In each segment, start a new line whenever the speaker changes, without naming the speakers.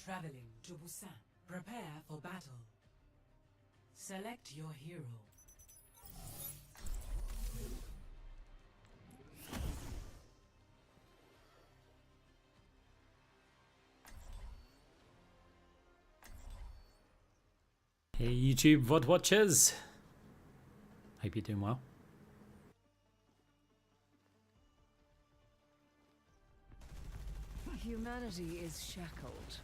traveling to Busan. Prepare for battle. Select your hero.
Hey YouTube VOD watchers, hope you're doing well.
Humanity is shackled.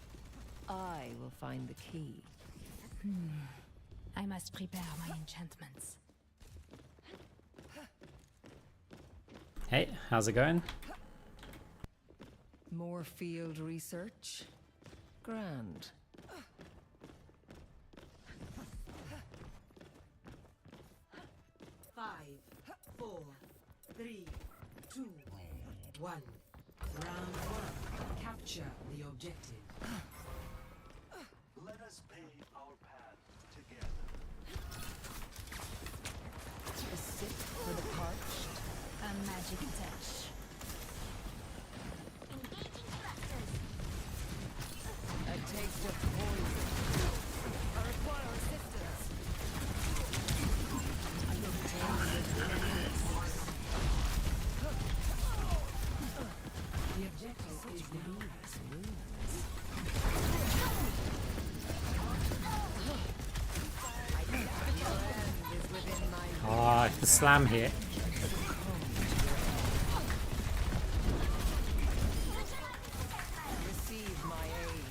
I will find the key.
I must prepare my enchantments.
Hey, how's it going?
More field research? Grand.
Five, 4, 3, 2, 1. Round 1. Capture the objective.
Let us pave our path together.
A sip for the parched.
A magic touch.
A taste of poison. I require assistance.
The objective is
Ah, the slam hit.
Receive my aid.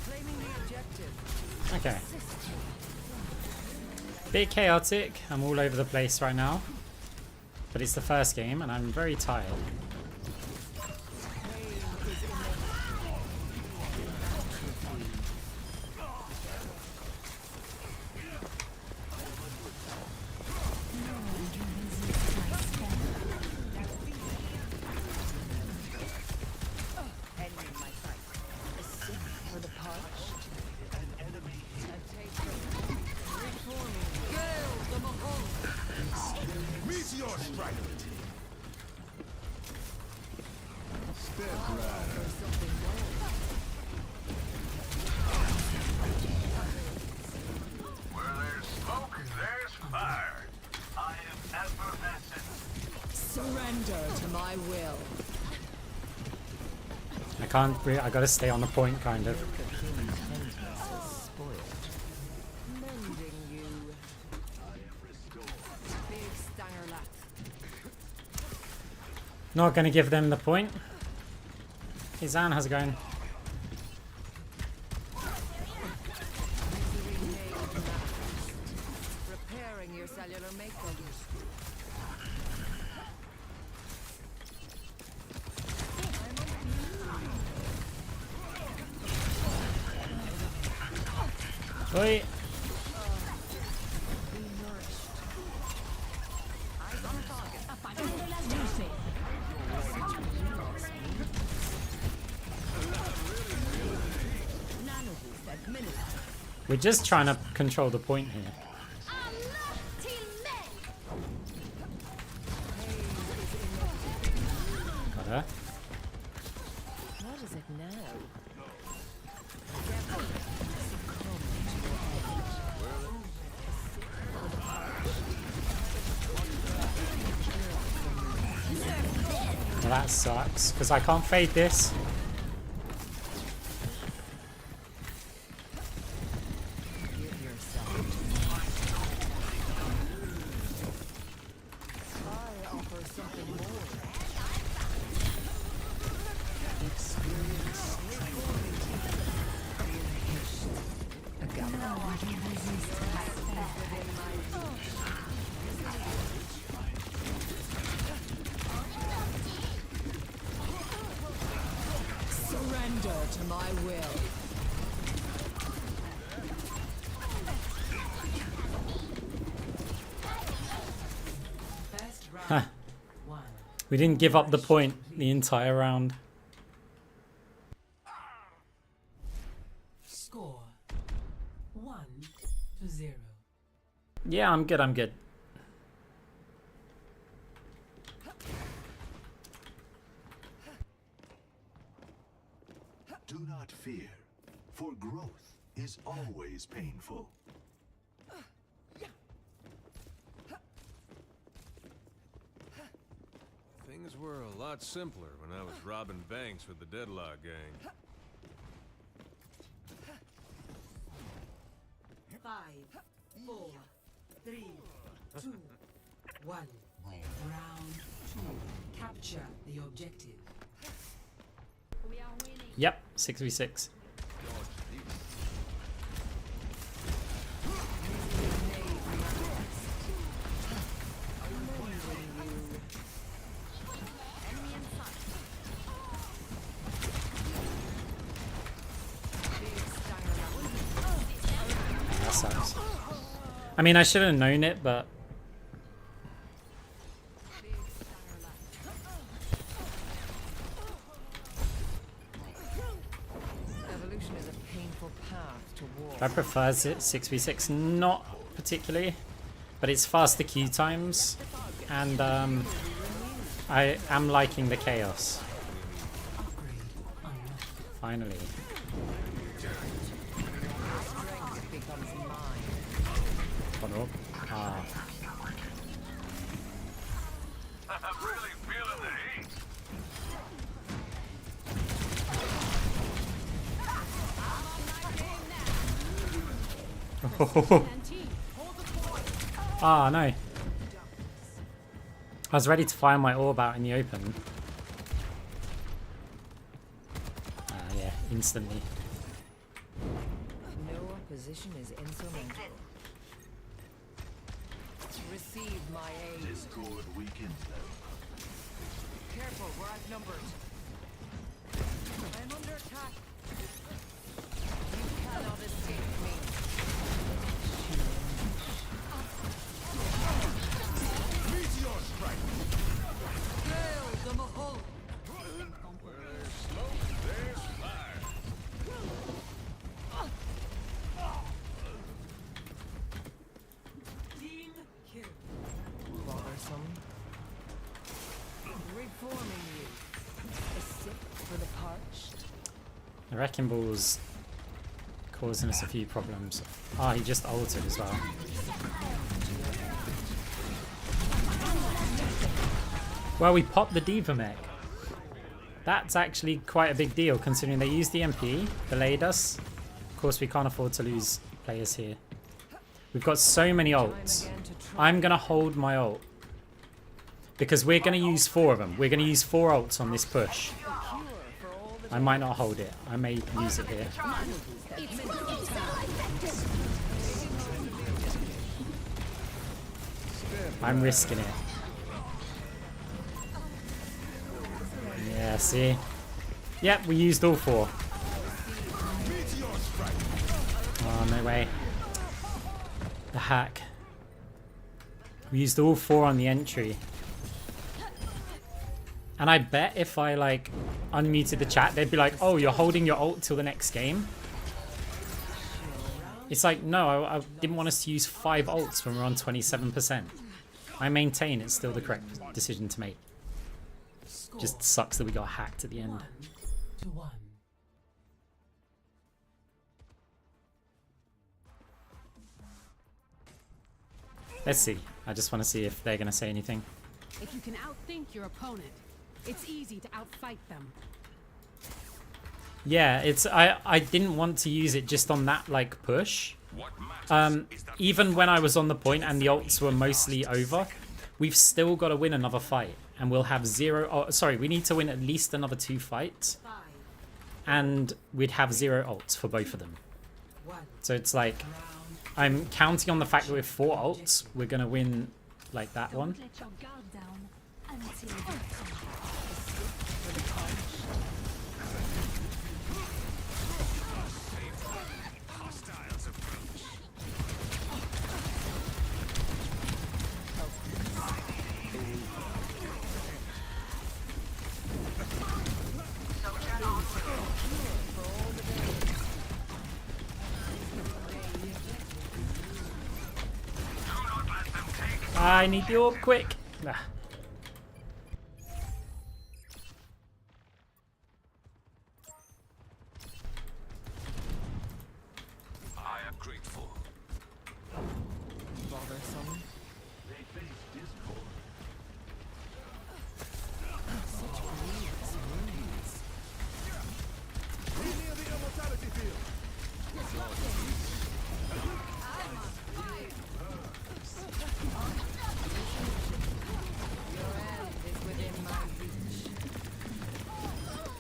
Claiming the objective.
Okay. Bit chaotic. I'm all over the place right now. But it's the first game and I'm very tired.
Where there's smoke, there's fire. I am effervescent.
Surrender to my will.
I can't I gotta stay on the point kind of.
Mending you. Big stanger lap.
Not gonna give them the point. Hey Zan, how's it going?
Repairing your cellular makeup.
Oi! We're just trying to control the point here. Got her.
What is it now?
Well, that sucks, because I can't fade this.
Give yourself. I offer something more. Experience. A gamma. Surrender to my will.
First round.
Huh.
1.
We didn't give up the point the entire round.
Score 1-0.
Yeah, I'm good, I'm good.
Do not fear, for growth is always painful.
Things were a lot simpler when I was robbing banks with the Deadlock gang.
5, 4, 3, 2, 1. Round 2. Capture the objective.
Yep, 6v6. That sucks. I mean, I should have known it, but
Evolution is a painful path to war.
I prefer it 6v6, not particularly, but it's faster queue times, and I am liking the chaos. Finally.
Strength becomes mine.
What up? Ah.
I'm really feeling the heat.
Ah, no. I was ready to fire my orb out in the open. Ah, yeah, instantly.
No opposition is insurmountable. Receive my aid.
Discord weakens them.
Careful, we're outnumbered. I'm under attack. You cannot escape me.
Team kill.
Bothersome. Reforming you. A sip for the parched.
The Wrecking Ball's causing us a few problems. Ah, he just ulted as well. Well, we popped the Diva mech. That's actually quite a big deal considering they used the MP, delayed us. Of course, we can't afford to lose players here. We've got so many ults. I'm going to hold my ult. Because we're going to use 4 of them. We're going to use 4 ults on this push. I might not hold it. I may use it here. I'm risking it. Yeah, see? Yep, we used all 4. Oh, no way. The hack. We used all 4 on the entry. And I bet if I, like, unmuted the chat, they'd be like, oh, you're holding your ult till the next game? It's like, no, I didn't want us to use 5 ults when we're on 27%. I maintain it's still the correct decision to make. Just sucks that we got hacked at the end.
1-1.
Let's see. I just want to see if they're going to say anything.
If you can outthink your opponent, it's easy to outfight them.
Yeah, it's I didn't want to use it just on that like push. Even when I was on the point and the ults were mostly over, we've still got to win another fight, and we'll have 0. Oh, sorry, we need to win at least another 2 fights, and we'd have 0 ults for both of them. So it's like I'm counting on the fact that with 4 ults, we're gonna win like that one.
Let your guard down until victory.
I need the orb quick. Ah.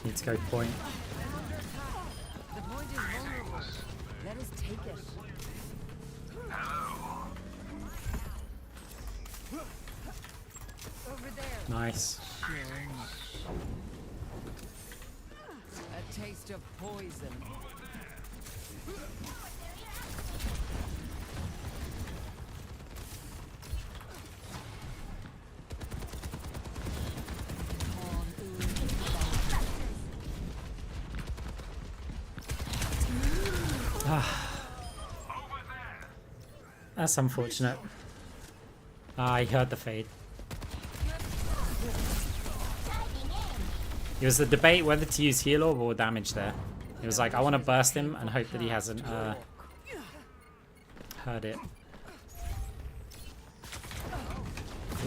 Need to go point.
The point is vulnerable. Let us take it. Over there.
Nice.
A taste of poison.
That's unfortunate. I heard the fade. It was the debate whether to use heal orb or damage there. It was like, I want to burst him and hope that he hasn't heard it.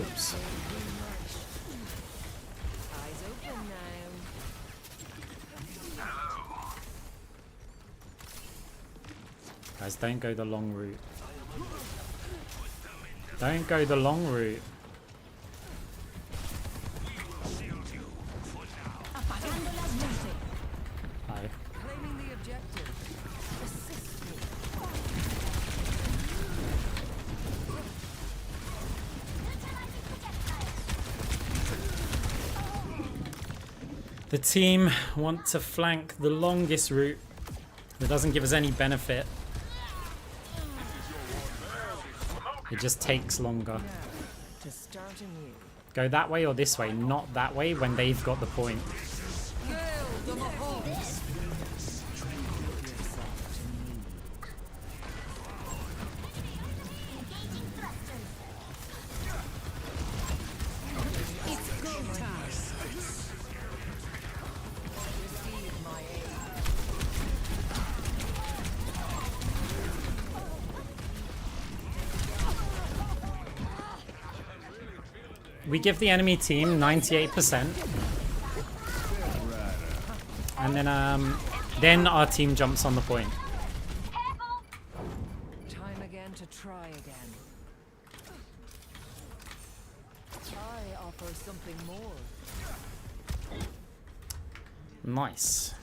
Oops.
Eyes open now.
Guys, don't go the long route. Don't go the long route. Hi.
Claiming the objective. Assist me.
The team want to flank the longest route that doesn't give us any benefit. It just takes longer.
To start anew.
Go that way or this way, not that way when they've got the point. We give the enemy team 98%. And then our team jumps on the point.
Time again to try again. I offer something more.
Nice.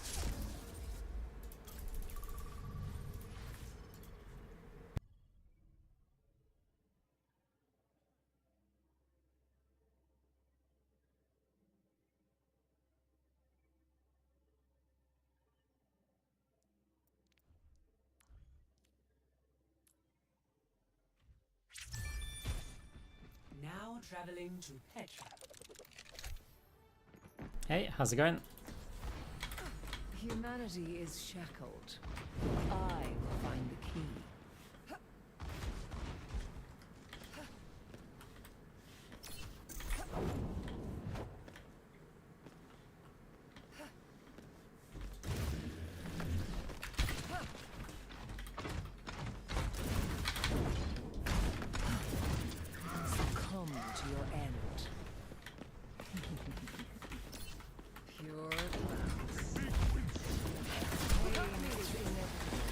Now traveling to Petra.
Hey, how's it going?
Humanity is shackled. I will find the key. Succumb to your end. Pure glass. Pain is inevitable.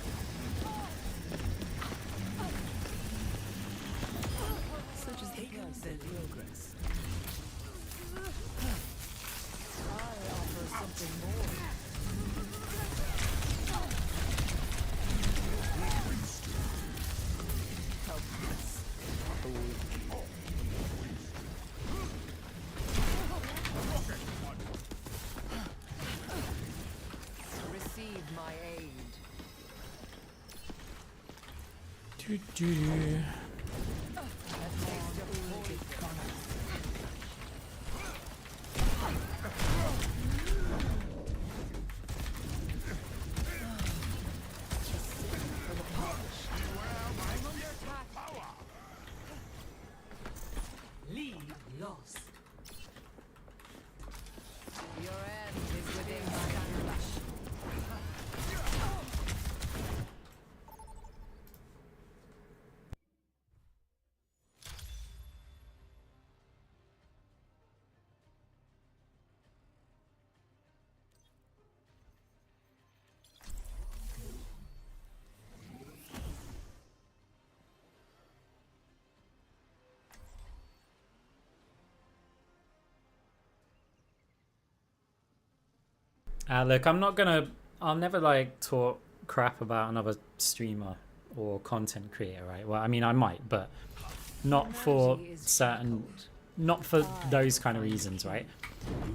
Such is the price of progress. I offer something more. Helpless. Receive my aid.
Lead lost.
Your end is within my grasp.
Look, I'll never like talk crap about another streamer or content creator, right? Well, I mean, I might, but not for those kind of reasons, right?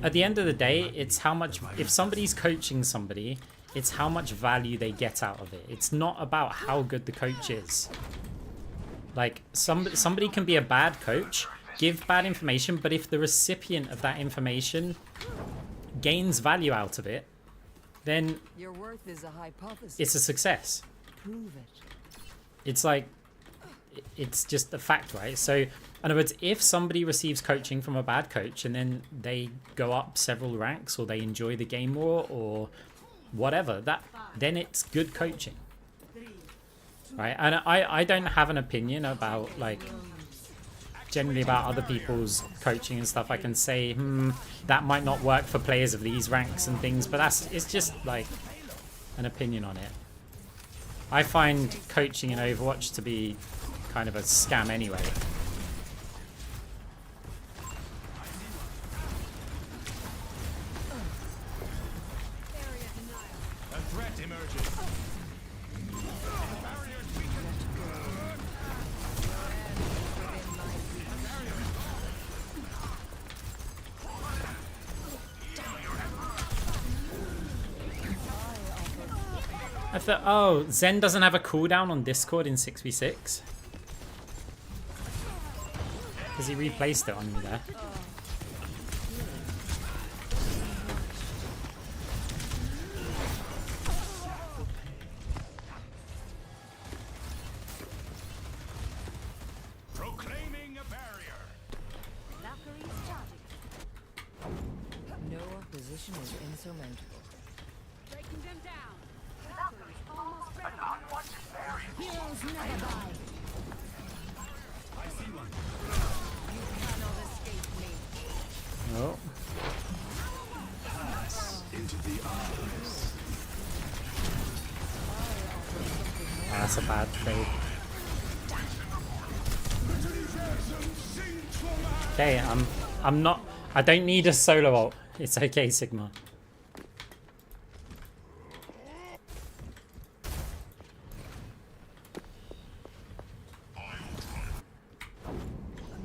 At the end of the day, it's how much, if somebody's coaching somebody, it's how much value they get out of it. It's not about how good the coach is. Like, somebody can be a bad coach, give bad information, but if the recipient of that information gains value out of it, then
Your worth is a hypothesis.
it's a success.
Prove it.
It's like, it's just a fact, right? So, in other words, if somebody receives coaching from a bad coach and then they go up several ranks or they enjoy the game more or whatever, then it's good coaching, right? And I don't have an opinion about, like, generally about other people's coaching and stuff. I can say, that might not work for players of these ranks and things, but it's just like an opinion on it. I find coaching in Overwatch to be kind of a scam anyway.
A threat emerges.
I thought, oh, Zen doesn't have a cooldown on Discord in 6v6. Because he replaced it on me there.
Proclaiming a barrier.
No opposition is insurmountable.
Breaking them down.
An unwanted barrier.
Heroes never die.
I see one.
Cannot escape me.
Oh.
Pass into the eyes.
Oh, that's a bad trade. Okay, I'm not. I don't need a solo ult. It's okay, Sigma.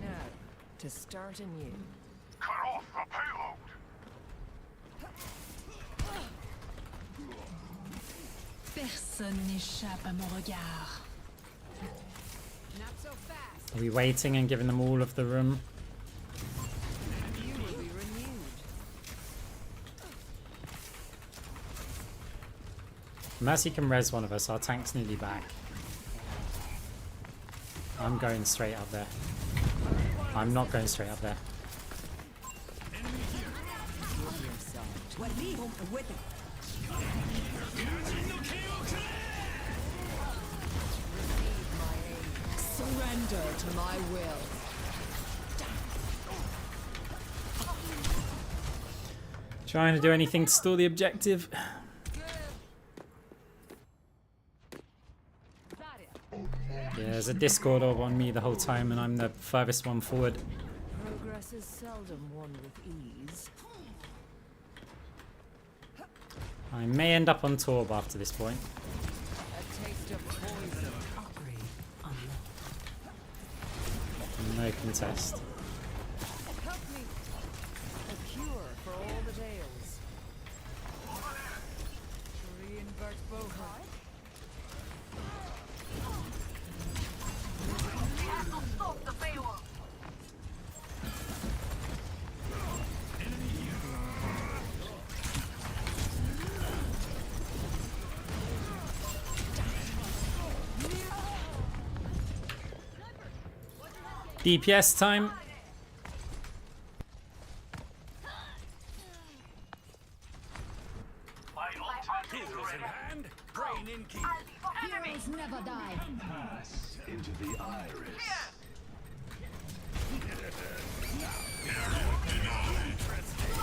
Now, to start anew.
Cut off the payload.
Personne n'échappe à mon regard.
Not so fast.
Are we waiting and giving them all of the room?
You will be renewed.
Mercy can res one of us. Our tank's nearly back. I'm going straight up there. I'm not going straight up there.
Surrender to my will.
Trying to do anything to stall the objective. Yeah, there's a Discord orb on me the whole time and I'm the furthest one forward.
Progress is seldom won with ease.
I may end up on Torb after this point.
A taste of poison.
Upgrade unlocked.
No contest.
Help me. A cure for all the tales. Reinvert Bohai.
DPS time.
My ultimate is in hand. Brain in key.
Heroes never die.
Pass into the iris.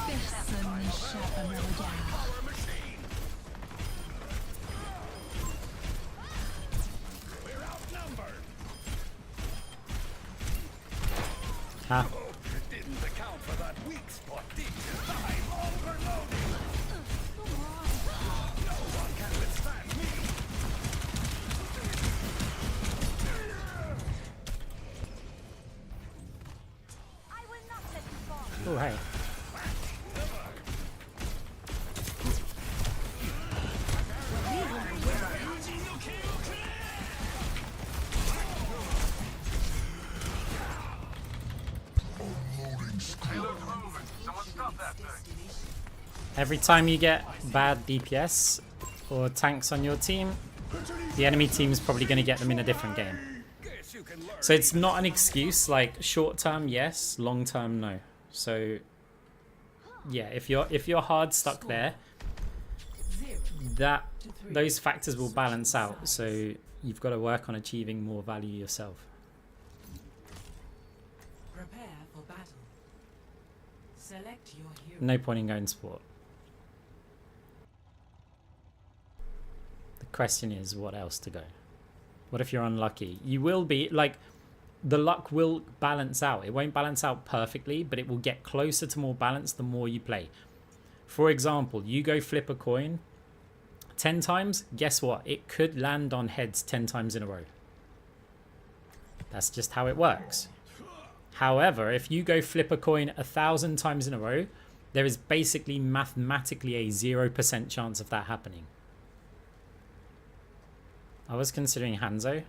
Personne n'échappe à mon regard.
We're outnumbered.
Ah,
Didn't account for that weak spot, did you? I'm overloaded.
Oh, hey. Every time you get bad DPS or tanks on your team, the enemy team is probably going to get them in a different game. So it's not an excuse, like short term yes, long term no. So yeah, if you're hard stuck there, those factors will balance out. So you've got to work on achieving more value yourself.
Prepare for battle. Select your hero.
No point in going sport. The question is, what else to go? What if you're unlucky? You will be, like, the luck will balance out. It won't balance out perfectly, but it will get closer to more balance the more you play. For example, you go flip a coin 10 times, guess what? It could land on heads 10 times in a row. That's just how it works. However, if you go flip a coin 1,000 times in a row, there is basically mathematically a 0% chance of that happening. I was considering Hanzo.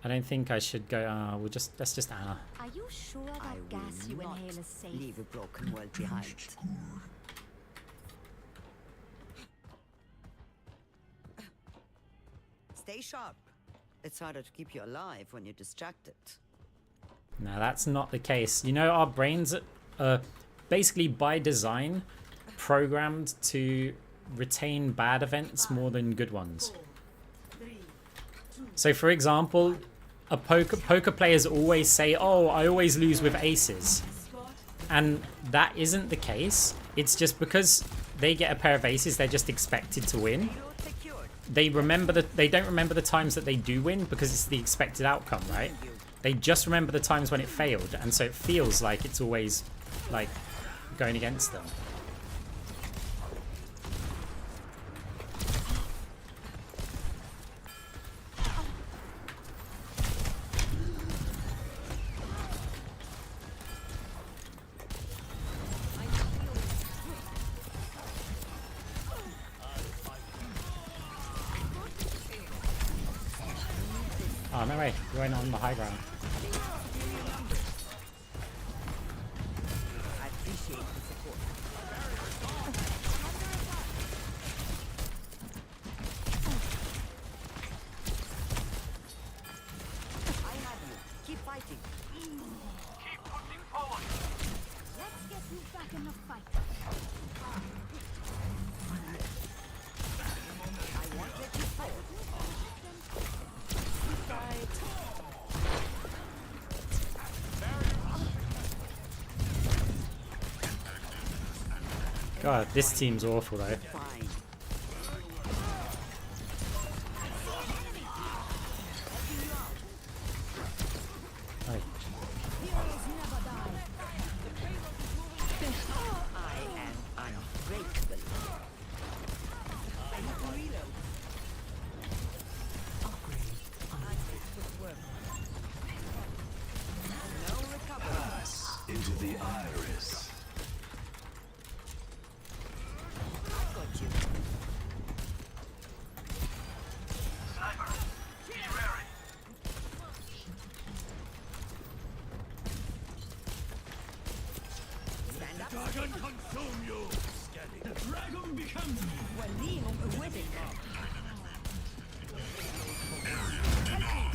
I don't think I should go. Let's just
Are you sure that gas you inhale is safe?
Leave a broken world behind. Stay sharp. It's harder to keep you alive when you're distracted.
No, that's not the case. You know, our brains are basically by design programmed to retain bad events more than good ones. So for example, poker players always say, oh, I always lose with aces. And that isn't the case. It's just because they get a pair of aces, they're just expected to win. They don't remember the times that they do win because it's the expected outcome, right? They just remember the times when it failed, and so it feels like it's always like going against them. Oh, no way. You're going on the high ground.
I appreciate the support. I have you. Keep fighting.
Keep pushing forward.
Let's get you back in the fight.
I won't let you fight.
God, this team's awful though.
Fine.
Right.
Heroes never die.
I am unbreakable. I need to reload. No recovery.
Into the iris.
Got you.
Sniper, be wary.
Stand up.
Dragon consume you. The dragon becomes me.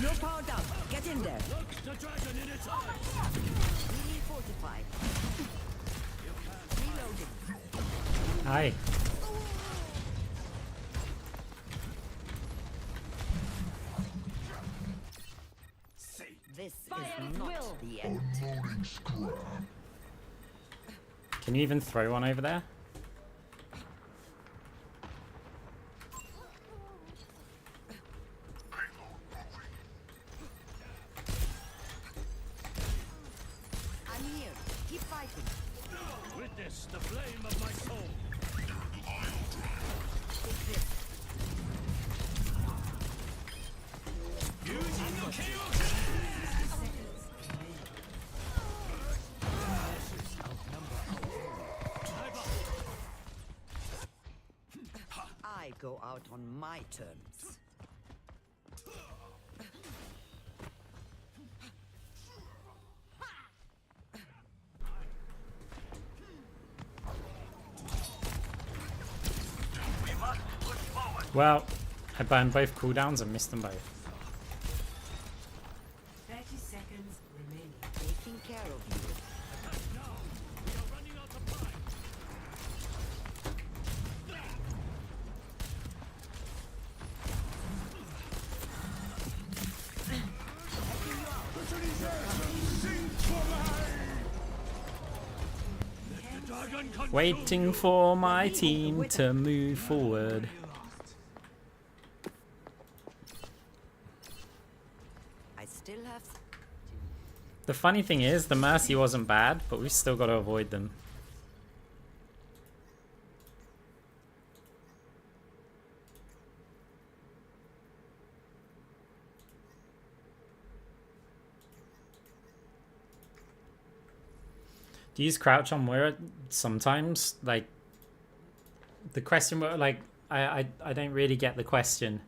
No power down. Get in there.
Look the dragon in its eyes.
Really fortified. Reloading.
Aye.
This is not the end.
Can you even throw one over there?
I'm here. Keep fighting.
Witness the flame of my soul.
go out on my terms.
Well, I burned both cooldowns and missed them both.
30 seconds remaining.
Taking care of you.
Waiting for my team to move forward.
I still have.
The funny thing is, the Mercy wasn't bad, but we've still got to avoid them. Do you use crouch on Moira sometimes? Like, the question, like, I don't really get the question.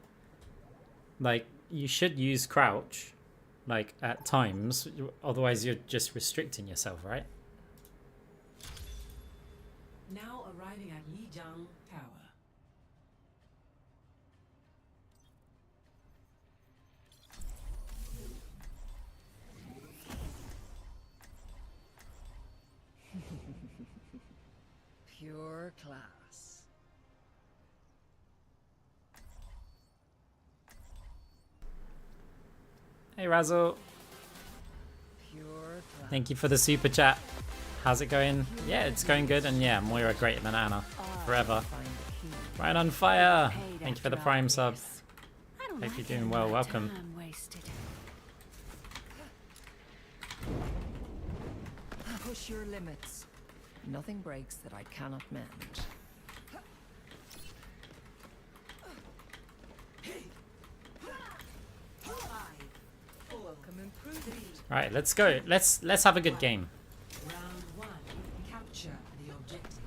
Like, you should use crouch, like, at times, otherwise you're just restricting yourself, right?
Now arriving at Lijiang Tower.
Pure class.
Hey Razzle,
Pure class.
thank you for the super chat. How's it going? Yeah, it's going good, and yeah, Moira greater than Anna. Forever. Right on fire! Thank you for the prime sub. Hope you're doing well, welcome.
Push your limits. Nothing breaks that I cannot mend.
Right, let's go. Let's have a good game.
Round 1. Capture the objective.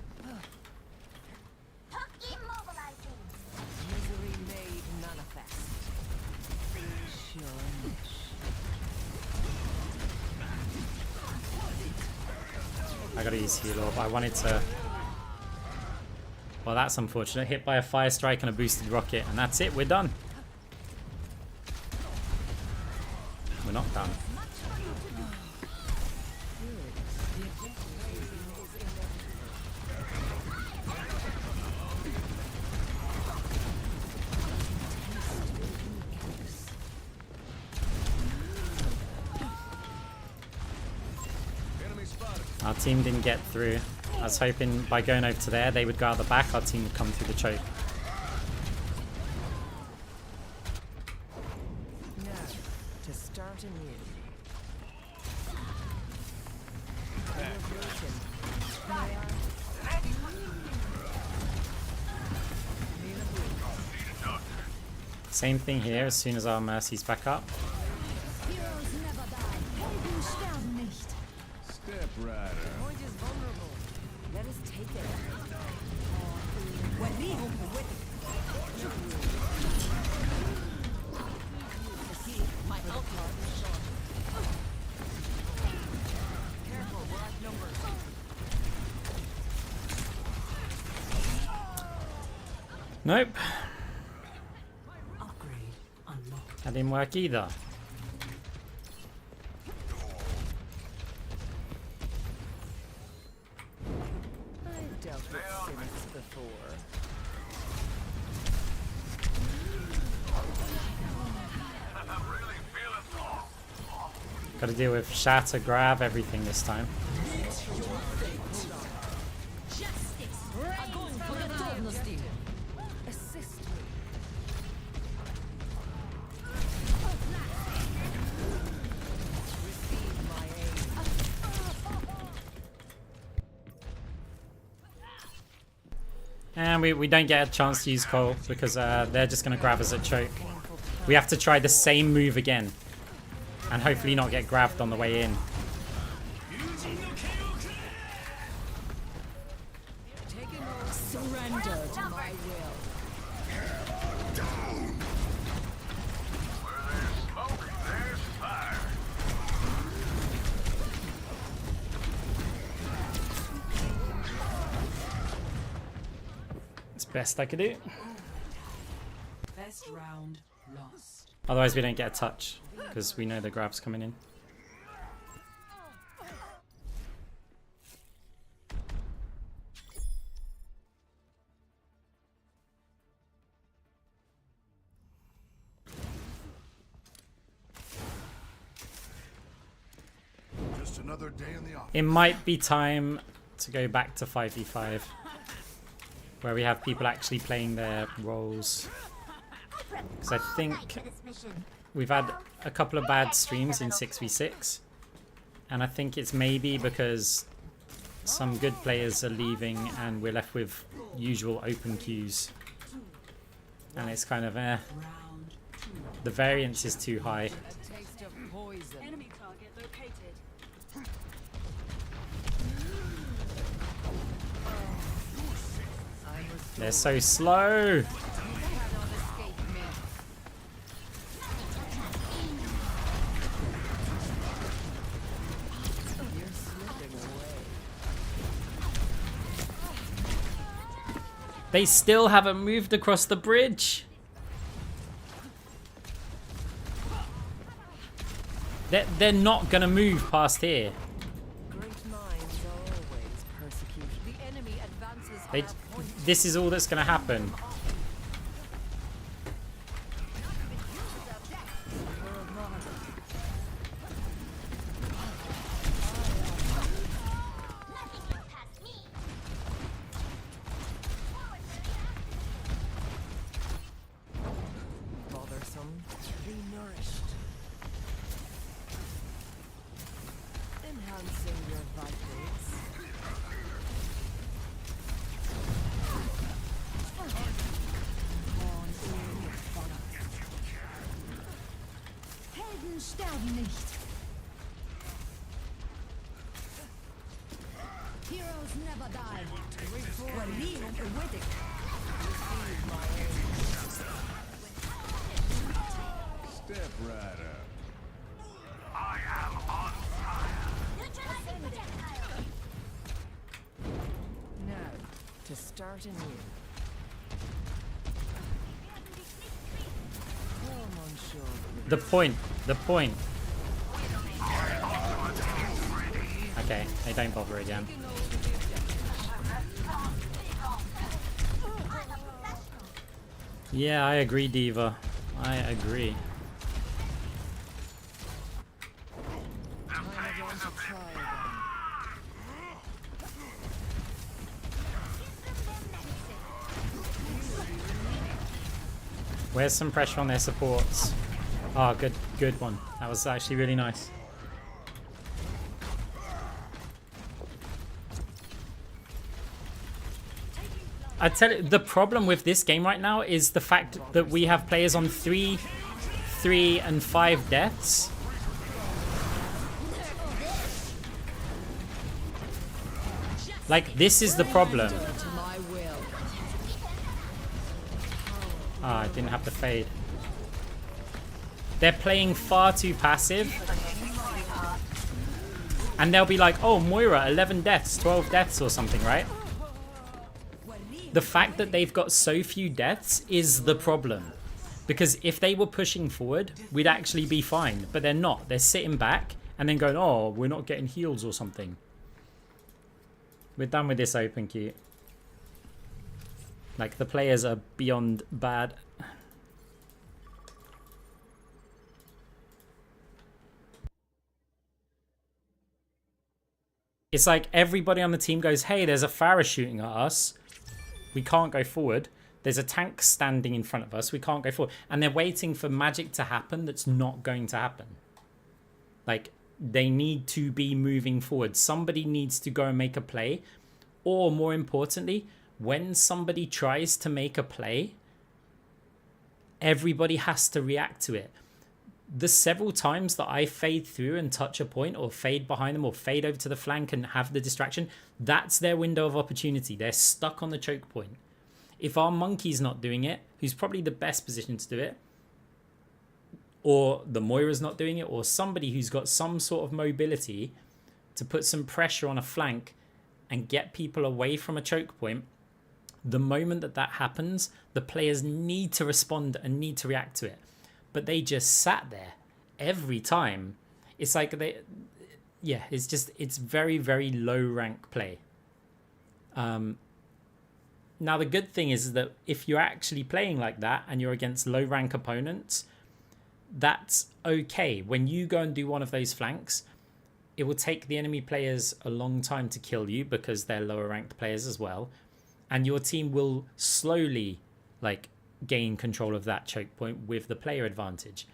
Misery made manifest. Sure.
I gotta use heal orb. I wanted to. Well, that's unfortunate. Hit by a fire strike and a boosted rocket, and that's it. We're done. We're not done. Our team didn't get through. I was hoping by going over to there, they would go out the back, our team would come through the choke.
Now, to start anew.
Same thing here as soon as our Mercy's back up.
Heroes never die. Helden sterben nicht.
Step rider.
Point is vulnerable. Let us take it. My outlaw is shot. Careful, we're outnumbered.
Nope,
Upgrade unlocked.
that didn't work either.
I've dealt with cynics before.
Gotta deal with shatter, grab, everything this time.
Assist me. Receive my aid.
And we don't get a chance to use Cole because they're just gonna grab us at choke. We have to try the same move again. And hopefully not get grabbed on the way in.
Surrender to my will.
Where there's smoke, there's fire.
It's best I could do.
Best round lost.
Otherwise we don't get a touch, because we know the grab's coming in.
Just another day in the office.
It might be time to go back to 5v5, where we have people actually playing their roles. Because I think we've had a couple of bad streams in 6v6, and I think it's maybe because some good players are leaving and we're left with usual open queues, and it's kind of the variance is too high.
A taste of poison.
Enemy target located.
They're so slow. They still haven't moved across the bridge. They're not gonna move past here.
Great minds are always persecuted. The enemy advances
This is all that's gonna happen.
bothersome. Be nourished. Enhancing your vitals.
Helden sterben nicht. Heroes never die.
Step right up.
I am on
Now, to start anew. Come on, sure.
The point. Okay, they don't bother again. Yeah, I agree, Diva. I agree. Where's some pressure on their supports? Oh, good one. That was actually really nice. I tell you, the problem with this game right now is the fact that we have players on 3, 3, and 5 deaths. Like, this is the problem. Ah, I didn't have the fade. They're playing far too passive. And they'll be like, oh, Moira, 11 deaths, 12 deaths or something, right? The fact that they've got so few deaths is the problem. Because if they were pushing forward, we'd actually be fine. But they're not. They're sitting back and then going, oh, we're not getting heals or something. We're done with this open queue. Like, the players are beyond bad. It's like everybody on the team goes, hey, there's a Pharah shooting at us. We can't go forward. There's a tank standing in front of us. We can't go forward. And they're waiting for magic to happen that's not going to happen. Like, they need to be moving forward. Somebody needs to go and make a play. Or, more importantly, when somebody tries to make a play, everybody has to react to it. The several times that I fade through and touch a point, or fade behind them, or fade over to the flank and have the distraction, that's their window of opportunity. They're stuck on the choke point. If our monkey's not doing it, who's probably the best position to do it, or the Moira's not doing it, or somebody who's got some sort of mobility to put some pressure on a flank and get people away from a choke point, the moment that that happens, the players need to respond and need to react to it. But they just sat there every time. It's like it's very, very low rank play. Now, the good thing is that if you're actually playing like that and you're against low rank opponents, that's okay. When you go and do one of those flanks, it will take the enemy players a long time to kill you because they're lower ranked players as well. And your team will slowly gain control of that choke point with the player advantage.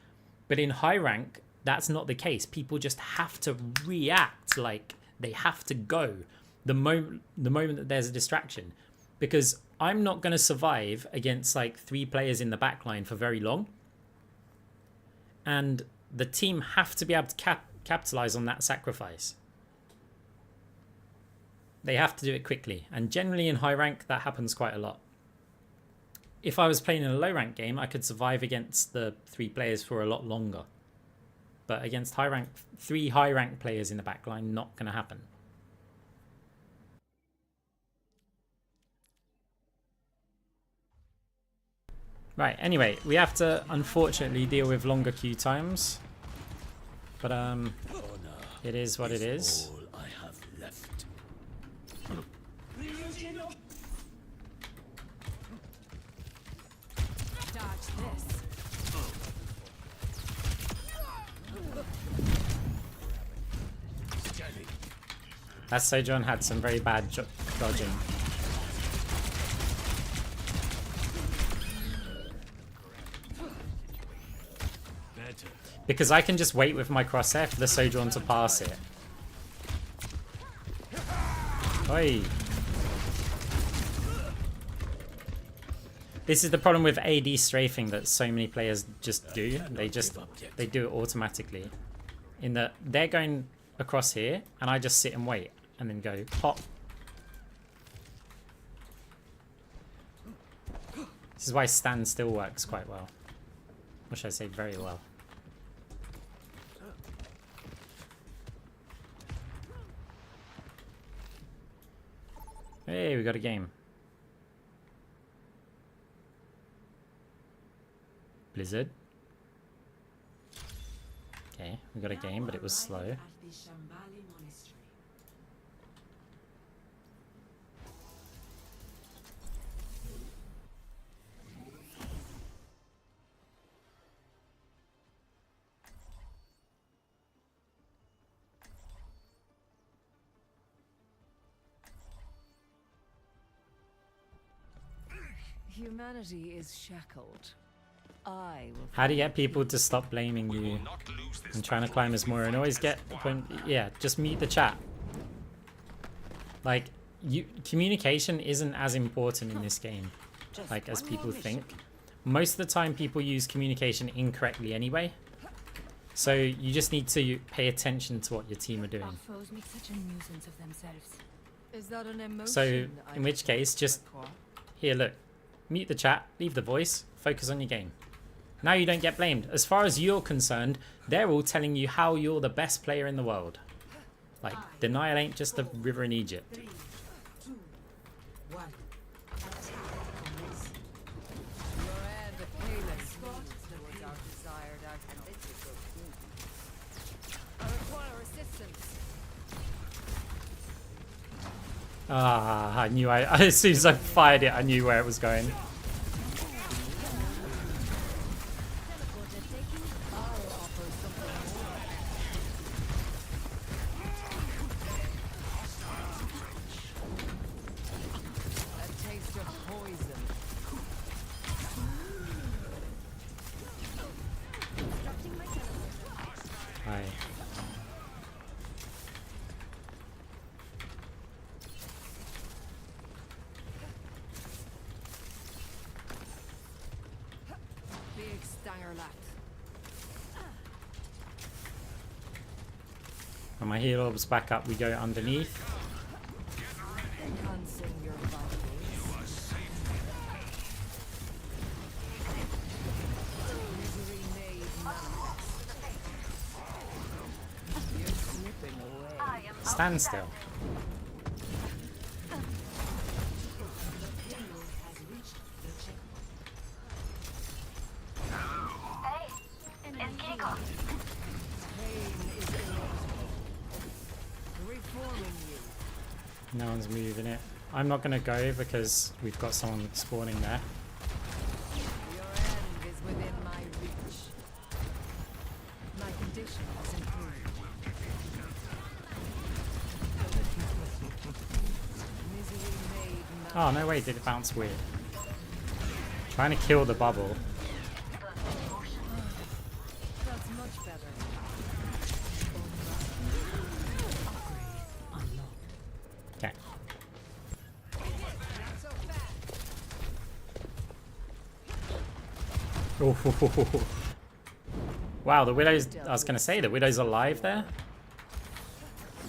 But in high rank, that's not the case. People just have to react, they have to go the moment that there's a distraction. Because I'm not going to survive against 3 players in the backline for very long. And the team have to be able to capitalize on that sacrifice. They have to do it quickly. And generally in high rank, that happens quite a lot. If I was playing in a low rank game, I could survive against the 3 players for a lot longer. But against 3 high rank players in the backline, not going to happen. Right, anyway, we have to unfortunately deal with longer queue times. But it is what it is.
All I have left.
Dodge this.
That Sojourn had some very bad dodging. Because I can just wait with my crosshair for the Sojourn to pass it. Oi. This is the problem with AD strafing that so many players just do. They do it automatically. In that they're going across here and I just sit and wait and then go pop. This is why stand still works quite well. Or should I say very well. Hey, we got a game. Blizzard. Okay, we got a game, but it was slow.
At the Shambali Monastery.
Humanity is shackled. I will.
How do you get people to stop blaming you and trying to climb as Moira and always get the point? Yeah, just mute the chat. Communication isn't as important in this game, as people think. Most of the time, people use communication incorrectly anyway. So you just need to pay attention to what your team are doing.
Our foes make such a nuisance of themselves.
Is that an emotion?
So in which case, just here, look, mute the chat, leave the voice, focus on your game. Now you don't get blamed. As far as you're concerned, they're all telling you how you're the best player in the world. Denial ain't just a river in Egypt.
3, 2, 1. Attack commence.
Your end of payments towards our desired outcome. I require assistance.
Ah, I knew as soon as I fired it, I knew where it was going. When my heal orbs back up, we go underneath. standstill. No one's moving it. I'm not gonna go because we've got someone spawning there.
Your end is within my reach. My condition has improved. Misery made
Oh no, wait, did it bounce weird? Trying to kill the bubble.
That's much better.
Okay. Oh, wow, the Widow's... I was gonna say, the Widow's alive there?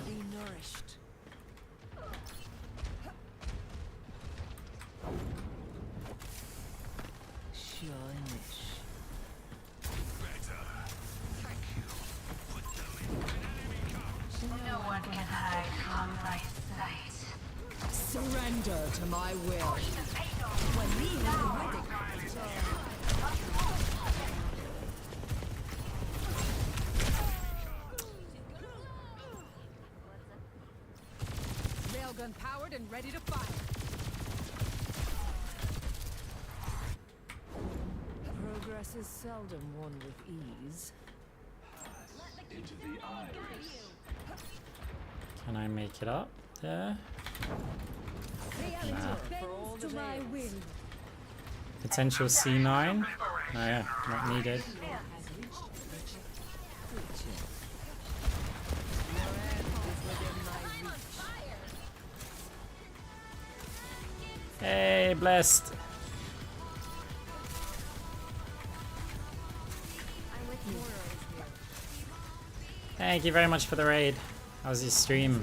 Be nourished.
No one can hide from my sight.
Surrender to my will. When we are ready.
Railgun powered and ready to fire.
Progress is seldom won with ease.
Into the iris.
Can I make it up there?
Reality
Nah.
bends to my will.
Potential C9? Oh yeah, not needed. Hey, blessed. Thank you very much for the raid. How was your stream?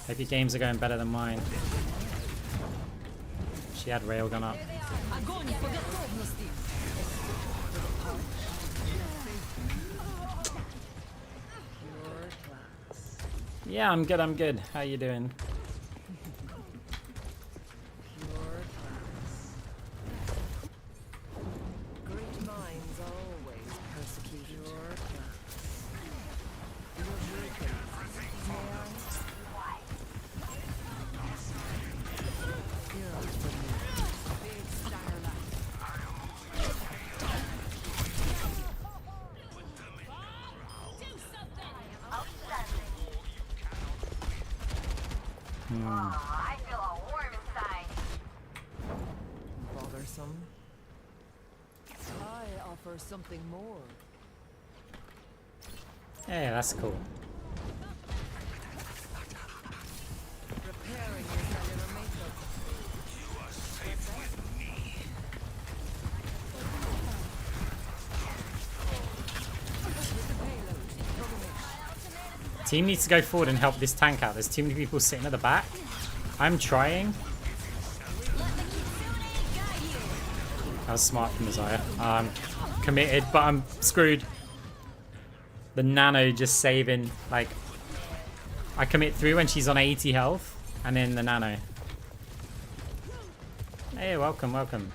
Hope your games are going better than mine. She had railgun up. Yeah, I'm good, I'm good. How you doing?
Great minds are always persecuted. Your class.
I feel all warm inside.
Bothersome. I offer something more.
Hey, that's cool.
Repairing your cellular makeup.
Team needs to go forward and help this tank out. There's too many people sitting at the back. I'm trying. That was smart from Messiah. I'm committed, but I'm screwed. The nano just saving, like, I commit through when she's on 80 health, and then the nano. Hey, welcome, welcome.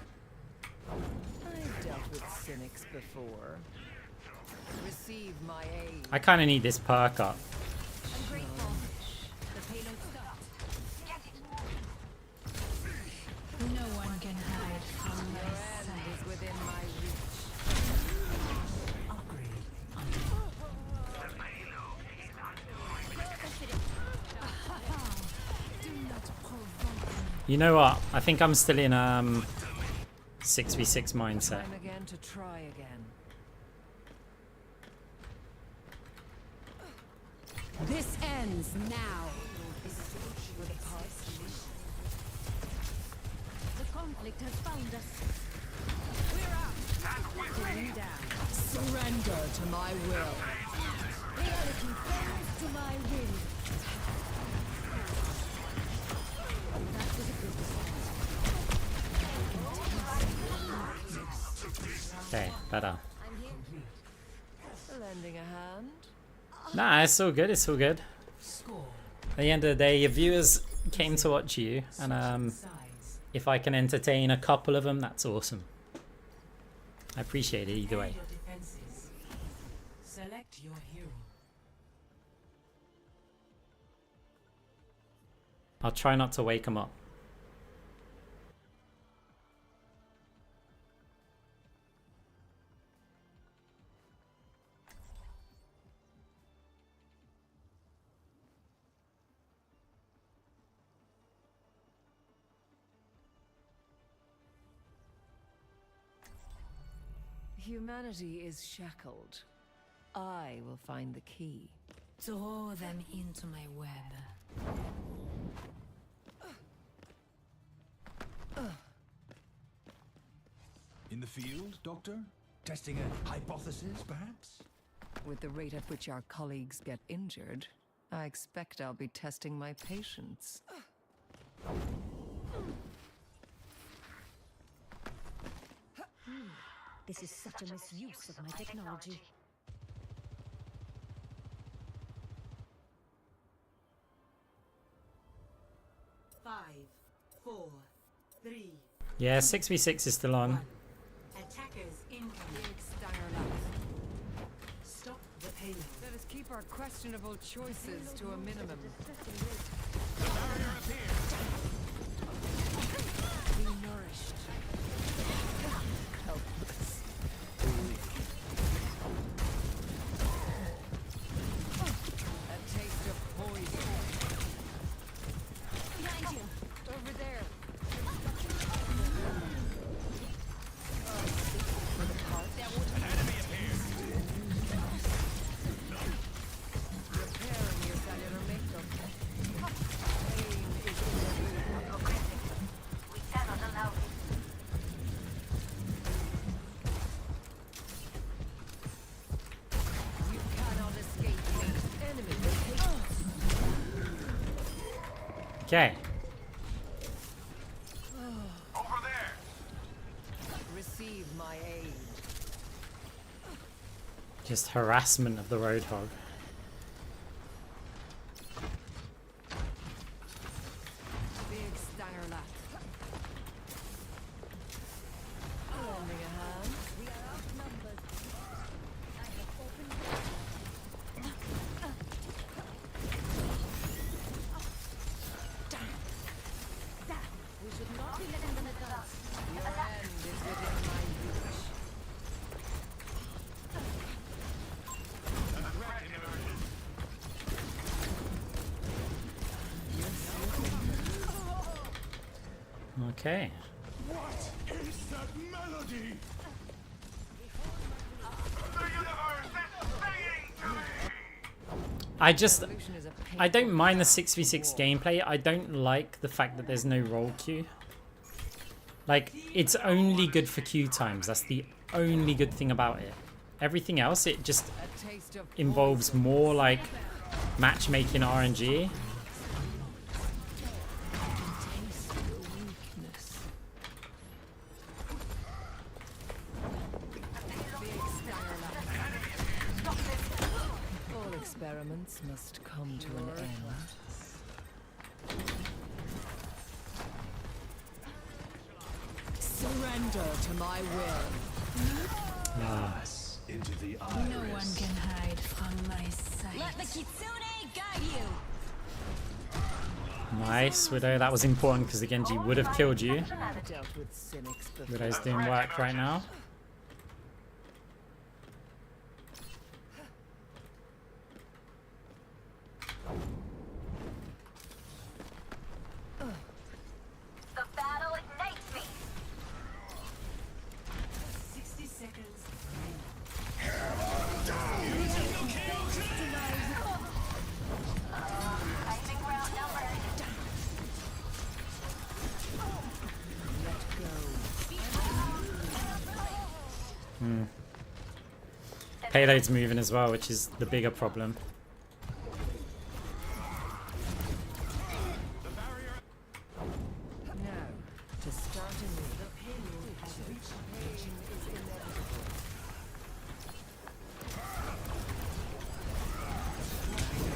I've dealt with cynics before. Receive my aid.
I kind of need this perk up.
I'm grateful. The payload stopped. Get it. No one can hide from my
End
sight.
is within my reach.
You know what? I think I'm still in 6v6 mindset.
Time again to try again.
This ends now.
The conflict has found us.
Surrender to my will.
Reality bends to my will. That was a good decision.
Okay, better.
Lending a hand.
Nah, it's all good, it's all good.
Score.
At the end of the day, your viewers came to watch you, and
Sides.
if I can entertain a couple of them, that's awesome. I appreciate it either way.
Your defenses. Select your hero.
I'll try not to wake them up.
Humanity is shackled. I will find the key.
Throw them into my web.
In the field, Doctor? Testing a hypothesis, perhaps?
With the rate at which our colleagues get injured, I expect I'll be testing my patience.
This is such a misuse of my technology.
Five, four, three.
Yeah, 6v6 is still on.
Attackers incoming. Stop the payload.
Let us keep our questionable choices to a minimum. Be nourished. Helpless. A taste of poison.
Behind you.
Over there. Repairing your salutator. Pain is inevitable.
We cannot allow it.
You cannot escape me. Enemy.
Okay.
Over there.
Receive my aid.
Just harassment of the Roadhog.
Big Steyerlach. Lending a hand.
We are outnumbered. I have opened. We should not be letting them advance.
Your end is within my reach.
Okay.
What is that melody?
The universe is singing to me.
Evolution is a
I don't
painful
mind the
path
6v6
to war.
gameplay. I don't like the fact that there's no roll queue. Like, it's only good for queue times. That's the only good thing about it. Everything else, it just
A taste of
involves
poison.
more like matchmaking RNG.
Taste of weakness. Big Steyerlach. All experiments must come to an end. Surrender to my will.
Pass into the iris.
No one can hide from my sight.
Let the Kitsune guide you.
Nice, Widow. That was important because the Genji would have killed you.
I've dealt with cynics before.
Widow's doing work right now.
The battle ignites me.
60 seconds.
I think we're outnumbered.
Payload's moving as well, which is the bigger problem.
Now, to start anew.
The payload has reached
Pain is inevitable.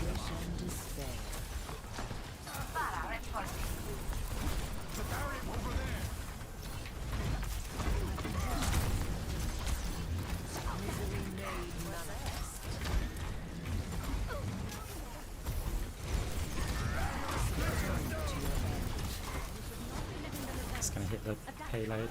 Wish and despair.
It's gonna hit the payload.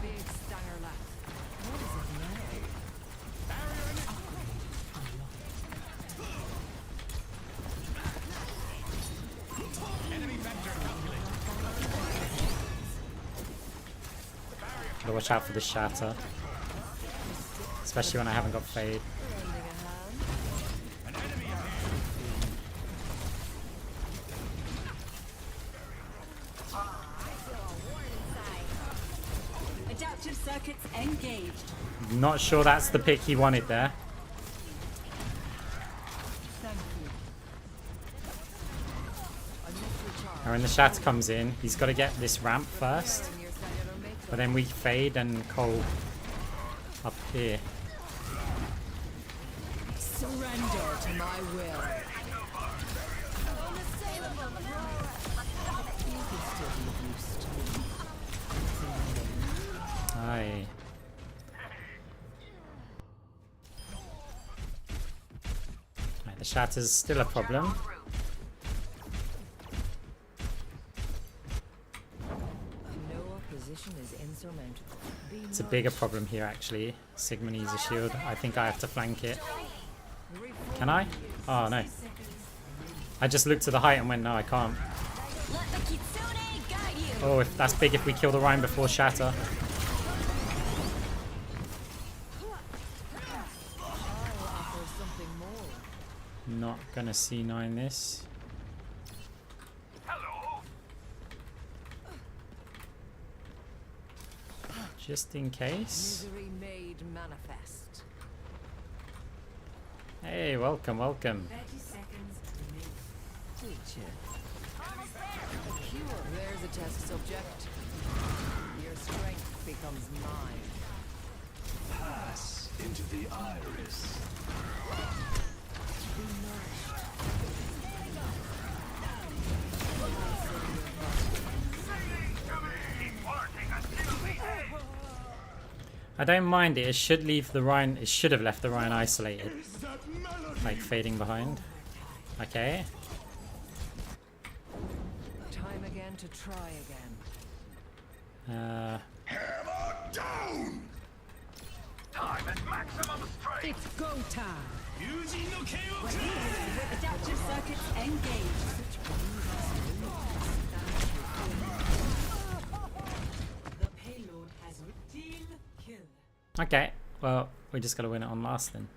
Big stanger left. What is it now?
Gotta watch out for the shatter. Especially when I haven't got fade.
Adaptive circuits engaged.
Not sure that's the pick he wanted there. And when the shatter comes in, he's got to get this ramp first. But then we fade and Cole up here.
Surrender to my will.
Aye. Right, the shatter's still a problem.
No opposition is insurmountable.
It's a bigger problem here actually. Sigma needs a shield. I think I have to flank it. Can I? Oh no. I just looked to the height and went, no, I can't.
Let the Kitsune guide you.
Oh, if that's big if we kill the Rhine before shatter. Not gonna C9 this.
Hello.
Just in case.
Misery made manifest.
Hey, welcome, welcome.
30 seconds remaining.
Teacher. There's a test subject. Your strength becomes mine.
Pass into the iris.
Be nourished.
I don't mind it. It should leave the Rhine. It should have left the Rhine isolated, like fading behind. Okay.
Time again to try again.
Hammer down!
Time at maximum strength.
It's go time.
Adaptive circuits engaged.
The payload has team kill.
Okay. Well, we just gotta win it on last then.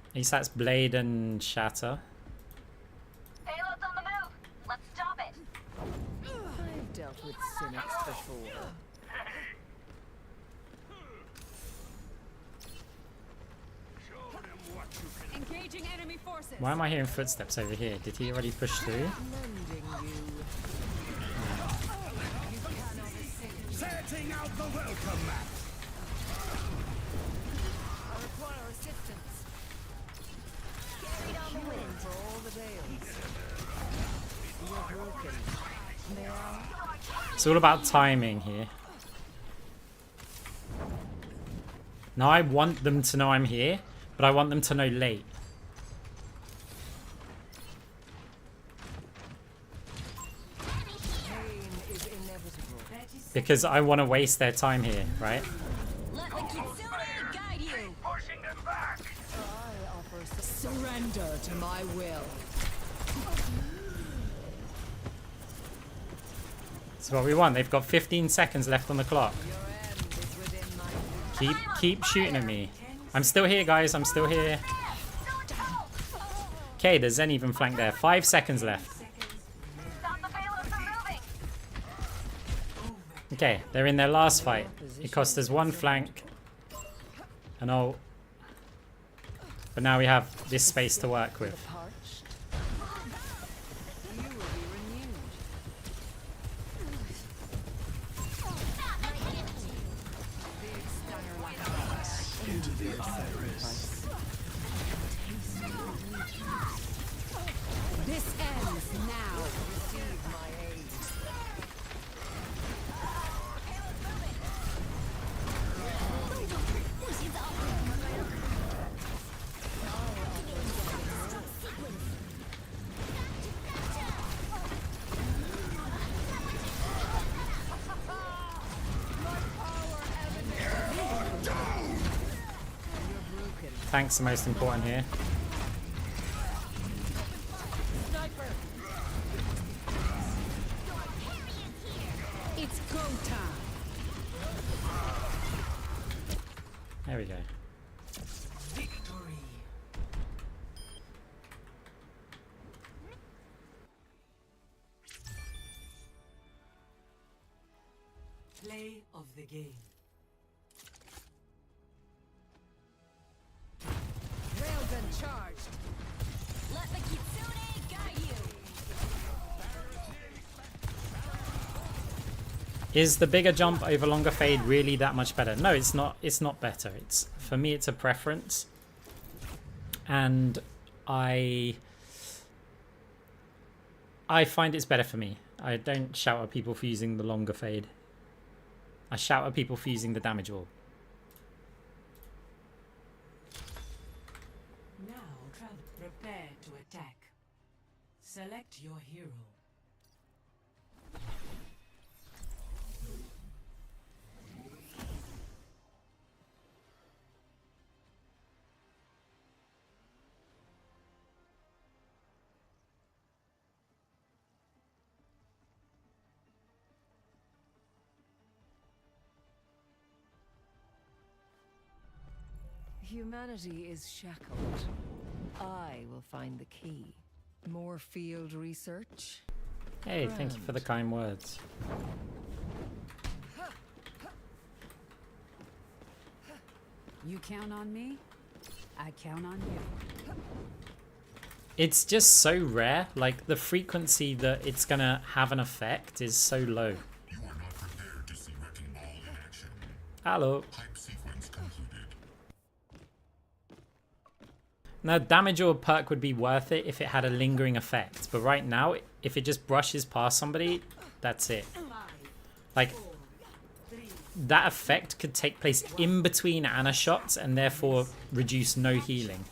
At least that's Blade and Shatter.
Payload's on the move. Let's stop it.
I've dealt with cynics before.
Engaging enemy forces.
Why am I hearing footsteps over here? Did he already push through?
Lending you.
Setting out the welcome mat.
I require assistance. Carried on the wind for all the Dales. You're broken. They are.
It's all about timing here. Now I want them to know I'm here, but I want them to know late.
Pain is inevitable.
Because I want to waste their time here, right?
Let the Kitsune guide you.
Pushing them back.
I offer surrender to my will.
That's what we want. They've got 15 seconds left on the clock.
Your end is within my
Keep shooting at me. I'm still here, guys. I'm still here. Okay, there's Zen even flank there. 5 seconds left.
Stop the payload from moving.
Okay, they're in their last fight. It cost us 1 flank. And all. But now we have this space to work with.
parched. You will be renewed. Big stanger like
Into the iris.
This ends now.
receive my aid.
Tank's the most important here.
It's go time.
There we go.
Victory. Play of the game.
Railgun charged.
Let the Kitsune guide you.
Is the bigger jump over longer fade really that much better? No, it's not. It's not better. It's, for me, it's a preference, and I find it's better for me. I don't shout at people for using the longer fade. I shout at people for using the damage wall.
Now prepare to attack. Select your hero.
Humanity is shackled. I will find the key. More field research?
Hey, thank you for the kind words.
You count on me, I count on you.
It's just so rare. Like, the frequency that it's gonna have an effect is so low.
You are not prepared to see Wrecking Ball in action.
Hello.
Hype sequence concluded.
Now, damage or perk would be worth it if it had a lingering effect. But right now, if it just brushes past somebody, that's it. Like, that effect could take place in between Ana shots and therefore reduce no healing.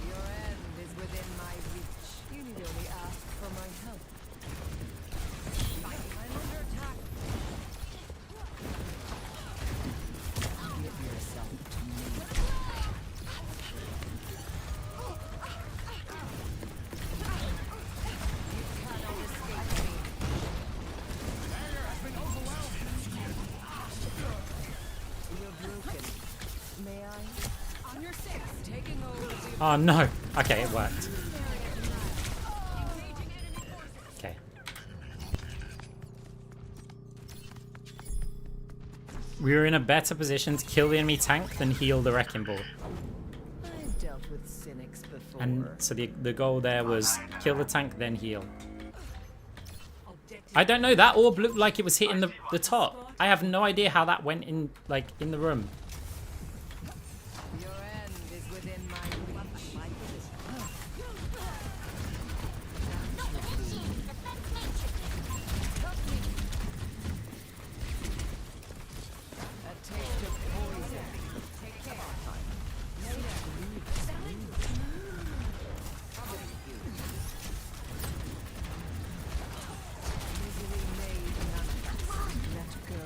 Your end is within my reach. You need only ask for my help. I'm under attack. Give yourself to me. You cannot escape me. You're broken. May I?
On your six.
Taking over the
Oh no. Okay, it worked. Okay. We were in a better position to kill the enemy tank than heal the Wrecking Ball.
I've dealt with cynics before.
And so the goal there was kill the tank, then heal. I don't know, that orb looked like it was hitting the top. I have no idea how that went in, like, in the room.
Your end is within my reach. A taste of poison. Take care. Misery made nothing. Let go.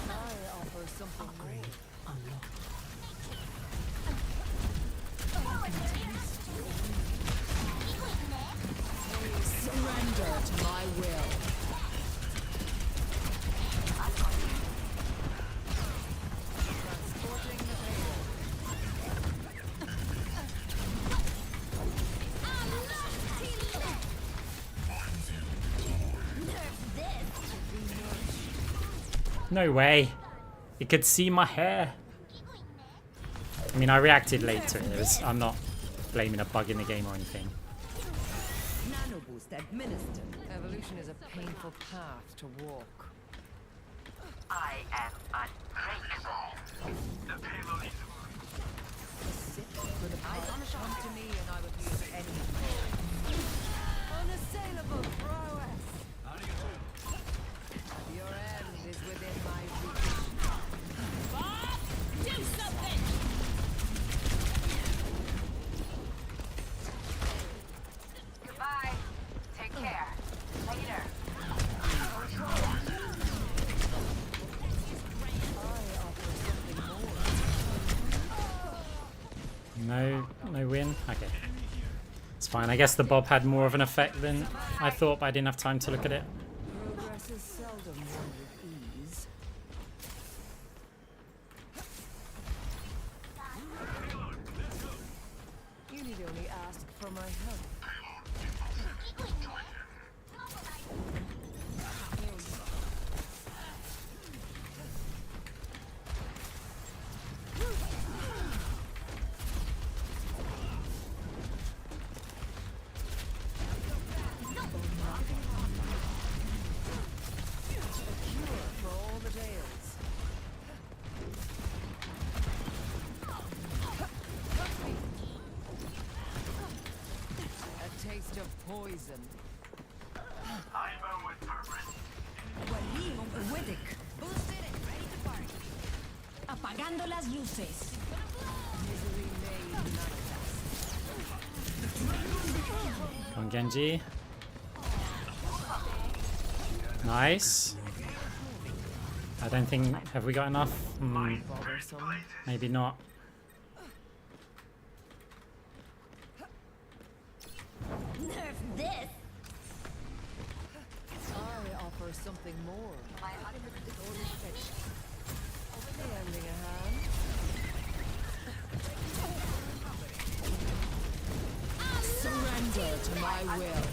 I offer something more. Surrender to my will. Transporting the payload.
No way. It could see my hair. I mean, I reacted late to it. I'm not blaming a bug in the game or anything.
Nano boost administered. Evolution is a painful path to walk.
I am unbreakable. The payload is
For the power, come to me and I will use any unassailable prowess. Your end is within my reach.
Do something.
No win? Okay. It's fine. I guess the bob had more of an effect than I thought, but I didn't have time to look at it.
Progress is seldom won with ease. You need only ask for my help. Taste of poison.
I'm with purpose.
Boosted and ready to party. Apagando las luces.
Misery made manifest.
Come on, Genji. Nice. I don't think... Have we got enough?
Bothersome.
Maybe not.
Nerf this.
I offer something more. Lending a hand. Surrender to my will.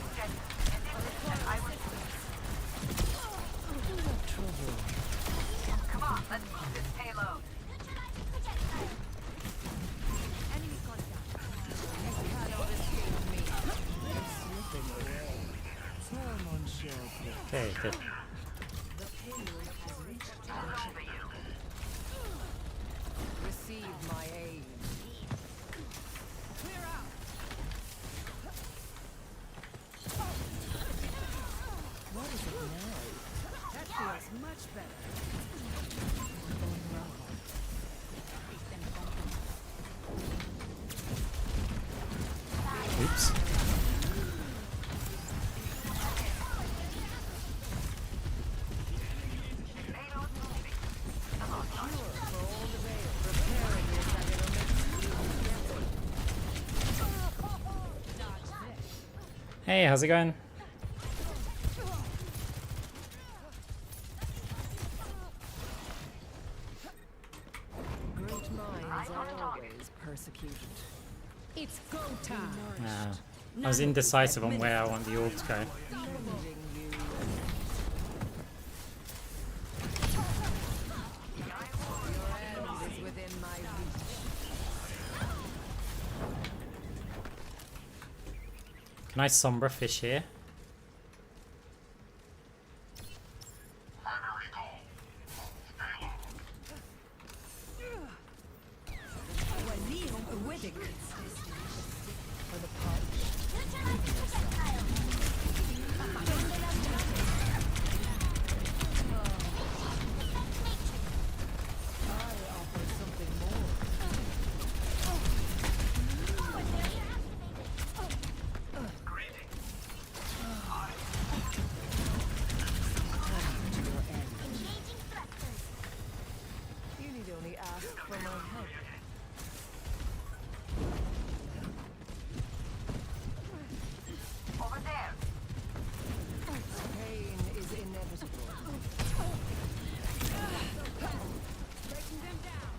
Trouble.
Come on, let's move this payload.
Enemy contact.
Cannot escape me. You're slipping away. Turn on shell.
Okay, good.
Receive my aid. Clear out. What is it now? That feels much better.
Oops. Hey, how's it going?
Great minds are always persecuted.
It's go time.
I was indecisive on where I want the orb to go.
Defending you. Your end is within my reach.
Can I Sombra fish here?
For the punch. I offer something more. To your end. You need only ask for my help.
Over there.
Pain is inevitable.
Breaking them down.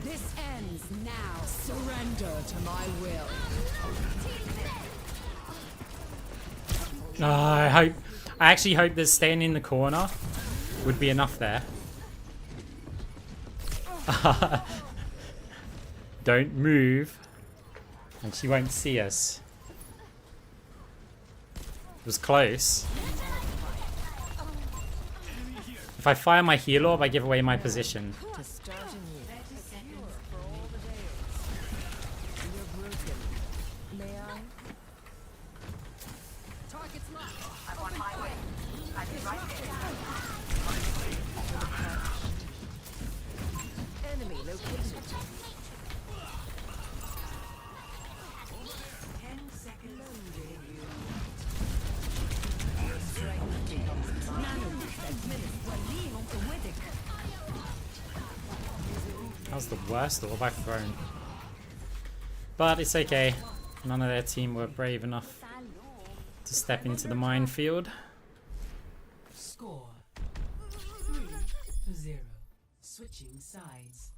This ends now. Surrender to my will.
I actually hope that staying in the corner would be enough there. Don't move, and she won't see us. It was close. If I fire my heal orb, I give away my position.
To start anew. Cure for all the days. You're broken. May I?
Target's locked.
I'm on my way. I'll be right there.
Enemy located.
10 seconds.
Your strength becomes mine.
was the worst orb I've thrown. But it's okay. None of their team were brave enough to step into the minefield.
Score 3-0. Switching sides.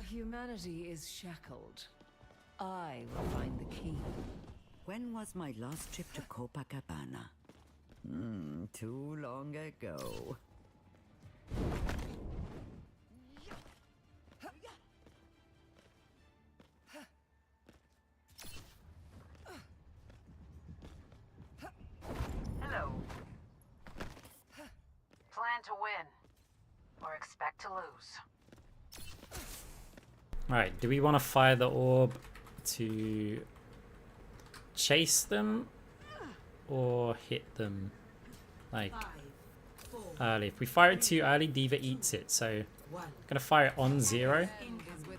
Humanity is shackled. I will find the key.
When was my last trip to Copacabana? Too long ago.
Hello. Plan to win. Or expect to lose.
Alright, do we want to fire the orb to chase them or hit them like early? If we fire it too early, D.Va eats it, so I'm gonna fire it on 0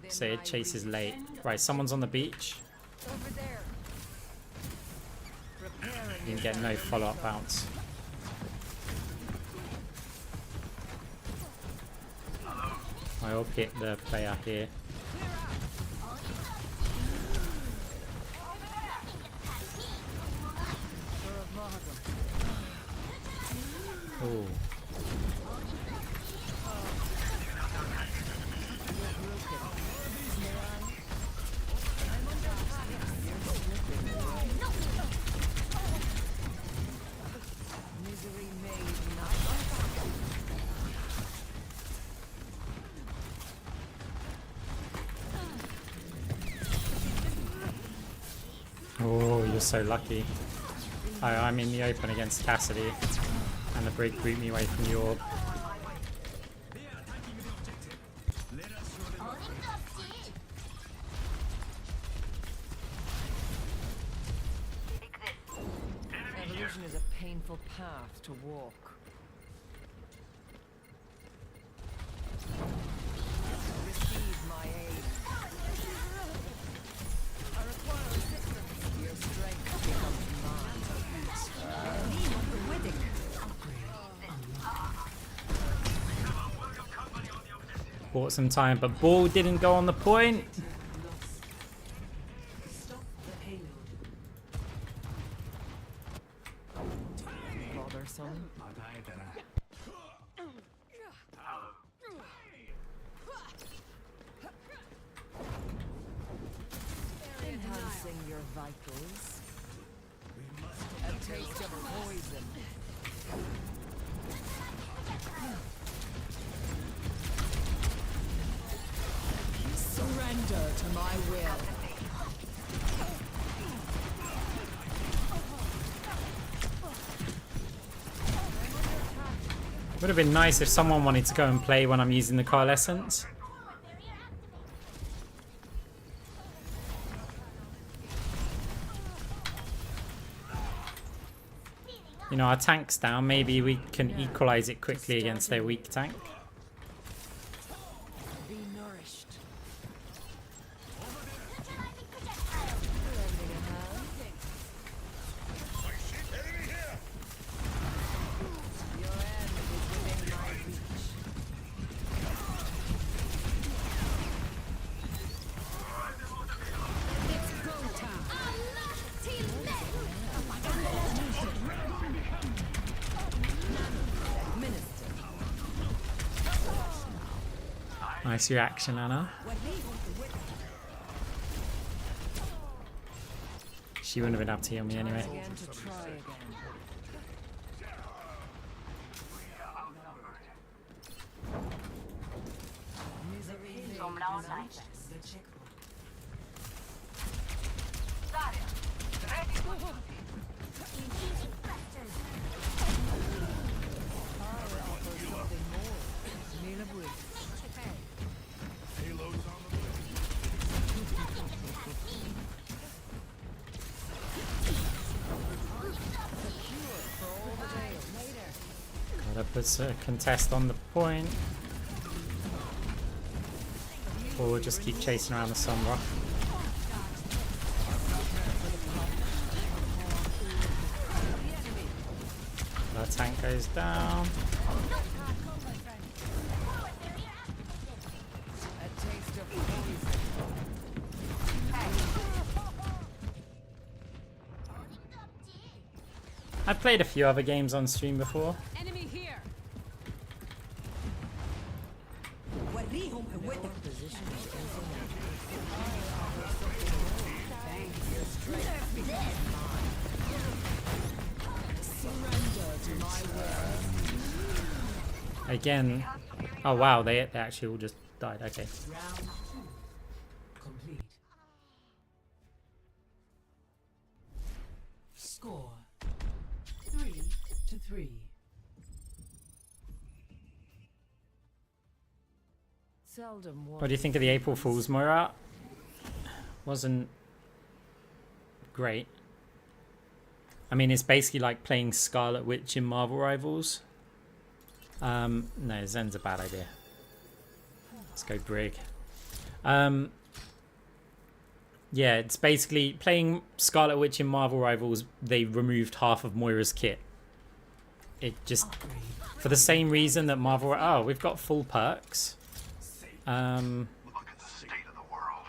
so it chases late. Right, someone's on the beach.
Over there.
You can get no follow-up bounce. I orb hit the player here. Ooh. Oh, you're so lucky. I'm in the open against Cassidy, and the brig boot me away from the orb.
Evolution is a painful path to walk. Receive my aid. I require assistance. Your strength becomes mine.
Bought some time, but ball didn't go on the point.
Bothersome. Enhancing your vitals. A taste of poison. Surrender to my will.
Would have been nice if someone wanted to go and play when I'm using the coalescence. You know, our tank's down. Maybe we can equalize it quickly against their weak tank.
Be nourished. Your end is within my reach.
It's go time.
Nice reaction, Anna. She wouldn't have been able to heal me anyway.
Again to try again.
Somnal night. Zarya, ready for
Power offers something more.
That puts a contest on the point. Or we'll just keep chasing around the Sombra. The tank goes down. I've played a few other games on stream before.
Enemy here.
Again. Oh wow, they actually all just died. Okay.
Round 2 complete. Score 3-3.
Seldom
What do you think of the April Fools, Moira? Wasn't great. I mean, it's basically like playing Scarlet Witch in Marvel Rivals. No, Zen's a bad idea. Let's go Brig. Yeah, it's basically playing Scarlet Witch in Marvel Rivals. They removed half of Moira's kit. It just, for the same reason that Marvel... Oh, we've got full perks.
Look at the state of the world.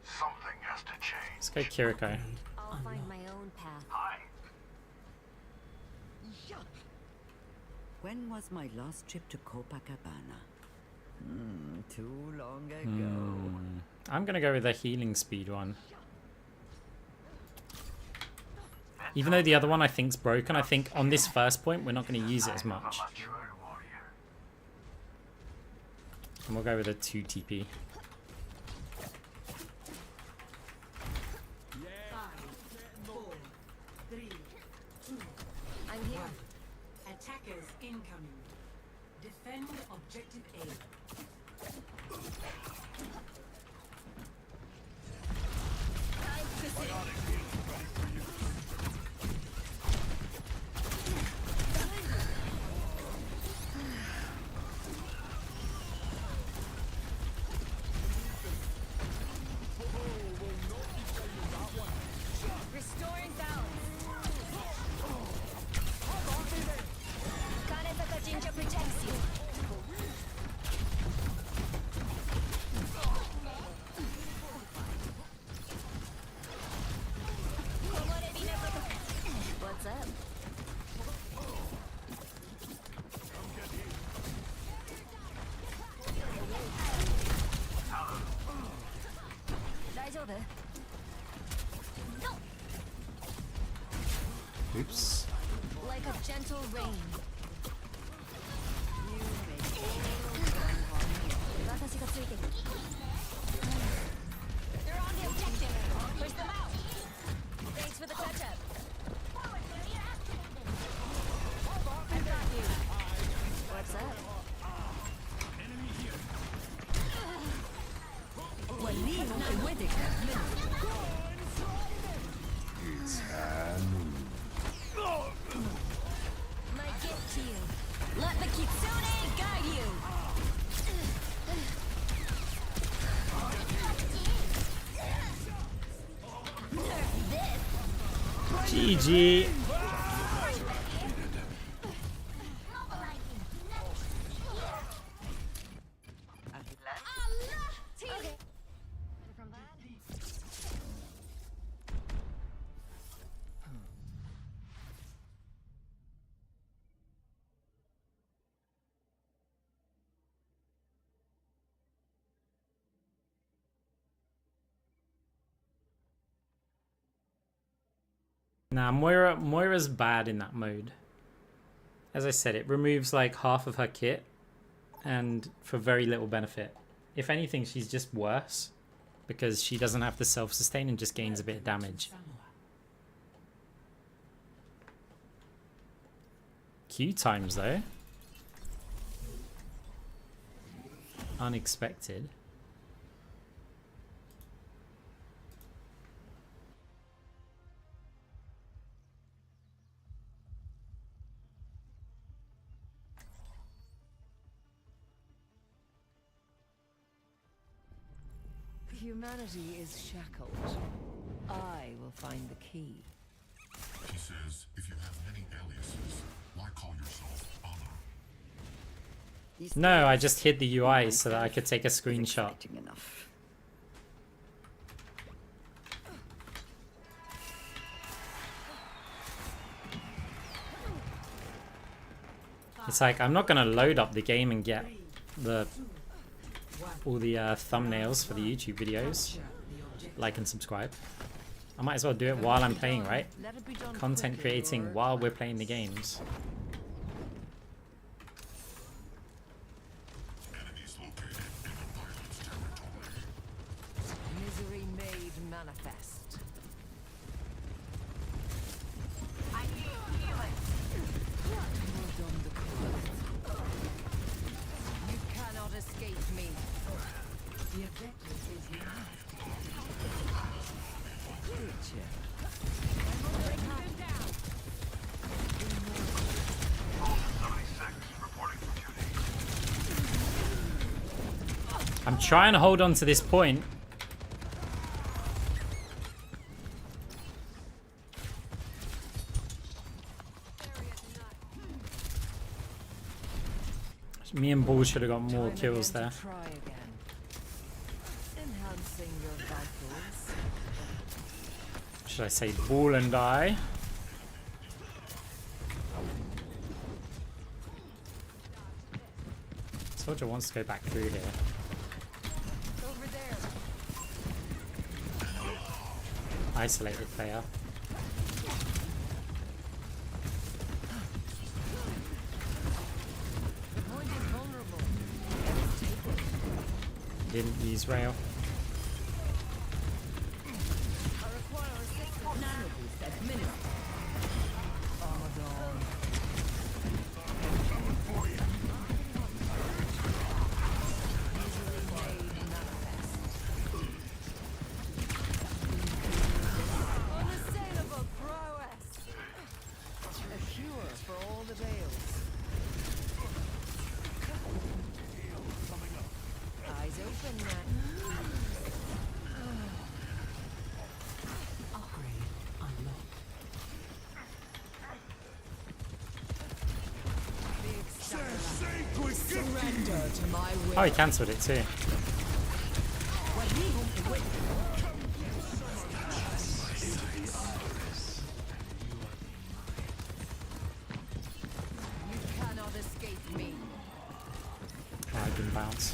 Something has to change.
Let's go Kiriko.
I'll find my own path.
Hi.
When was my last trip to Copacabana? Too long ago.
I'm gonna go with the healing speed one. Even though the other one I think's broken, I think on this first point we're not going to use it as much. And we'll go with a 2 TP.
I'm here.
Attackers incoming. Defend objective A.
Restoring balance. Kanezaka Jinja protects you. What's up?
Oops.
Like a gentle rain. They're on the objective. Push them out. Thanks for the touch-up. I got you. What's up? My gift to you. Let the Kitsune guide you.
GG. Nah, Moira's bad in that mode. As I said, it removes like half of her kit and for very little benefit. If anything, she's just worse because she doesn't have to self-sustain and just gains a bit of damage. Q times though. Unexpected.
humanity is shackled, I will find the key.
He says, if you have many aliases, why call yourself Honor?
No, I just hid the UI so that I could take a screenshot.
Enough.
It's like, I'm not gonna load up the game and get all the thumbnails for the YouTube videos. Like and subscribe. I might as well do it while I'm playing, right? Content creating while we're playing the games.
Enemies located in the pilot's territory.
Misery made manifest.
I need healing.
You cannot escape me.
The objective is now.
I'm trying to hold on to this point. Me and Bull should have got more kills there.
Try again. Enhancing your vitals.
Should I say Bull and I? Soldier wants to go back through here.
Over there.
Isolated player.
The point is vulnerable.
Didn't use rail.
I require assistance. Nanoboost administered. Armadon. Misery made manifest. Unassailable prowess. A cure for all the veils. Eyes open, man.
Upgrade unlocked.
Big surrender to my will.
Oh, he cancelled it too.
You cannot escape me.
Oh, I didn't bounce.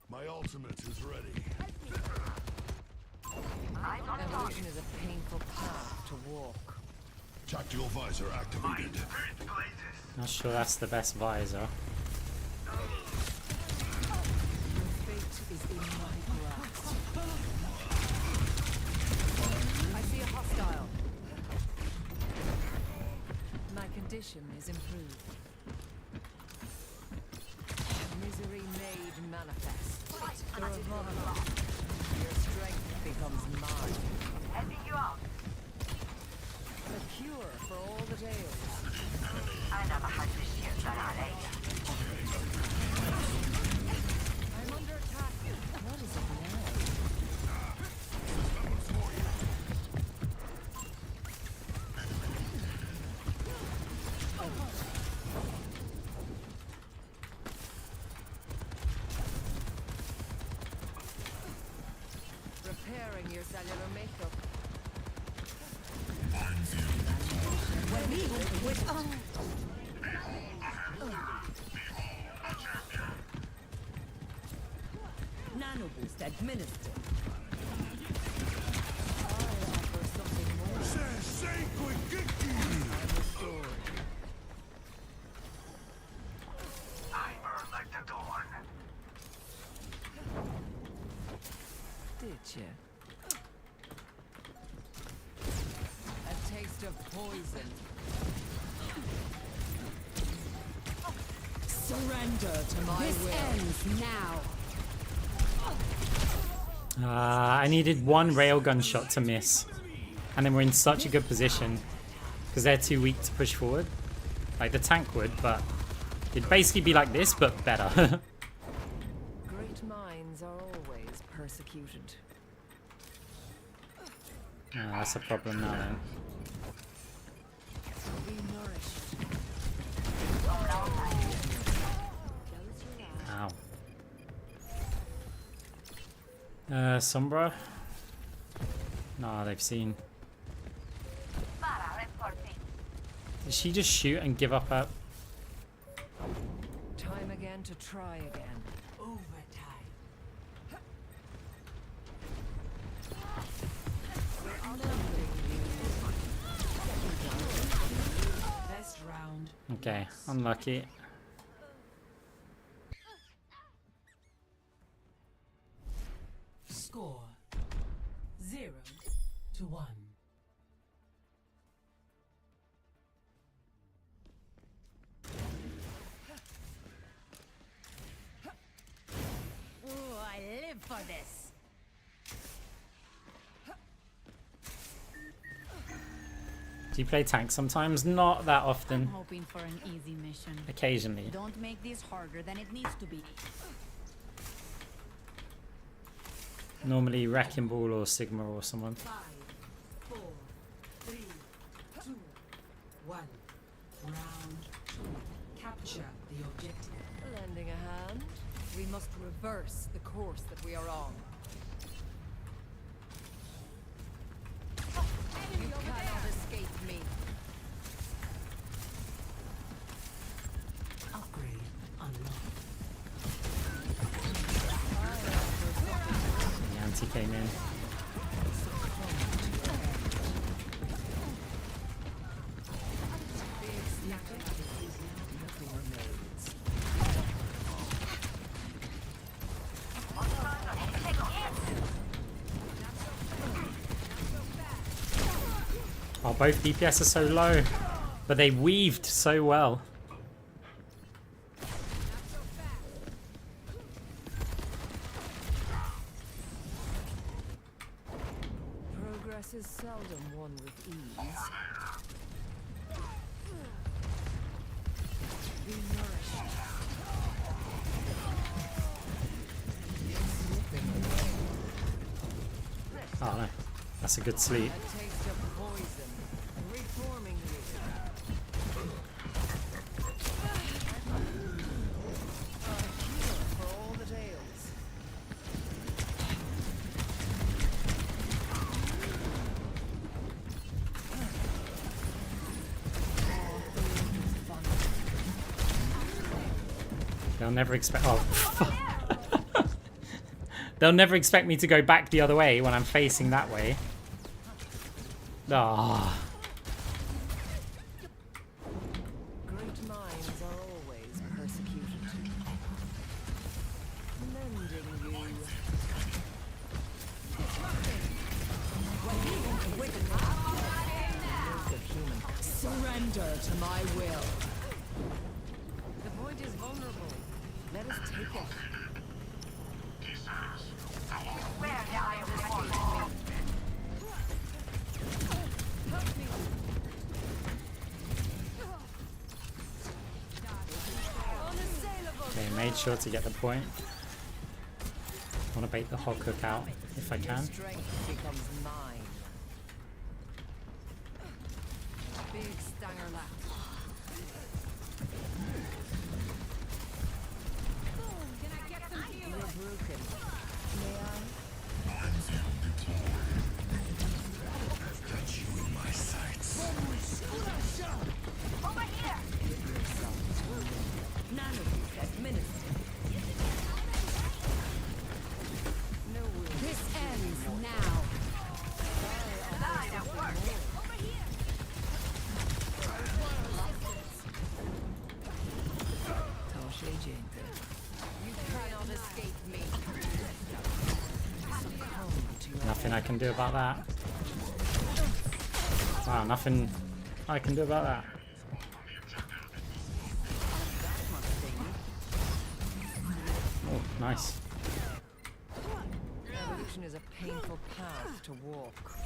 My ultimate is ready.
Evolution is a painful path to walk.
Tactical visor activated.
Not sure that's the best visor.
Your fate is in my grasp. I see a hostile. My condition is improved. Misery made manifest. Your strength becomes mine.
Helping you out.
A cure for all the tales.
I never had to shield that area.
I'm under attack. What is it now? Repairing your cellular makeup.
Nanoboost administered.
I offer something more. I'm restored.
I burn like the dawn.
Did you? A taste of poison. Surrender to my
This
will.
ends now.
I needed one railgun shot to miss. And then we're in such a good position because they're too weak to push forward. Like the tank would, but it'd basically be like this, but better.
Great minds are always persecuted.
That's a problem now then.
Be nourished.
Ow. Sombra? Nah, they've seen. Did she just shoot and give up her?
Time again to try again.
Overtime. Best round.
Okay, unlucky.
Score 0-1.
Ooh, I live for this.
Do you play tank sometimes? Not that
I'm
often.
hoping for an easy mission.
Occasionally.
Don't make this harder than it needs to be.
Normally Wrecking Ball or Sigma or someone.
5, 4, 3, 2, 1. Round 2. Capture the objective.
Lending a hand. We must reverse the course that we are on. You cannot escape me.
Upgrade unlocked.
The anti came in. Oh, both DPS are so low, but they weaved so well.
Progress is seldom won with ease. Be nourished.
Oh no, that's a good sleep.
A taste of poison, reforming you. A cure for all the tales.
They'll never expect. Oh, fuck. They'll never expect me to go back the other way when I'm facing that way. Ah.
Great minds are always persecuted. Lending you. Surrender to my will. The point is vulnerable. Let us take it.
Okay, made sure to get the point. Want to bait the hog hook out if I can.
Strength becomes mine. Big stanger lap.
Can I get some
You're
healing?
broken. May I? Nanoboot administered. No will.
This ends now.
You cannot escape me. Succumb to your
Nothing I can do about that. Wow, nothing I can do about that. Oh, nice.
evolution is a painful path to walk.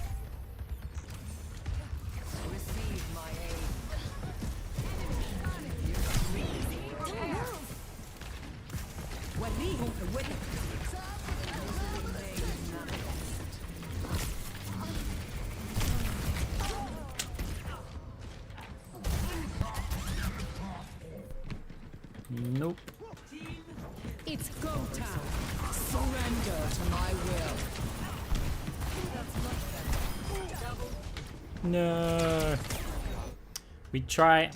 Receive my aid.
Nope.
It's go time.
Surrender to my will.
No. We try.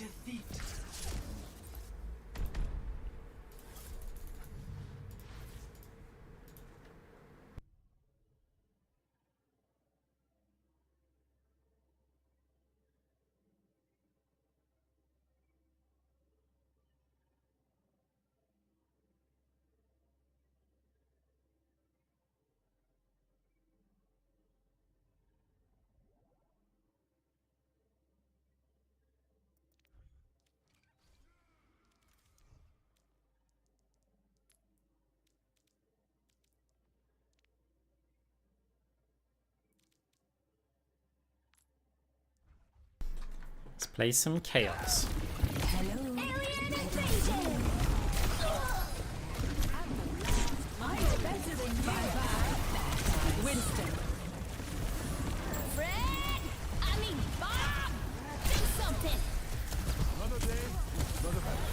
Let's play some chaos.
Winston.
Fred! I mean, Bob! Do something!
Another day, another battle.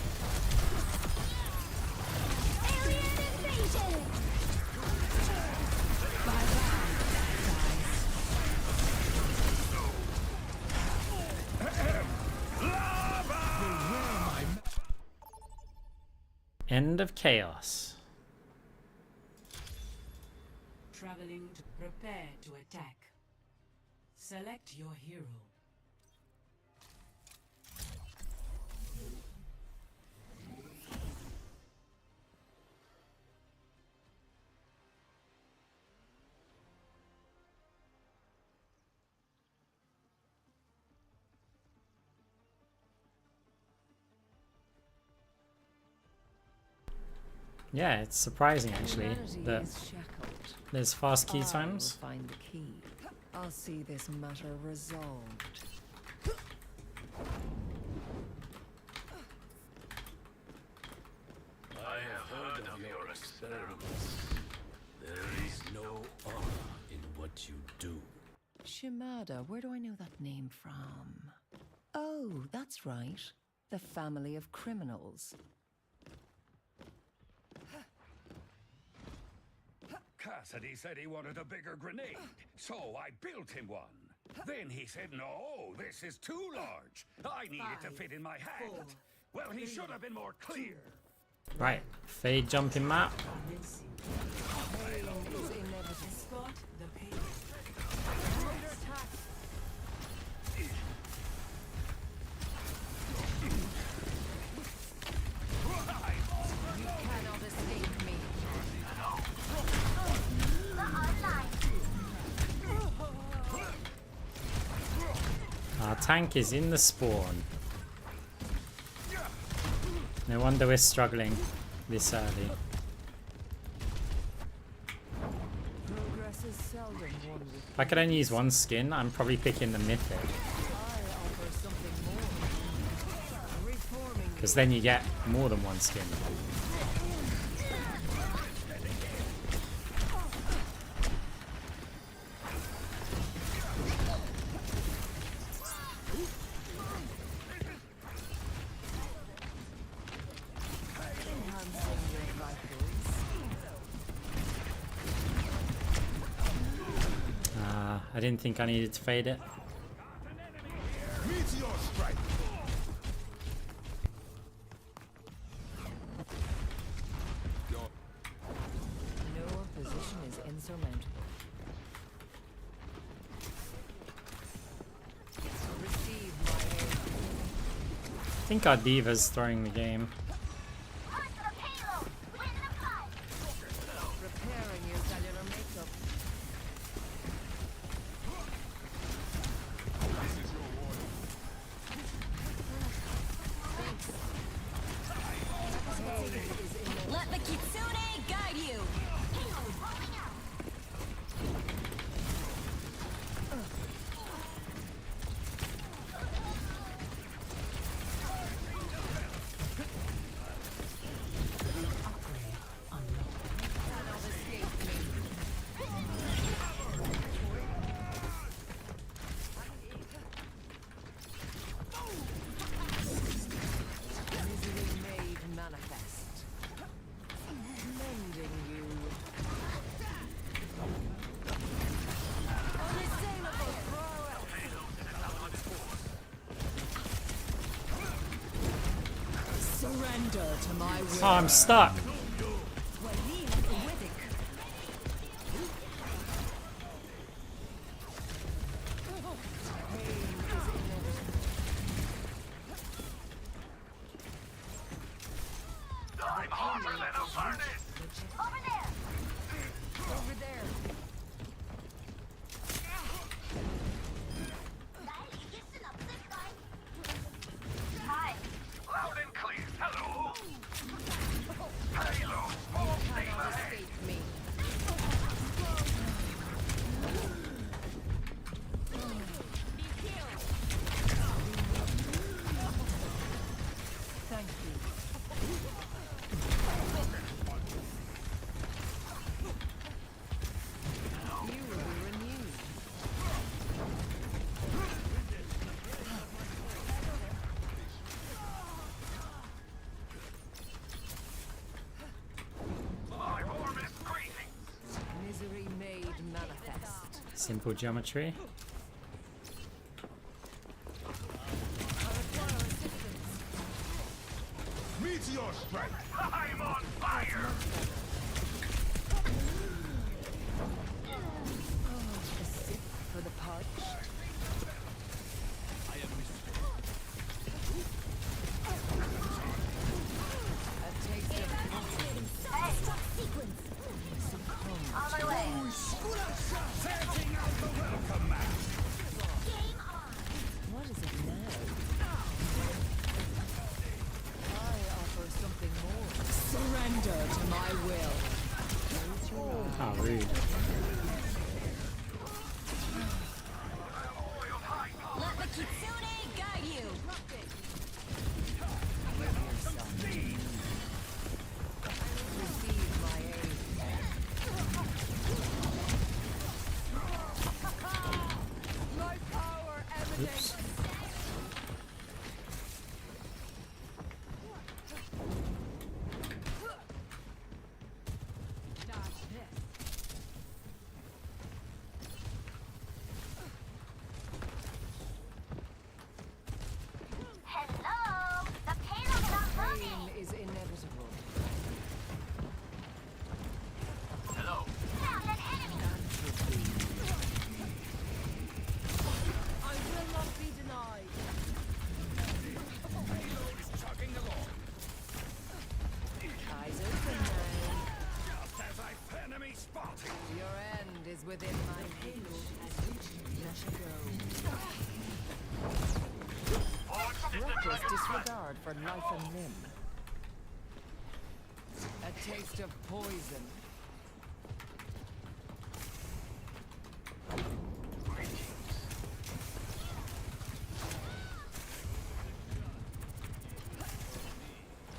Alien invasion!
End of chaos.
Traveling to prepare to attack. Select your hero.
Yeah, it's surprising actually that there's fast key times.
I'll find the key. I'll see this matter resolved.
I have heard of your experiments. There is no honor in what you do.
Shimada, where do I know that name from? Oh, that's right. The family of criminals.
Cassidy said he wanted a bigger grenade, so I built him one. Then he said, no, this is too large. I need it to fit in my hand. Well, he should have been more clear.
Right, fade jumping map.
Spot the pain.
You cannot escape me.
Our tank is in the spawn. No wonder we're struggling this early.
Progress is seldom won with
If I could only use one skin, I'm probably picking the mythic.
I offer something more. Reforming
Because then you get more than one skin. I didn't think I needed to fade it.
Meteor strike.
no opposition is insurmountable. Receive my aid.
I think our Diva's throwing the game.
Preparing your cellular makeup.
Let the Kitsune guide you!
Surrender to my will.
Oh, I'm stuck.
I'm hotter than a furnace!
Over there. Over there.
Hi. Loud and clear. Hello. Halo, full steam ahead.
Escape me. Thank you. You will be renewed.
My warmest greetings.
Misery made manifest.
Simple geometry.
Meteor strike. I'm on fire.
A sip for the parched. A taste of
On my way.
Setting out the welcome mat.
what is it now? I offer something more. Surrender to my will.
Oh, rude.
Let the kitsune guide you.
Receive my aid. My power emanates.
Oops.
Hello. The payload is unloading.
Pain is inevitable.
Hello.
Found an enemy.
I will not be denied.
Payload chugging along.
Eyes open now.
Just as I enemy spotted.
Your end is within my reach. Let it go. Reckless disregard for life and limb. A taste of poison.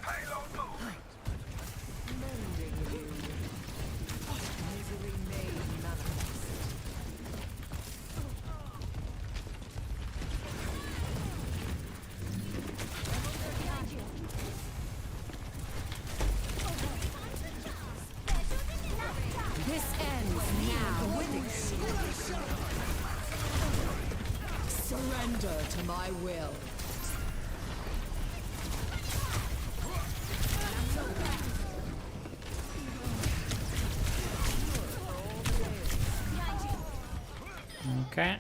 Payload moving.
Mending you. Misery made manifest. This ends now. Surrender to my will.
Okay.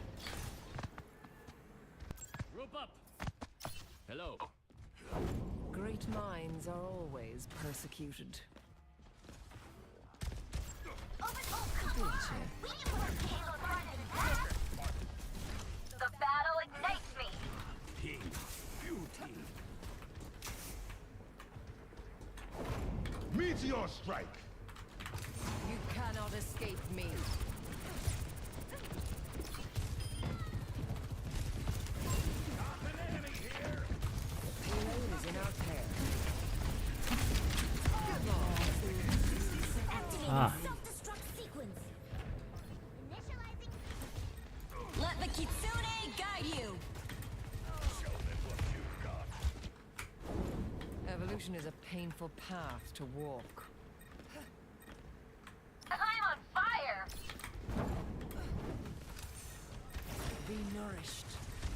Group up. Hello.
Great minds are always persecuted.
The battle ignites me.
King beauty. Meteor strike.
You cannot escape me.
Got an enemy here.
Payload is in our pair.
Ah.
Self-destruct sequence. Let the kitsune guide you.
Show them what you've got.
Evolution is a painful path to walk.
I'm on fire.
Be nourished.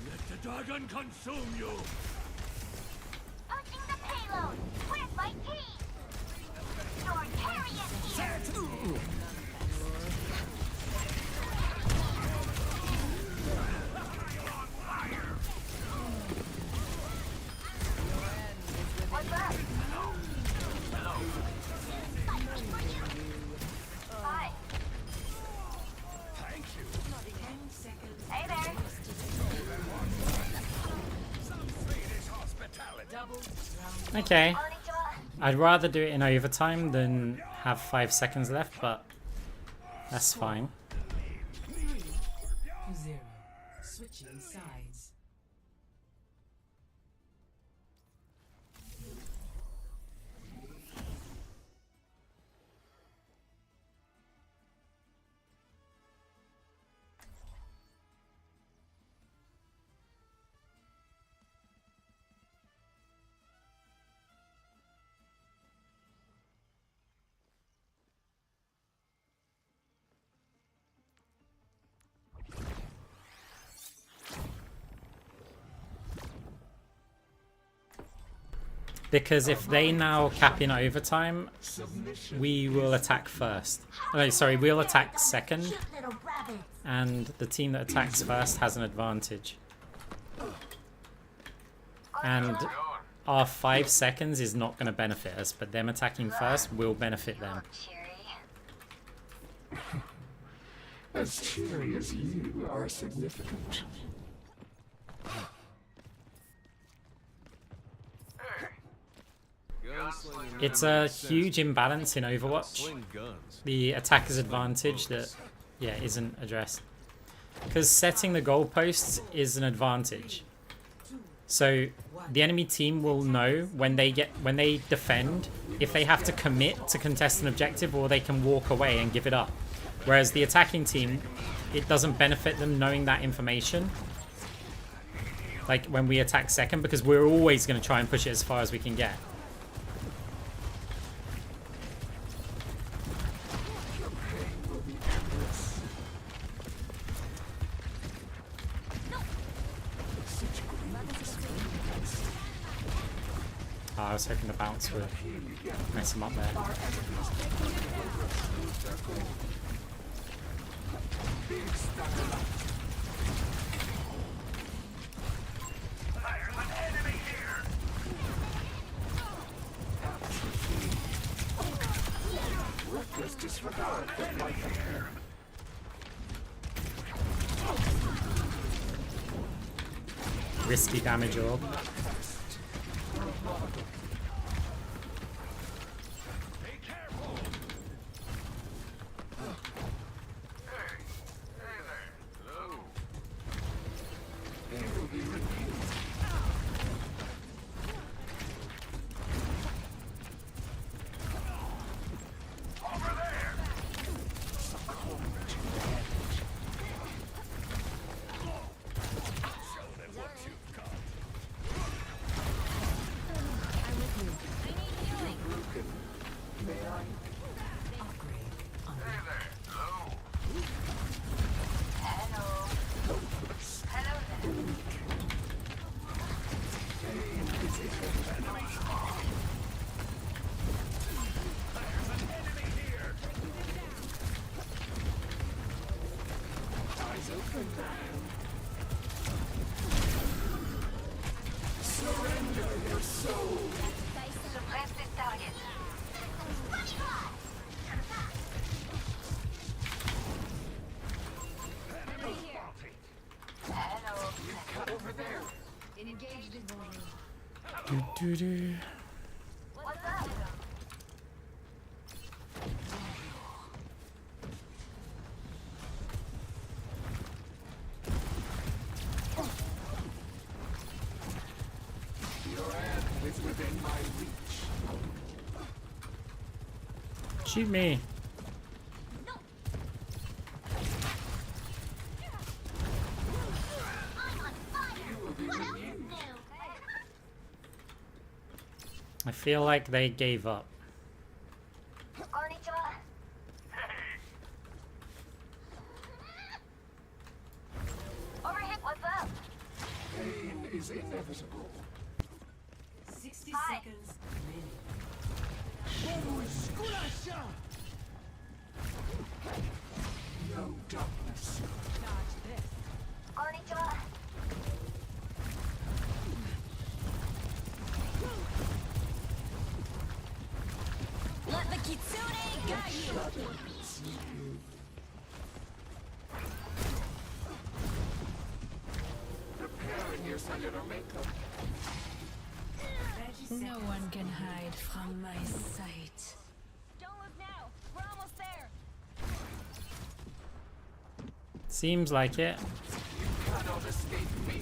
Let the dragon consume you.
Pushing the payload. Quick.
Okay. I'd rather do it in overtime than have 5 seconds left, but that's fine.
0. Switching sides.
Because if they now cap in overtime, we will attack first. Oh, sorry, we'll attack second. And the team that attacks first has an advantage. And our 5 seconds is not going to benefit us, but them attacking first will benefit them.
As cheery as you are significant.
It's a huge imbalance in Overwatch. The attacker's advantage that, yeah, isn't addressed. Because setting the goalposts is an advantage. So the enemy team will know when they defend if they have to commit to contest an objective or they can walk away and give it up. Whereas the attacking team, it doesn't benefit them knowing that information. Like when we attack second, because we're always going to try and push it as far as we can get. I was hoping the bounce would mess him up there. Risky damage orb. Shoot me. I feel like they gave up.
Overhit, what's up?
Pain is inevitable.
60 seconds remaining.
No darkness.
Konnichiwa.
Let the kitsune guide you.
Preparing your cellular makeup.
Veggie
No one can hide from my sight.
Don't look now. We're almost there.
Seems like it.
Cannot escape me.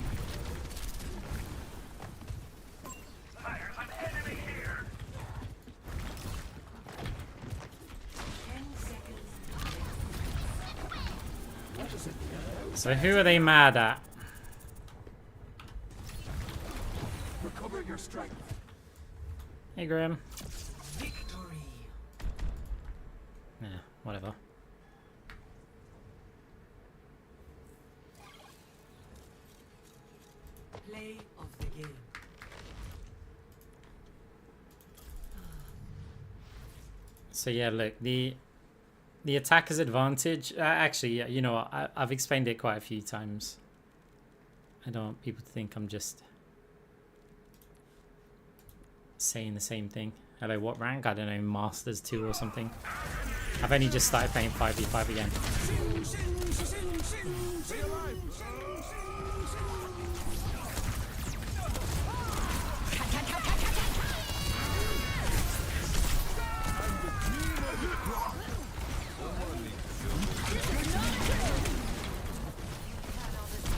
There's an enemy here.
10 seconds.
So who are they mad at?
Recover your strength.
Hey, Graham.
Victory.
Yeah, whatever.
Play of the game.
So yeah, look, the attacker's advantage. Actually, yeah, you know what? I've explained it quite a few times. I don't want people to think I'm just saying the same thing. Hello, what rank? I don't know, Masters 2 or something. I've only just started playing 5v5 again.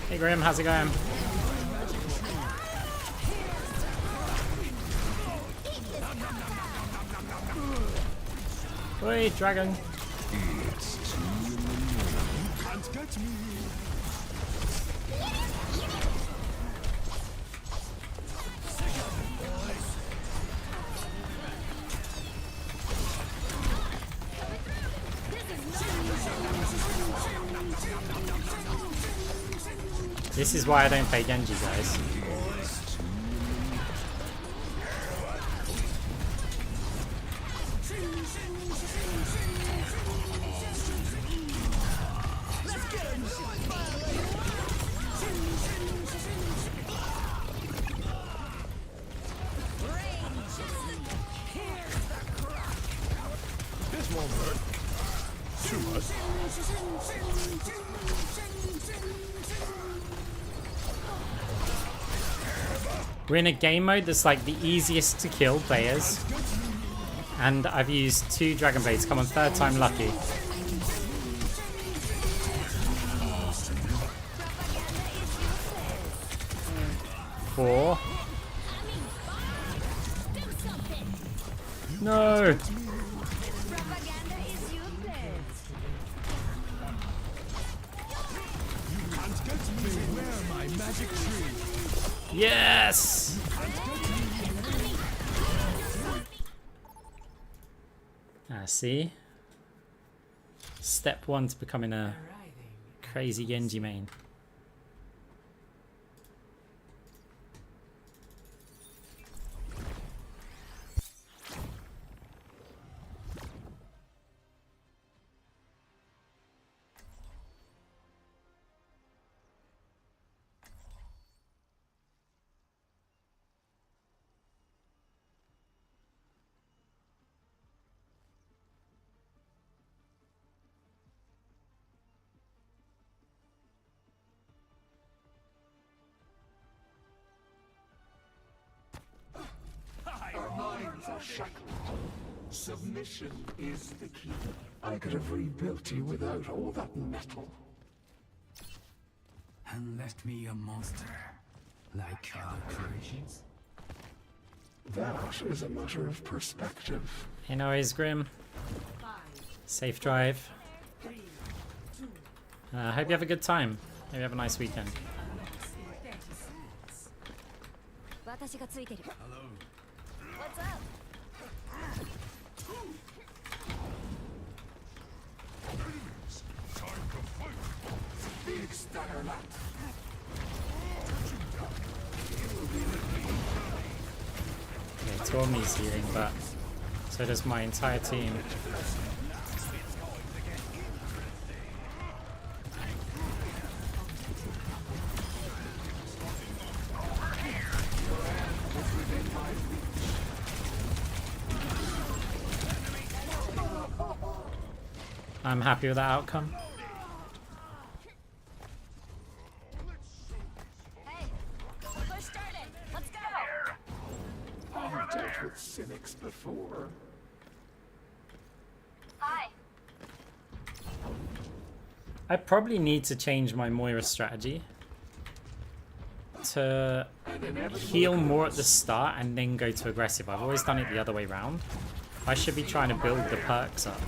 Hey Graham, how's it going? Wait, dragon.
Can't get me.
This is why I don't play Genji, guys.
This won't hurt. Too much.
We're in a game mode that's like the easiest to kill players. And I've used 2 Dragon Blades. Come on, 3rd time lucky. Four. No!
Propaganda is useless.
You can't get me. Where my magic tree?
Yes! See? Step 1 to becoming a crazy Genji main.
Submission is the key. I could have rebuilt you without all that metal.
And left me a monster, like other creations.
That is a matter of perspective.
Hey, no worries, Grim. Safe drive. Hope you have a good time. Hope you have a nice weekend.
Hello. What's up?
Big Starlight.
Yeah, Tormi's healing, but so does my entire team. I'm happy with that outcome.
Hey, push started. Let's go.
Over works before.
Hi.
I probably need to change my Moira strategy to heal more at the start and then go to aggressive. I've always done it the other way around. I should be trying to build the perks up.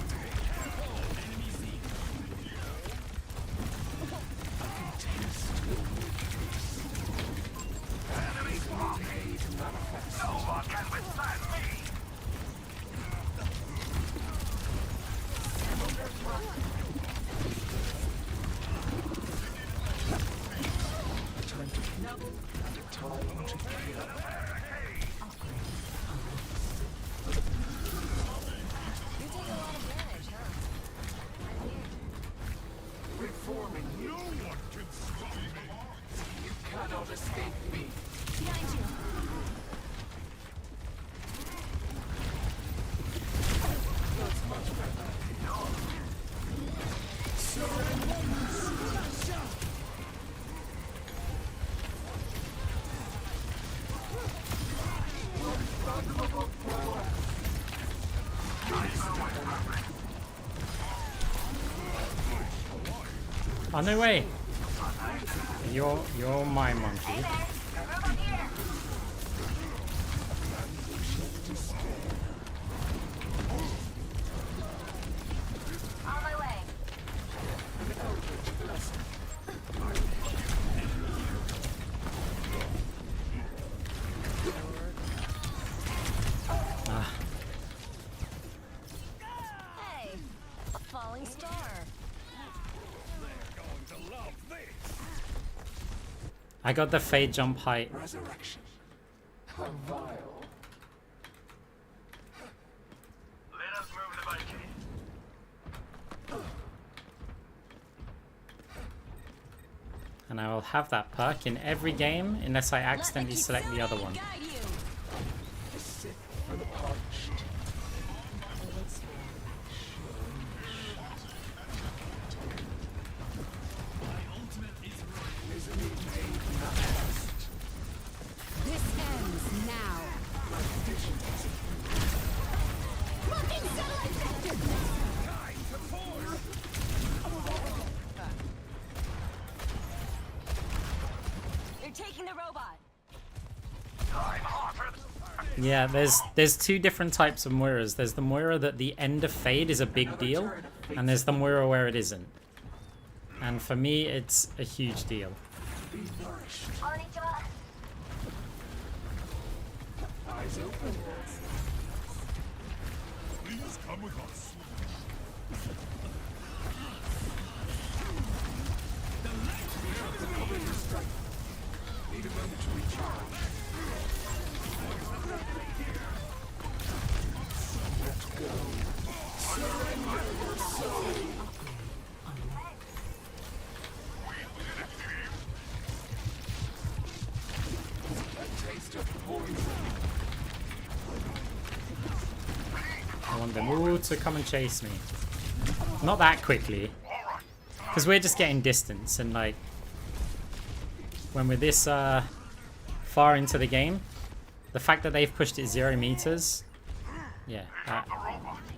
Oh, no way. You're my monkey.
Hey, a falling star.
I got the fade jump height.
Resurrection. How vile.
Let us move the Viking.
And I will have that perk in every game unless I accidentally select the other one.
Sit for the parched.
This ends now.
They're taking the robot.
Yeah, there's two different types of Moiras. There's the Moira that the end of fade is a big deal, and there's the Moira where it isn't. And for me, it's a huge deal.
Be nourished.
Konnichiwa.
Eyes open.
Please come with us.
Need a moment to recharge. Let's go. Surrender your soul. A taste of poison.
I want them all to come and chase me. Not that quickly. Because we're just getting distance, and like when we're this far into the game, the fact that they've pushed it 0 meters, yeah,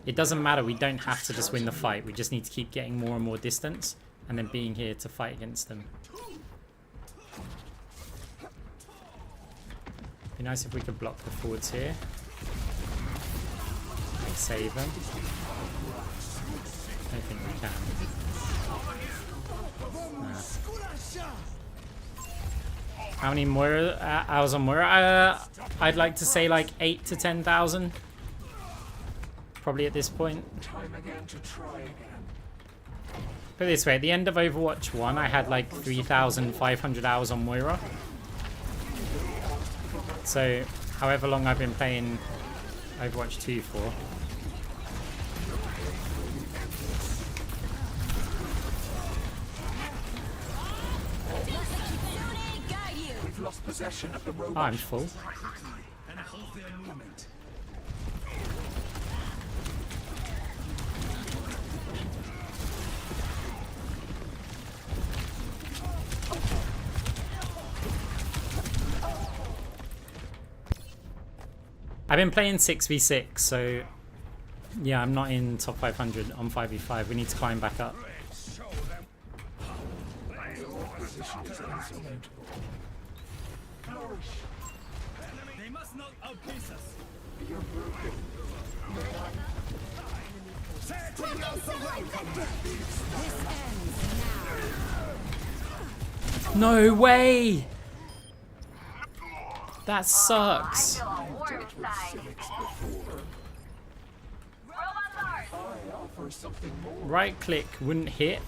it doesn't matter. We don't have to just win the fight. We just need to keep getting more and more distance and then being here to fight against them. Be nice if we could block the forwards here. Save them. I don't think we can. Nah. How many Moira hours on Moira? I'd like to say like 8 to 10,000. Probably at this point.
Time again to try again.
Put it this way, at the end of Overwatch 1, I had like 3,500 hours on Moira. So, however long I've been playing Overwatch 2 for.
We've lost possession of the
Oh,
robot.
I'm full.
And halt their movement.
I've been playing 6v6, so yeah, I'm not in top 500 on 5v5. We need to climb back up.
They must not outpace us.
No way! That sucks. Right click wouldn't hit.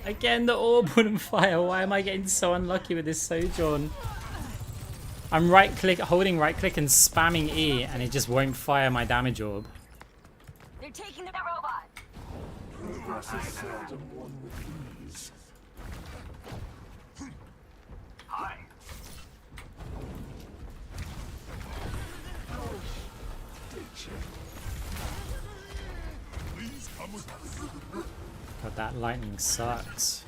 Again, the orb wouldn't fire. Why am I getting so unlucky with this Sojourn? I'm holding right click and spamming E, and it just won't fire my damage orb.
They're taking the robot.
Progress is seldom won with ease. Hi. Please come with us.
God, that lightning sucks.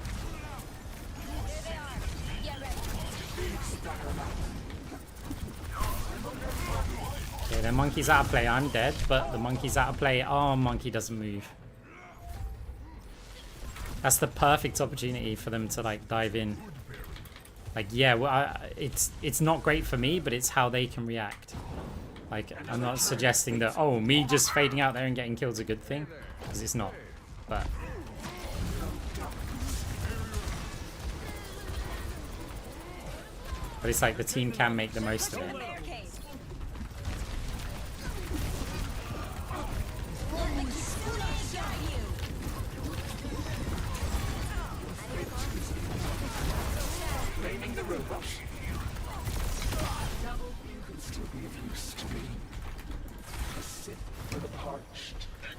Okay, the monkey's out of play. I'm dead, but the monkey's out of play. Oh, monkey doesn't move. That's the perfect opportunity for them to like dive in. Like, yeah, well, it's not great for me, but it's how they can react. Like, I'm not suggesting that, oh, me just fading out there and getting killed is a good thing, because it's not. But it's like the team can make the most of it.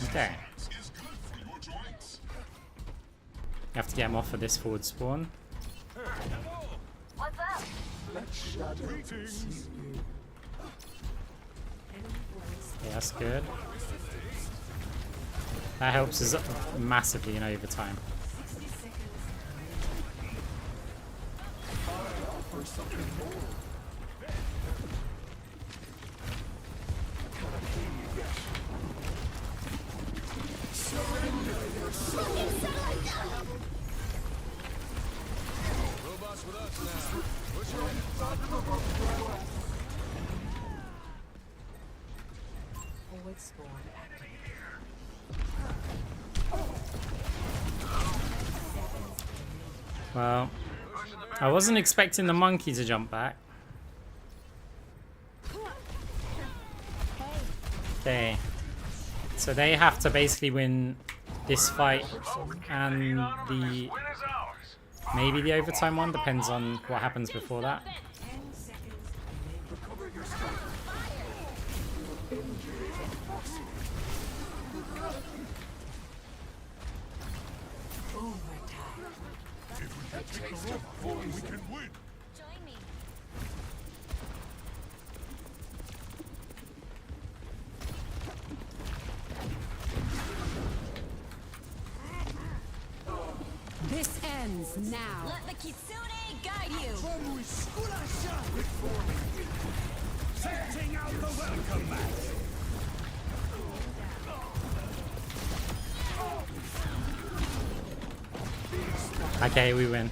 Okay. You have to get him off of this forward spawn.
What's up?
Okay, that's good. That helps us massively in overtime.
Robots with us now. Push on.
Forward spawn activated.
Well, I wasn't expecting the monkey to jump back. Okay. So they have to basically win this fight and maybe the overtime one, depends on what happens before that.
We can win.
Join me.
This ends now.
Let the Kitsune guide you.
Setting out the welcome mat.
Okay, we win.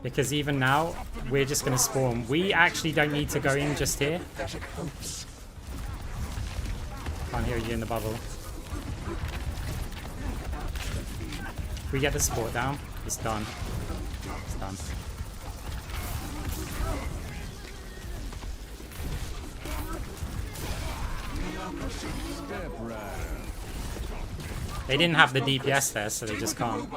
Because even now, we're just going to spawn. We actually don't need to go in just here. Can't hear you in the bubble. If we get the support down, it's done. It's done. They didn't have the DPS there, so they just can't.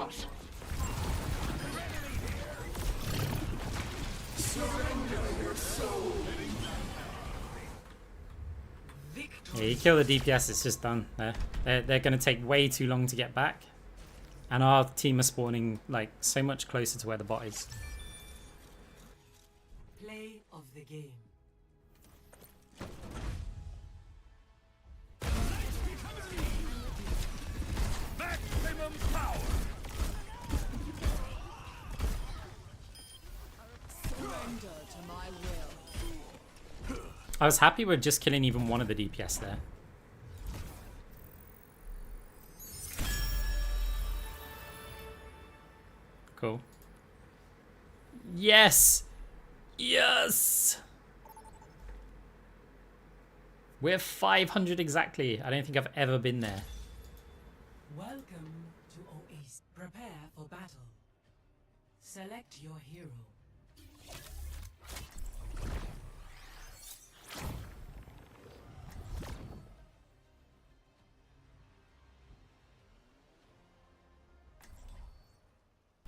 Yeah, you kill the DPS, it's just done. They're going to take way too long to get back. And our team are spawning like so much closer to where the bot is.
Play of the game.
Maximum power!
Surrender to my will.
I was happy with just killing even one of the DPS there. Cool. Yes! Yes! We're 500 exactly. I don't think I've ever been there.
Welcome to Oasis. Prepare for battle. Select your hero.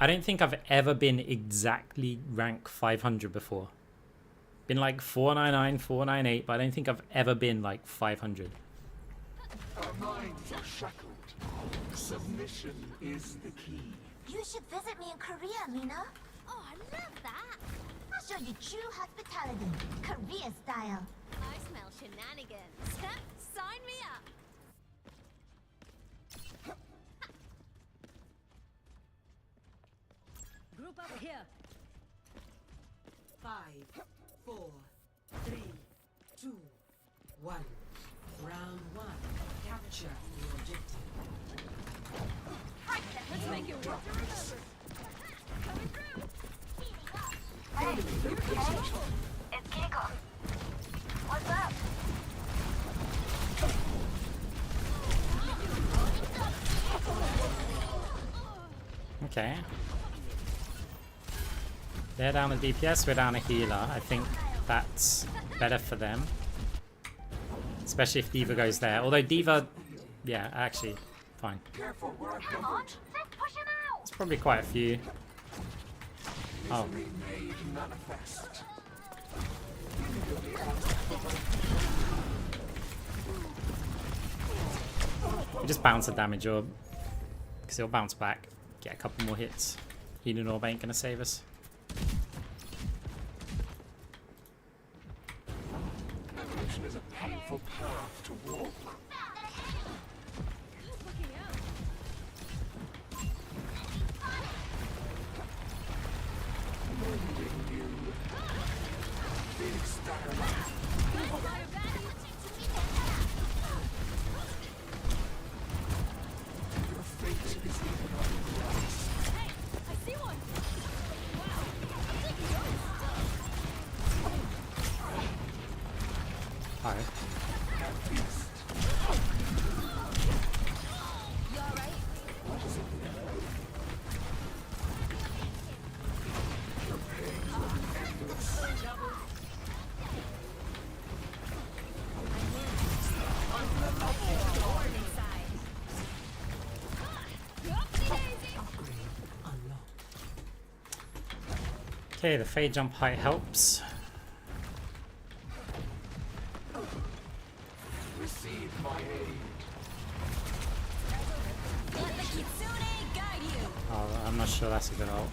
I don't think I've ever been exactly rank 500 before. Been like 499, 498, but I don't think I've ever been like 500.
Our minds are shackled. Submission is the key.
You should visit me in Korea, Mina. Oh, I love that. I'll show you true hospitality, Korea style. I smell shenanigans. Sign me up.
Group up here.
5, 4, 3, 2, 1. Round 1. Capture the objective.
Let's make it work.
Coming through. Hey, it's Kiko. What's up?
Okay. They're down a DPS, we're down a healer. I think that's better for them. Especially if D.Va goes there. Although D.Va, yeah, actually, fine.
Come on, let's push him out.
It's probably quite a few. Oh. We just bounce the damage orb. Because he'll bounce back. Get a couple more hits. Healing orb ain't gonna save us.
Evolution is a painful path to walk.
Alright. Okay, the fade jump height helps.
Receive my aid.
Oh, I'm not sure that's a good ult.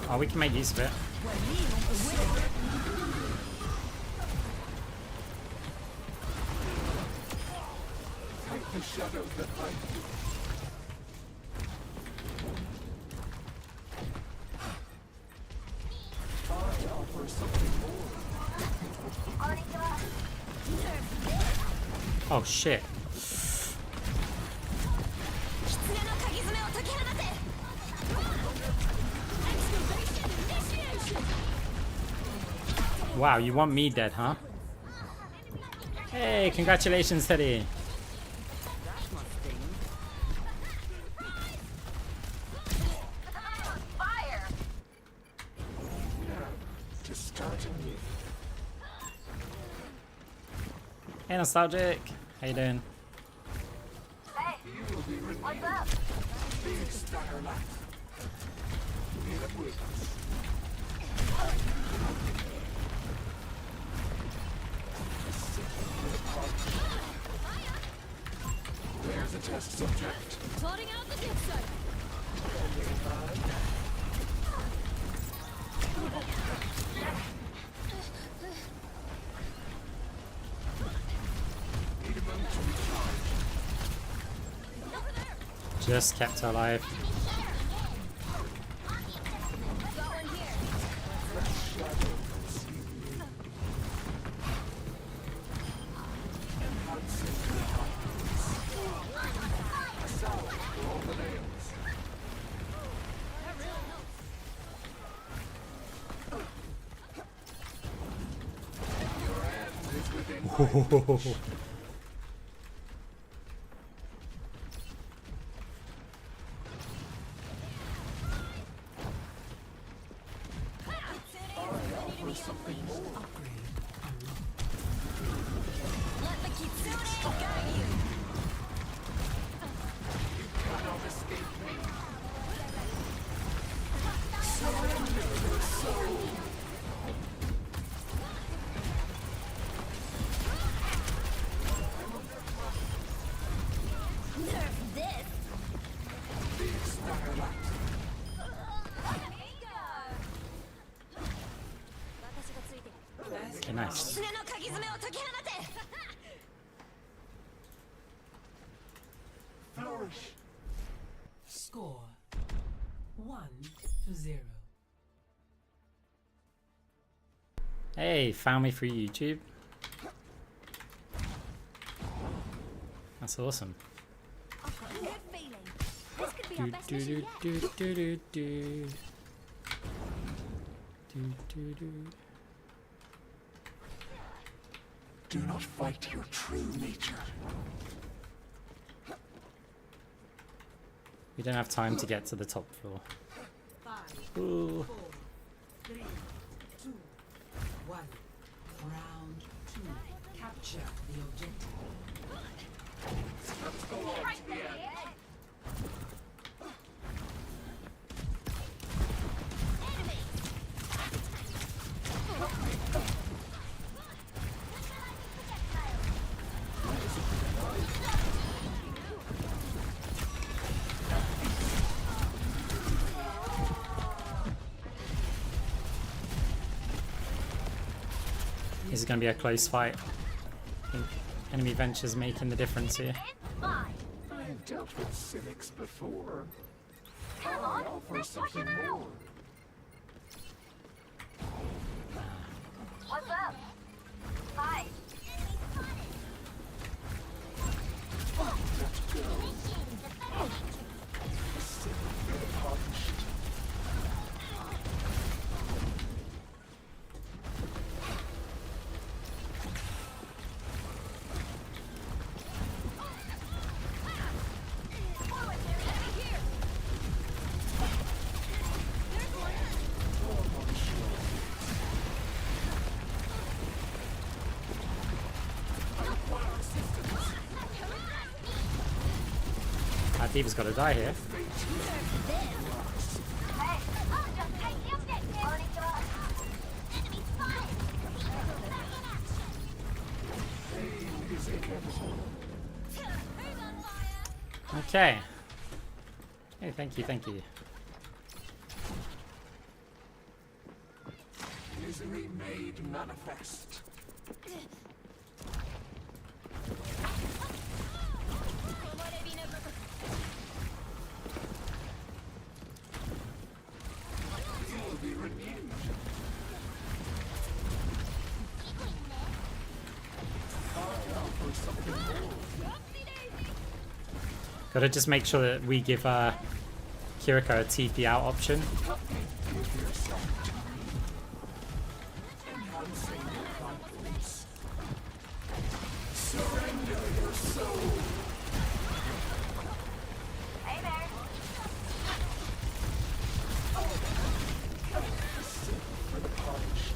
Oh, we can make use of it.
Fight the shadows that hide you. I offer something more.
Oh shit. Wow, you want me dead, huh? Hey, congratulations, Teddy. Hey, Nostalgic. How you doing?
Hey, what's up?
Big starlight. Need a witness. There's a test subject.
Plotting out the dig site.
Just kept her alive. Okay, nice.
Flourish.
Score 1-0.
Hey, found me through YouTube. That's awesome.
I've got a good feeling. This could be
Do
our best
do
mission
do
yet.
do do do do do do.
Do not fight your true nature.
We don't have time to get to the top floor.
5,
Ooh.
4, 3, 2, 1. Round 2. Capture the objective.
This is going to be a close fight. I think enemy ventures making the difference here.
I've dealt with cynics before. I offer something more.
What's up? Hi.
Our D.Va's got to die here. Okay. Hey, thank you, thank you.
Misery made manifest. You'll be renewed. I offer something more.
Gotta just make sure that we give Kiriko a TP out option.
Surrender your soul.
Hey there.
For the polished.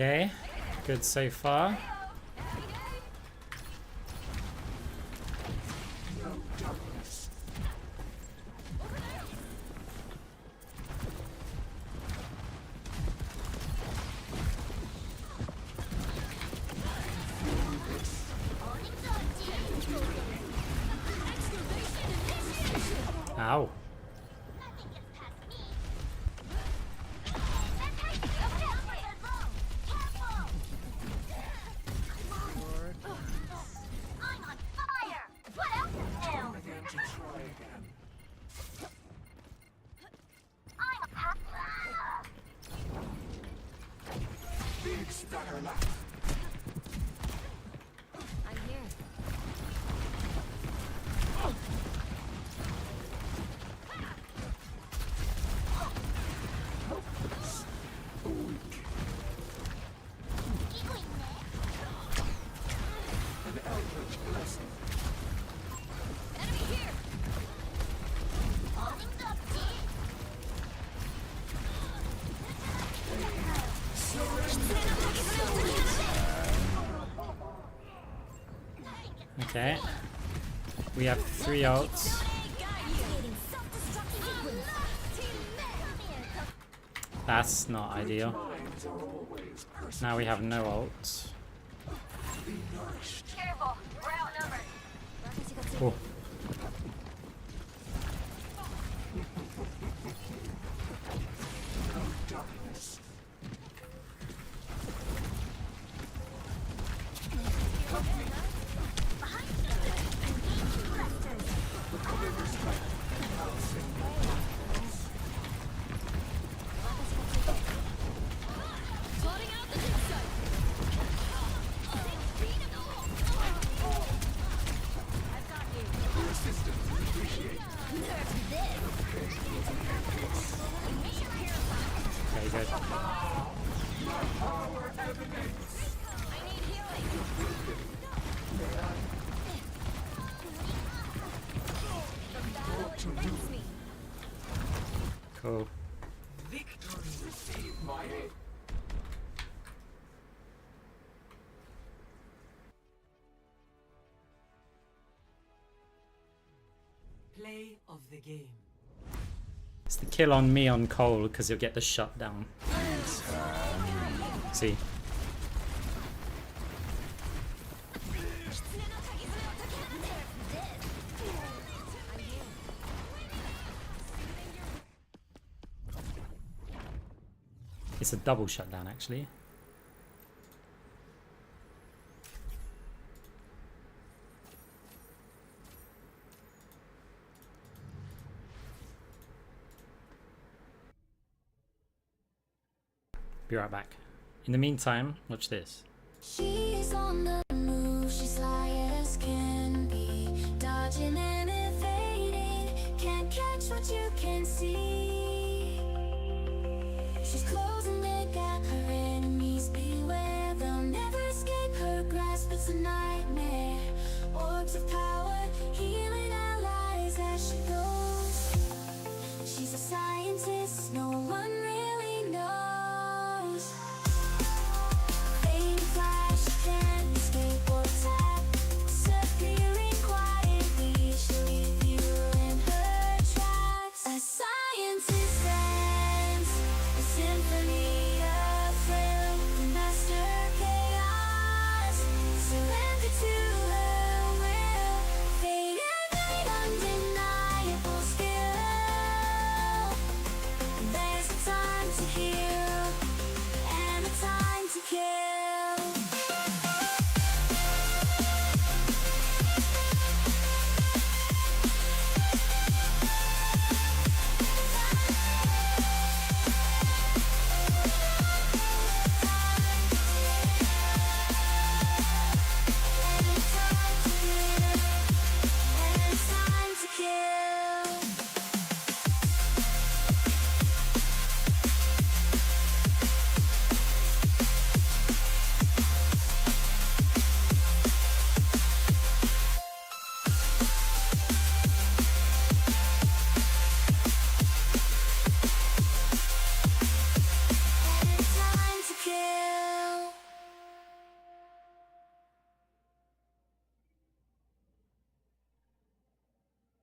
Okay, good so far. Ow.
I'm here.
Okay. We have 3 ults. That's not ideal. Now we have no ults.
Careful, we're outnumbered.
Oh. Okay, good. Cool.
Play of the game.
It's the kill on me on Cole because he'll get the shutdown. See? It's a double shutdown actually. Be right back. In the meantime, watch this.
She's on the move, she's sly as can be, dodging and evading, can't catch what you can see. She's closing in, got her enemies beware, they'll never escape her grasp, it's a nightmare. Orbs of power, healing allies as she goes. She's a scientist, no one really knows. Fade flash, can't escape or tap, disappearing quietly, she'll leave you in her tracks. A scientist dance, a symphony of thrill, the master chaos, surrender to her will,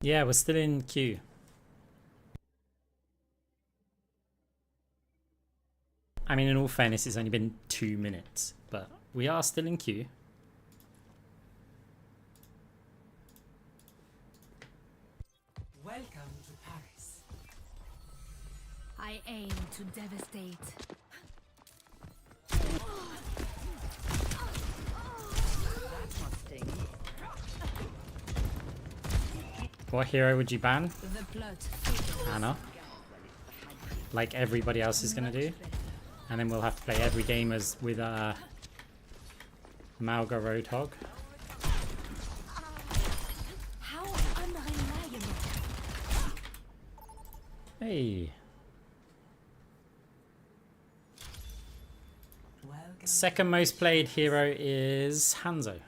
Yeah, we're still in queue. I mean, in all fairness, it's only been 2 minutes, but we are still in queue.
Welcome to Paris.
I aim to devastate.
What hero would you ban?
The plot.
Anna. Like everybody else is gonna do. And then we'll have to play every game as with Malga Roadhog.
How unreliable.
Hey. Second most played hero is Hanzo.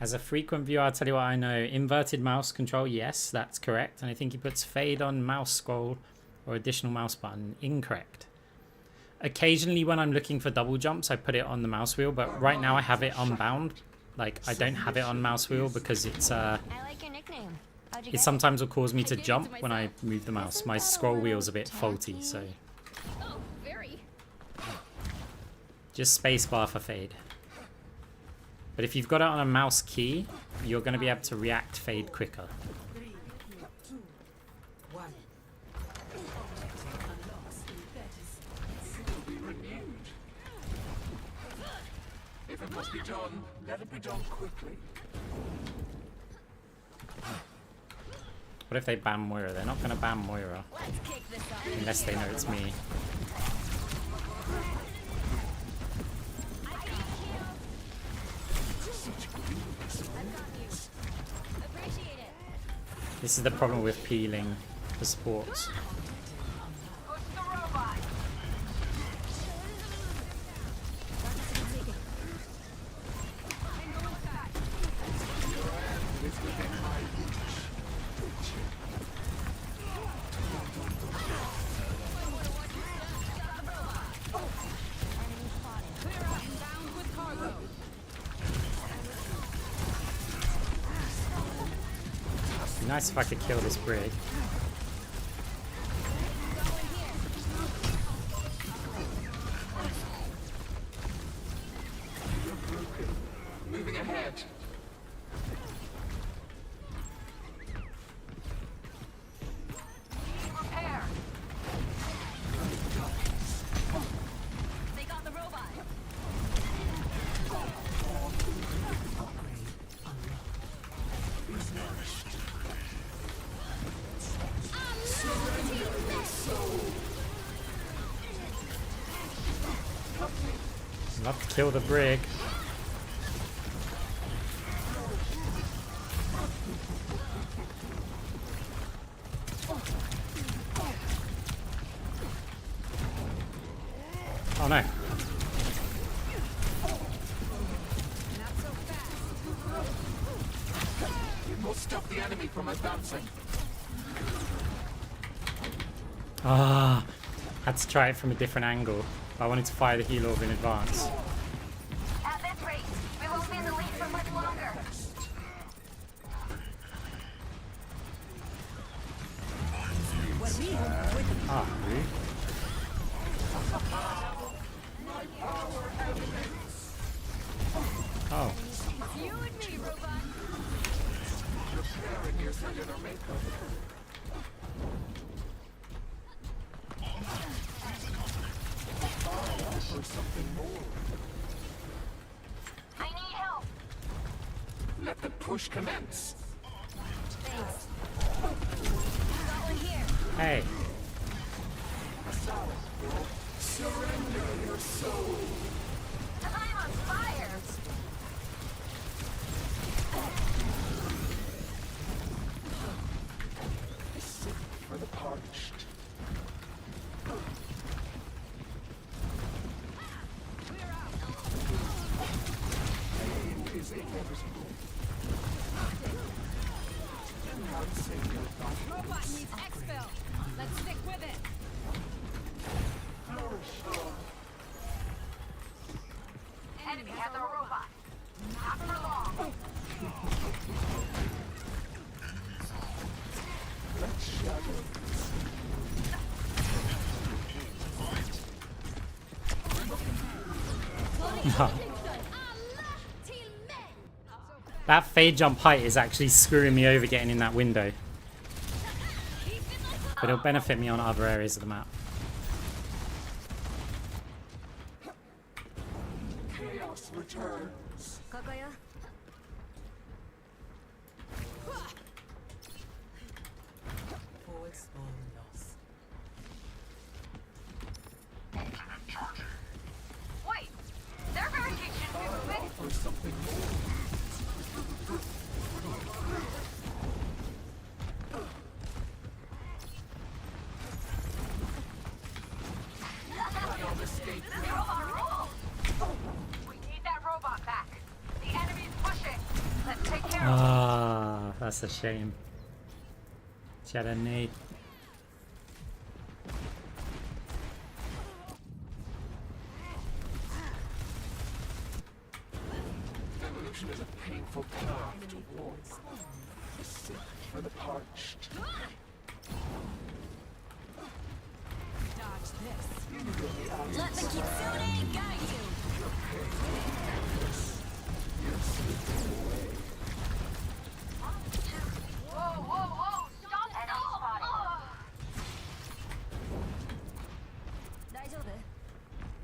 As a frequent viewer, I'll tell you what I know. Inverted mouse control, yes, that's correct. And I think he puts fade on mouse scroll or additional mouse button. Incorrect. Occasionally when I'm looking for double jumps, I put it on the mouse wheel, but right now I have it unbound. Like, I don't have it on mouse wheel because it's
I like your nickname. How'd you
it
get
sometimes will cause me to jump when I move the mouse. My scroll wheel's a bit faulty, so
Oh, very.
just spacebar for fade. But if you've got it on a mouse key, you're going to be able to react fade quicker.
3, 2, 1.
Will be renewed. If it must be done, let it be done quickly.
What if they ban Moira? They're not going to ban Moira.
Let's kick this off.
Unless they know it's me.
Appreciate it.
This is the problem with peeling for sports.
Push the robot.
Inbound with cargo.
It'd be nice if I could kill this brig.
Moving ahead.
Repair.
They got the robot.
I'd love to kill the brig. Oh no.
We must stop the enemy from advancing.
Ah, had to try it from a different angle. I wanted to fire the heal orb in advance.
At this rate, we won't be in the lead for much longer.
Ah, rude. Oh,
You and me, robot.
Preparing your cellular makeup. For something more.
I need help.
Let the push commence.
Thanks. Got one here.
hey.
Surrender your soul.
I'm on fire.
For the parched. inevitable.
Robot needs exfil. Let's stick with it.
Enemy has our robot. Not for long.
Let's shadow.
That fade jump height is actually screwing me over getting in that window. But it'll benefit me on other areas of the map.
Chaos returns.
Forward spawn loss.
Wait, their barricade shouldn't be moving.
For something more.
Robot rule. We need that robot back. The enemy's pushing. Let's take care of it.
Ah, that's a shame. She had a nade.
Evolution is a painful path towards the sick and the parched.
Dodge this.
Let the Kitsune guide you.
Whoa, whoa, whoa! Stop! Enemy spotted.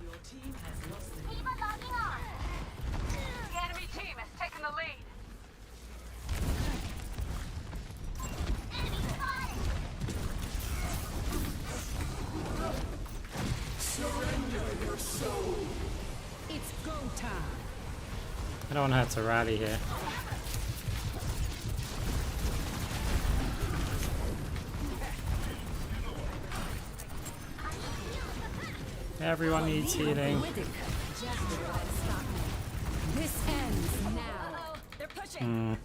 Your team has lost the lead.
The enemy team has taken the lead.
Surrender your soul.
It's go time.
I don't want her to rally here. Everyone needs healing.
This ends now.
They're pushing.
Mm.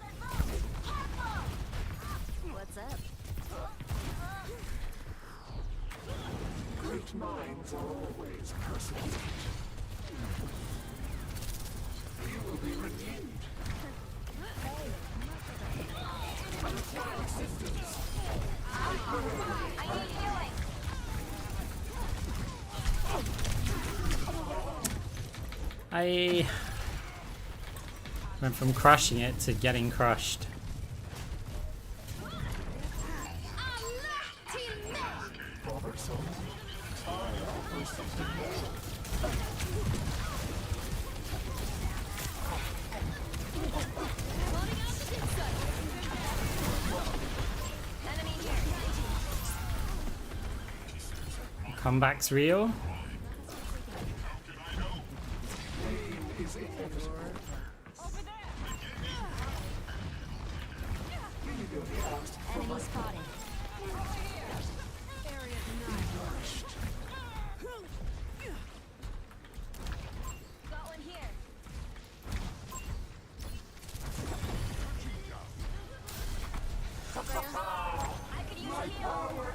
What's up?
Great minds are always persecuted. You will be redeemed. Attack systems.
I need healing.
I went from crushing it to getting crushed. Comeback's real.
Is inevitable.
Enemy spotted. Got one here. I could use a heal.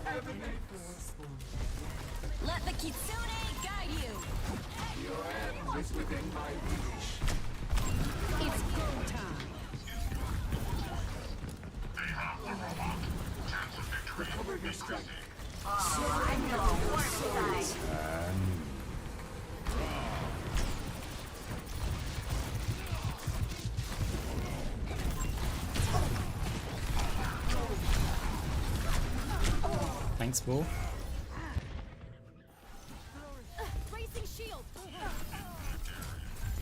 Let the Kitsune guide you.
Your end is within my reach.
It's go time.
Recover your strength.
Thanks, Bull.
Bracing shield.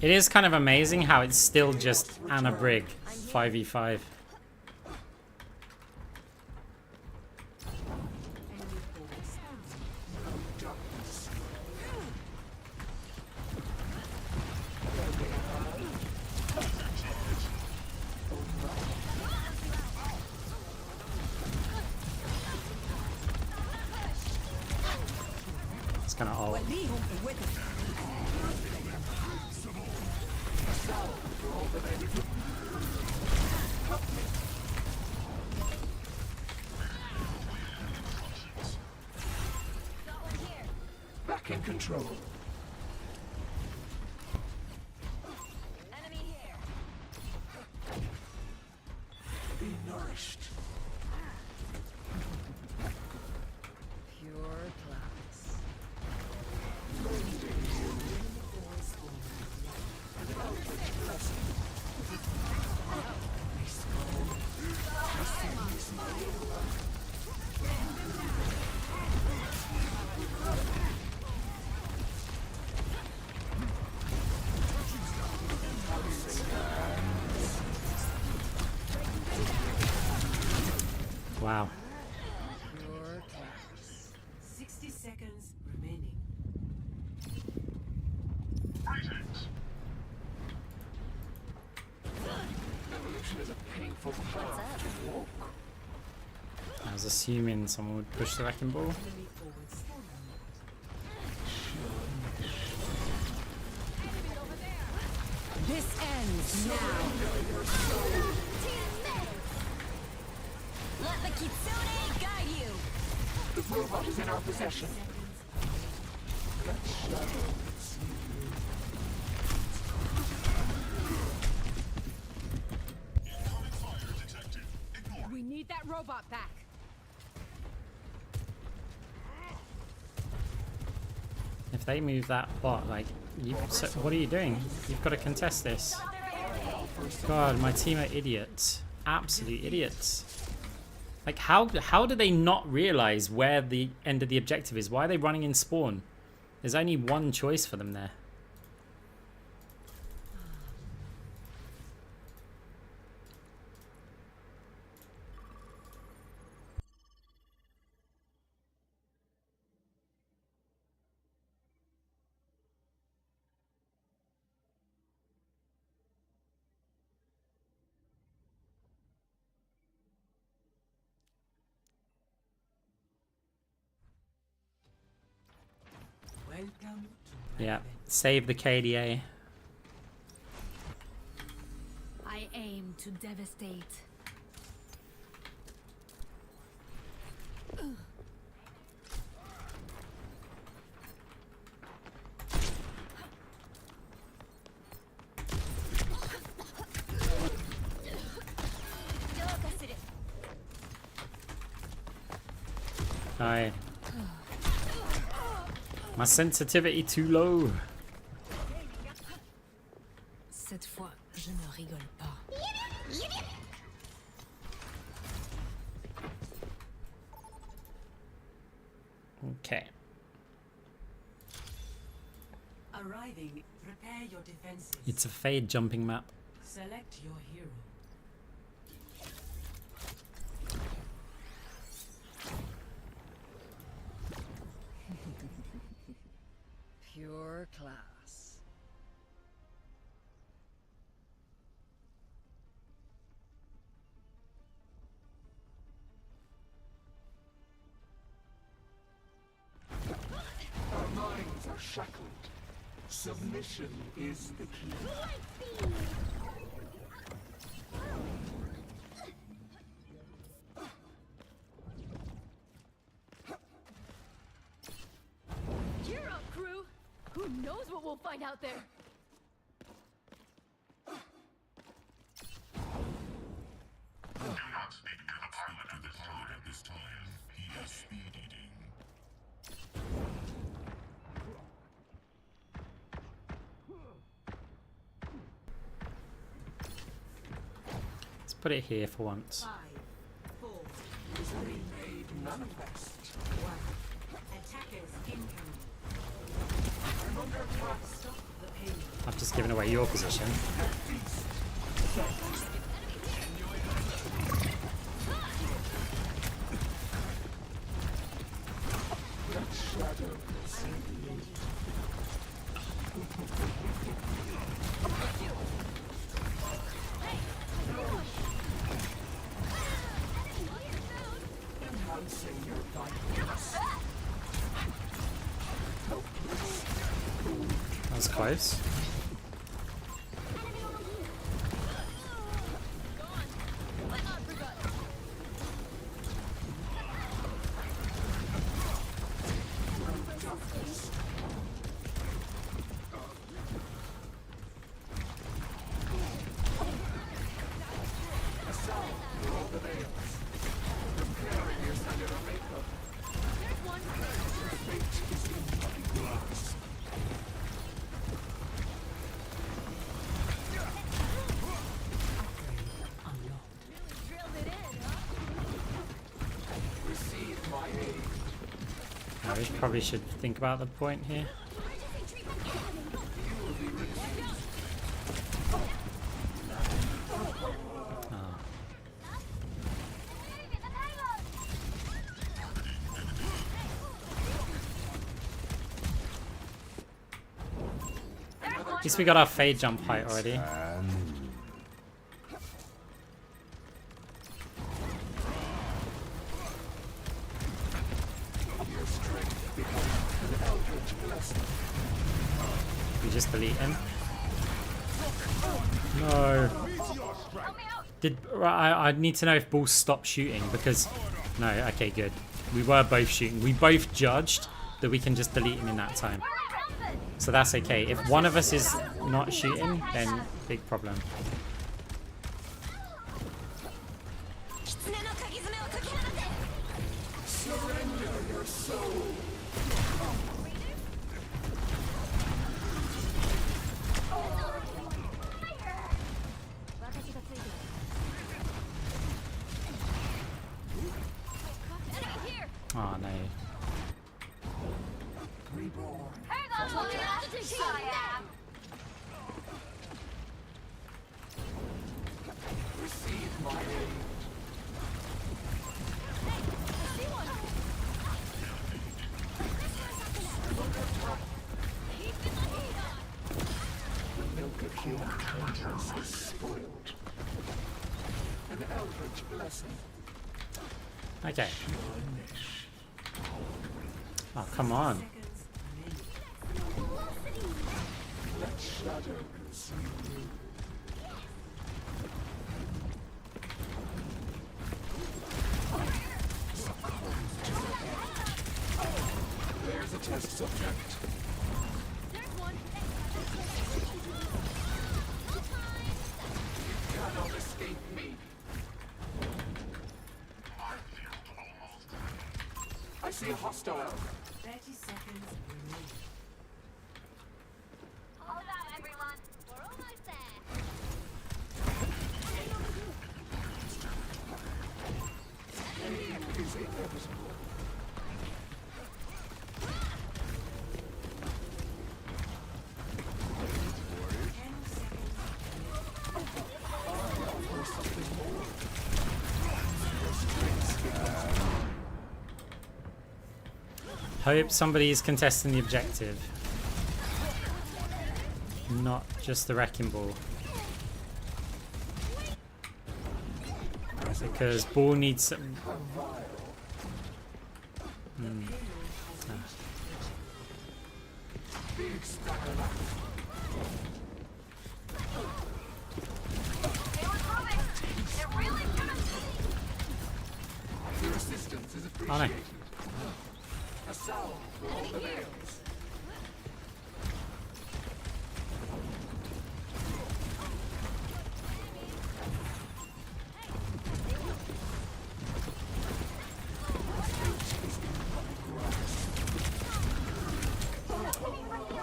It is kind of amazing how it's still just Anna Brig 5v5. It's gonna ult.
control.
Enemy here.
Be nourished.
Pure class.
Wow.
Pure class.
60 seconds remaining.
Evolution is a painful path to walk.
I was assuming someone would push the wrecking ball.
Enemy forward spawn.
This ends now. Let the Kitsune guide you.
The robot is in our possession. Let shadow see you.
We need that robot back.
If they move that bot, like, so what are you doing? You've got to contest this. God, my team are idiots. Absolute idiots. Like, how do they not realize where the end of the objective is? Why are they running in spawn? There's only one choice for them there.
Welcome to
Yeah, save the KDA.
I aim to devastate.
Alright. My sensitivity too low.
Cette fois, je ne rigole pas.
Okay.
arriving. Prepare your defenses.
It's a fade jumping map.
Select your hero.
Pure class.
Our minds are shackled. Submission is the key.
Cheer up, crew! Who knows what we'll find out there?
Do not speak to the pilot at this time. He is speed eating.
Let's put it here for once.
5, 4, 3,
Made manifest.
1. Attackers incoming. I'm under attack. Stop the pain.
I've just given away your position.
Let shadow see you. Enhancing your vitals.
That was close. just probably should think about the point here. At least we got our fade jump height already. We just delete him. No. I need to know if Bull stopped shooting because no. Okay, good. We were both shooting. We both judged that we can just delete him in that time. So that's okay. If one of us is not shooting, then big problem. Oh no. Okay. Oh, come on.
There's a test subject. Cannot escape me. I see a hostile.
30 seconds remaining.
Hold on, everyone. We're almost there.
It is inevitable.
Hope somebody is contesting the objective. Not just the wrecking ball. Because ball needs some...
Your assistance is
Oh no.
appreciated. A salve for all the nails.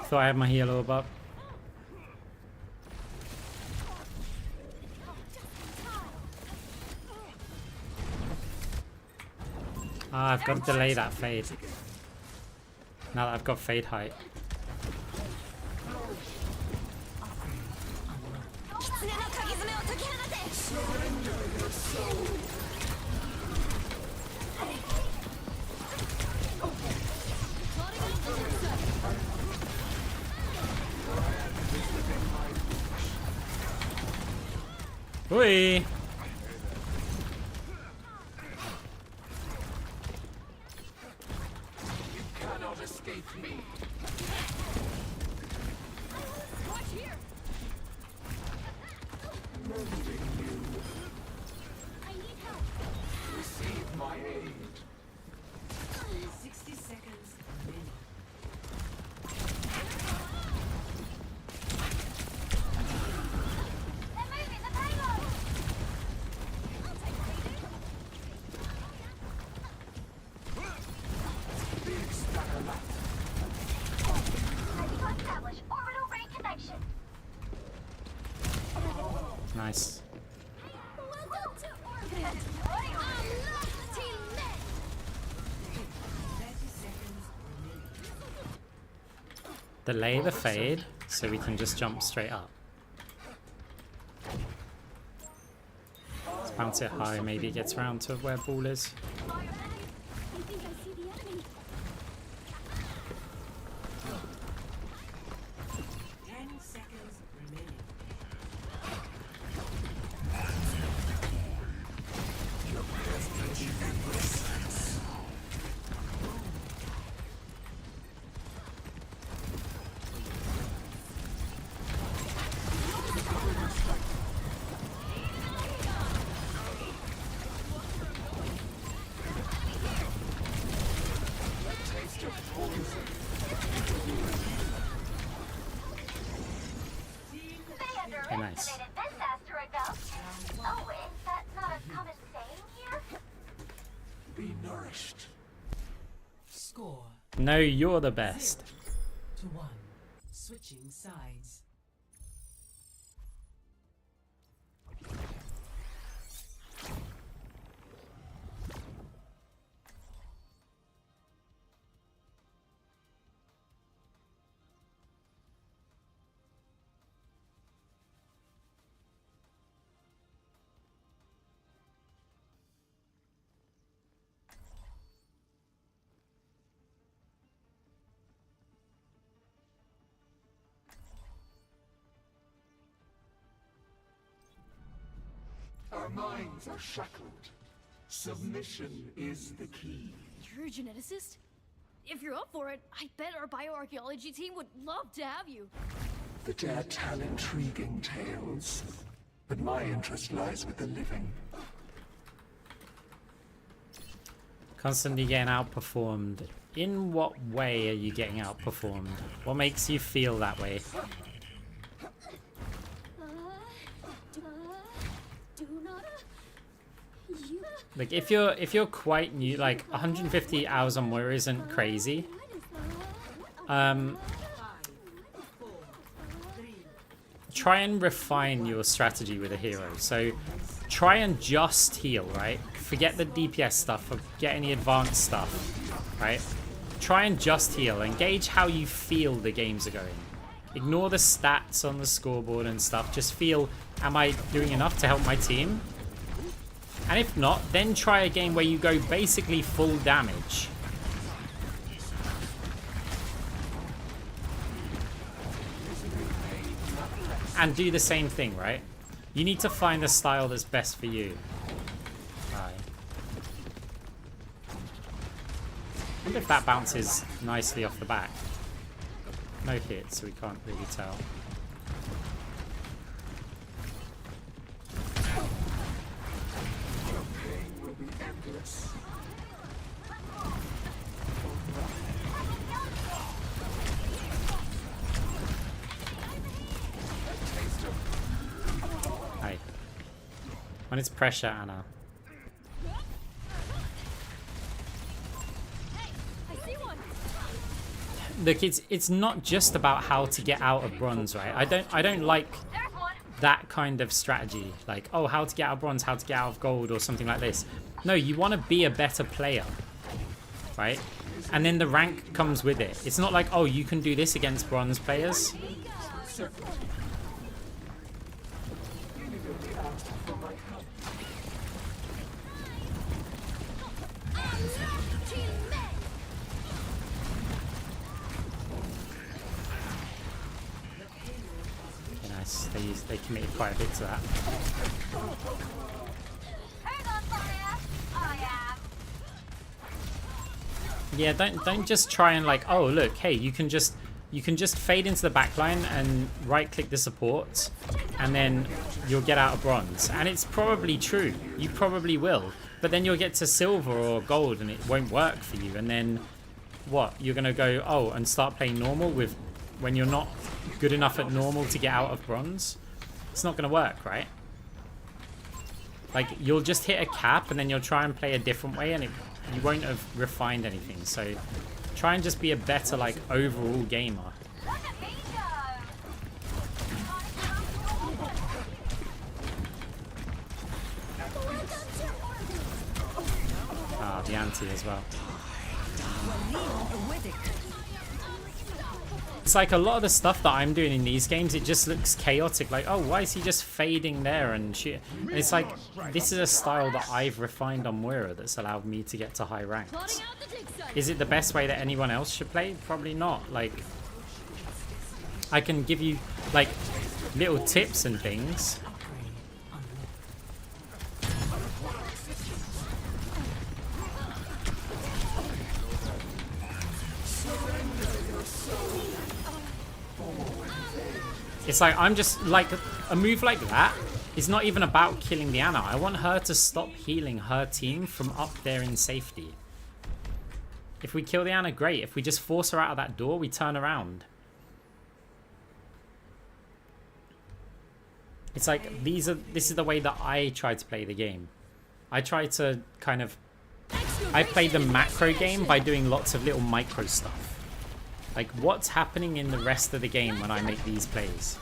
Thought I had my heal orb up. Ah, I've got to delay that fade. Now that I've got fade height. Oi!
Cannot escape me.
Watch here.
Moving you.
I need help.
Receive my aid.
60 seconds remaining.
They're moving the payload.
Big stacker left.
Ready to establish orbital reconnection.
Nice.
Welcome to orbit.
30 seconds remaining.
delay the fade so we can just jump straight up. Let's bounce it high, maybe it gets around to where ball is.
I think I see the enemy.
10 seconds remaining.
Okay, nice.
This asteroid belt. Oh, is that not a common saying here?
Be nourished.
Score
No, you're the best.
0-1. Switching sides.
Our minds are shackled. Submission is the key.
You're a geneticist? If you're up for it, I bet our bioarchaeology team would love to have you.
The dead tell intriguing tales, but my interest lies with the living.
Constantly getting outperformed. In what way are you getting outperformed? What makes you feel that way? Like if you're quite new, like 150 hours on Moira isn't crazy. Try and refine your strategy with a hero. So try and just heal, right? Forget the DPS stuff, forget any advanced stuff, right? Try and just heal and gauge how you feel the games are going. Ignore the stats on the scoreboard and stuff. Just feel, am I doing enough to help my team? And if not, then try a game where you go basically full damage. And do the same thing, right? You need to find the style that's best for you. Right. I wonder if that bounces nicely off the back. No hits, so we can't really tell. Hey. When it's pressure, Anna. Look, it's not just about how to get out of bronze, right? I don't like that kind of strategy. Like, oh, how to get out of bronze, how to get out of gold, or something like this. No, you want to be a better player, right? And then the rank comes with it. It's not like, oh, you can do this against bronze players. They committed quite a bit to that. Yeah, don't just try and like, oh look, hey, you can just fade into the backline and right click the support and then you'll get out of bronze. And it's probably true. You probably will. But then you'll get to silver or gold and it won't work for you. And then what? You're gonna go, oh, and start playing normal with when you're not good enough at normal to get out of bronze? It's not going to work, right? Like, you'll just hit a cap and then you'll try and play a different way and you won't have refined anything. So try and just be a better, like, overall gamer. Ah, the anti as well. It's like a lot of the stuff that I'm doing in these games, it just looks chaotic. Like, oh, why is he just fading there and shit? And it's like, this is a style that I've refined on Moira that's allowed me to get to high ranks. Is it the best way that anyone else should play? Probably not. Like, I can give you, like, little tips and things. It's like, I'm just, like, a move like that is not even about killing the Ana. I want her to stop healing her team from up there in safety. If we kill the Ana, great. If we just force her out of that door, we turn around. It's like, this is the way that I try to play the game. I try to kind of, I play the macro game by doing lots of little micro stuff. Like, what's happening in the rest of the game when I make these plays?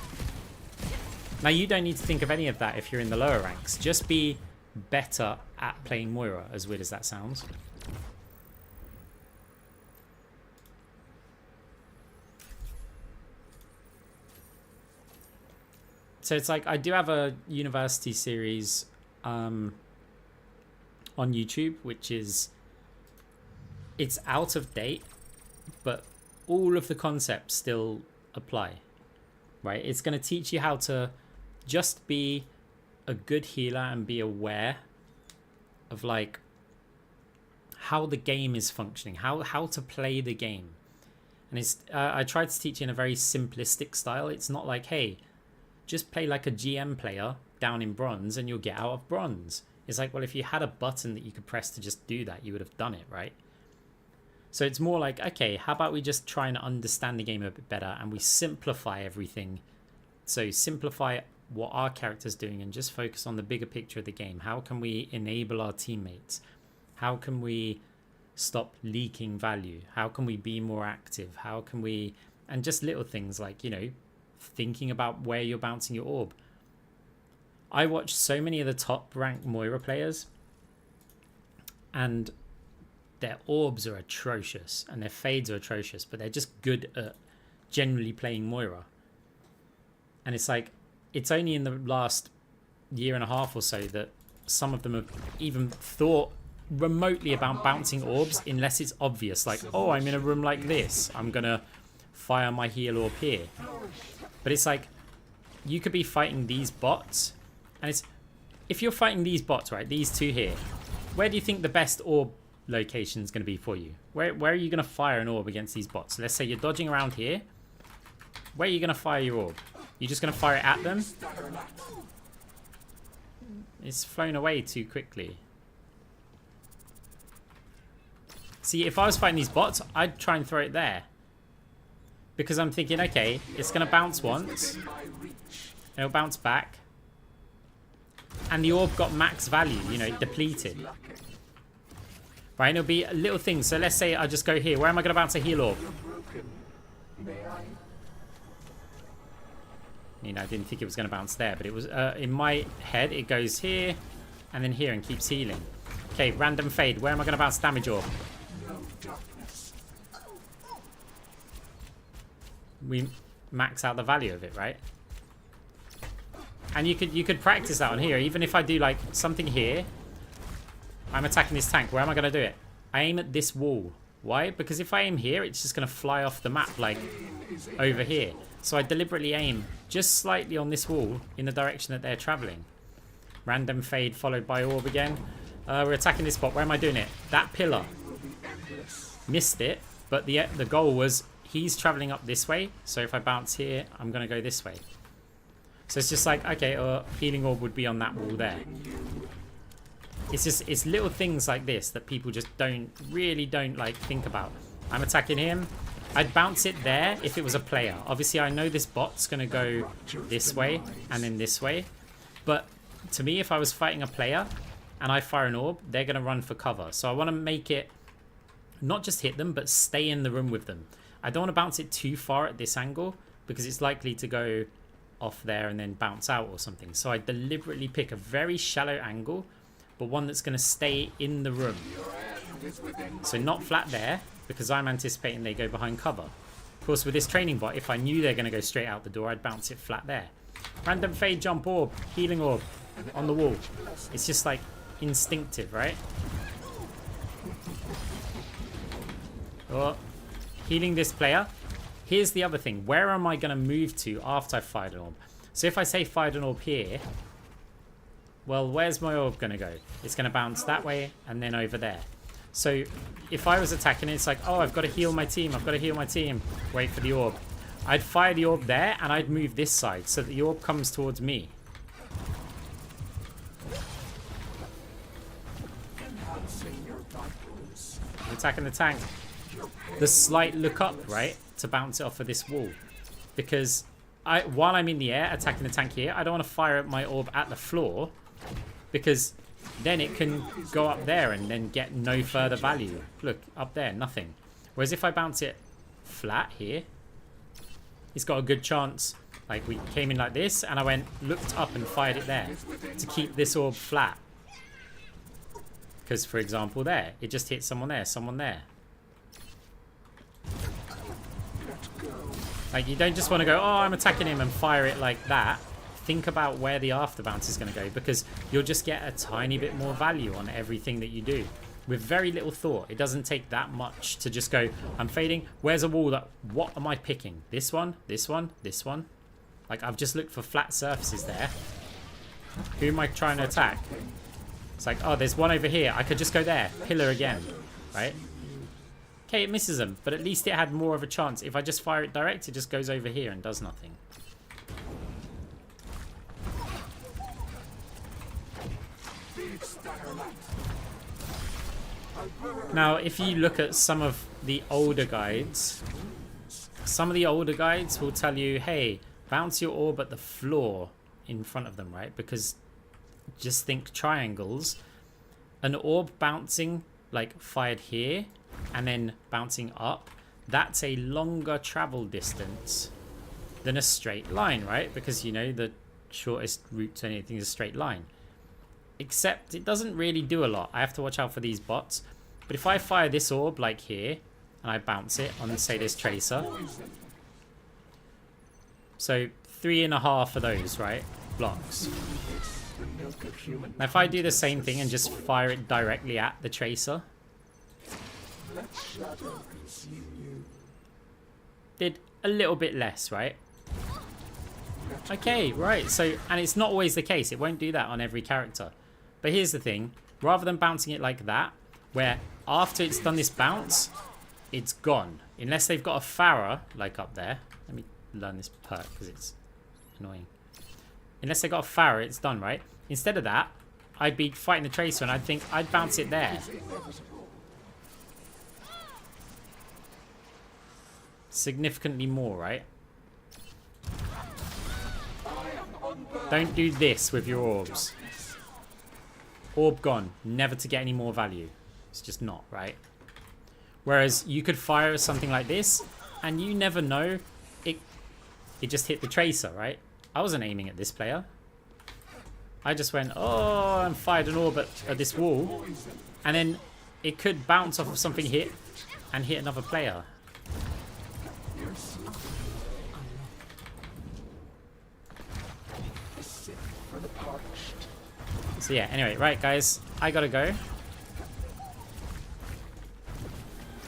Now, you don't need to think of any of that if you're in the lower ranks. Just be better at playing Moira, as weird as that sounds. So it's like, I do have a university series on YouTube, which is, it's out of date, but all of the concepts still apply, right? It's going to teach you how to just be a good healer and be aware of, like, how the game is functioning, how to play the game. And it's I tried to teach in a very simplistic style. It's not like, hey, just play like a GM player down in bronze and you'll get out of bronze. It's like, well, if you had a button that you could press to just do that, you would have done it, right? So it's more like, okay, how about we just try and understand the game a bit better and we simplify everything. So simplify what our character's doing and just focus on the bigger picture of the game. How can we enable our teammates? How can we stop leaking value? How can we be more active? How can we... And just little things like, you know, thinking about where you're bouncing your orb. I watch so many of the top ranked Moira players and their orbs are atrocious and their fades are atrocious, but they're just good at generally playing Moira. And it's like, it's only in the last year and a half or so that some of them have even thought remotely about bouncing orbs, unless it's obvious. Like, oh, I'm in a room like this, I'm gonna fire my heal orb here. But it's like, you could be fighting these bots, and it's, if you're fighting these bots, right, these two here, where do you think the best orb location is going to be for you? Where are you going to fire an orb against these bots? Let's say you're dodging around here. Where are you going to fire your orb? You're just going to fire it at them? It's flown away too quickly. See, if I was fighting these bots, I'd try and throw it there. Because I'm thinking, okay, it's going to bounce once. It'll bounce back. And the orb got max value, you know, depleted. Right, and it'll be a little thing. So let's say I just go here. Where am I going to bounce a heal orb? You know, I didn't think it was going to bounce there, but it was, in my head, it goes here and then here and keeps healing. Okay, random fade. Where am I going to bounce damage orb? We max out the value of it, right? And you could practice that on here. Even if I do like something here, I'm attacking this tank. Where am I going to do it? I aim at this wall. Why? Because if I aim here, it's just going to fly off the map like over here. So I deliberately aim just slightly on this wall in the direction that they're traveling. Random fade followed by orb again. We're attacking this spot. Where am I doing it? That pillar. Missed it, but the goal was he's traveling up this way. So if I bounce here, I'm going to go this way. So it's just like, okay, healing orb would be on that wall there. It's just, it's little things like this that people just really don't like think about. I'm attacking him. I'd bounce it there if it was a player. Obviously, I know this bot's going to go this way and then this way. But to me, if I was fighting a player and I fire an orb, they're going to run for cover. So I want to make it not just hit them, but stay in the room with them. I don't want to bounce it too far at this angle because it's likely to go off there and then bounce out or something. So I deliberately pick a very shallow angle, but one that's going to stay in the room. So not flat there, because I'm anticipating they go behind cover. Of course, with this training bot, if I knew they're going to go straight out the door, I'd bounce it flat there. Random fade jump orb, healing orb on the wall. It's just like instinctive, right? Oh, healing this player. Here's the other thing. Where am I going to move to after I've fired an orb? So if I say fired an orb here, well, where's my orb going to go? It's going to bounce that way and then over there. So if I was attacking it, it's like, oh, I've got to heal my team. I've got to heal my team. Wait for the orb. I'd fire the orb there and I'd move this side so that the orb comes towards me. I'm attacking the tank. The slight look up, right, to bounce it off of this wall. Because while I'm in the air attacking the tank here, I don't want to fire my orb at the floor because then it can go up there and then get no further value. Look, up there, nothing. Whereas if I bounce it flat here, it's got a good chance. Like, we came in like this and I went, looked up and fired it there to keep this orb flat. Because, for example, there, it just hit someone there, someone there. Like, you don't just want to go, oh, I'm attacking him and fire it like that. Think about where the after bounce is going to go, because you'll just get a tiny bit more value on everything that you do with very little thought. It doesn't take that much to just go, I'm fading. Where's a wall that, what am I picking? This one, this one, this one. Like, I've just looked for flat surfaces there. Who am I trying to attack? It's like, oh, there's one over here. I could just go there. Pillar again, right? Okay, it misses them, but at least it had more of a chance. If I just fire it direct, it just goes over here and does nothing. Now, if you look at some of the older guides, will tell you, hey, bounce your orb at the floor in front of them, right? Because just think triangles. An orb bouncing, like fired here and then bouncing up, that's a longer travel distance than a straight line, right? Because, you know, the shortest route to anything is a straight line. Except it doesn't really do a lot. I have to watch out for these bots. But if I fire this orb like here and I bounce it on, say, this tracer, so 3.5 of those, right, blocks. Now if I do the same thing and just fire it directly at the tracer, did a little bit less, right? Okay, right, so, and it's not always the case. It won't do that on every character. But here's the thing, rather than bouncing it like that, where after it's done this bounce, it's gone. Unless they've got a Farah, like up there. Let me learn this perk because it's annoying. Unless they got a Farah, it's done, right? Instead of that, I'd be fighting the tracer and I'd think I'd bounce it there. Significantly more, right? Don't do this with your orbs. Orb gone. Never to get any more value. It's just not, right? Whereas you could fire something like this and you never know. It just hit the tracer, right? I wasn't aiming at this player. I just went, oh, and fired an orb at this wall. And then it could bounce off of something hit and hit another player. So yeah, anyway, right guys, I gotta go.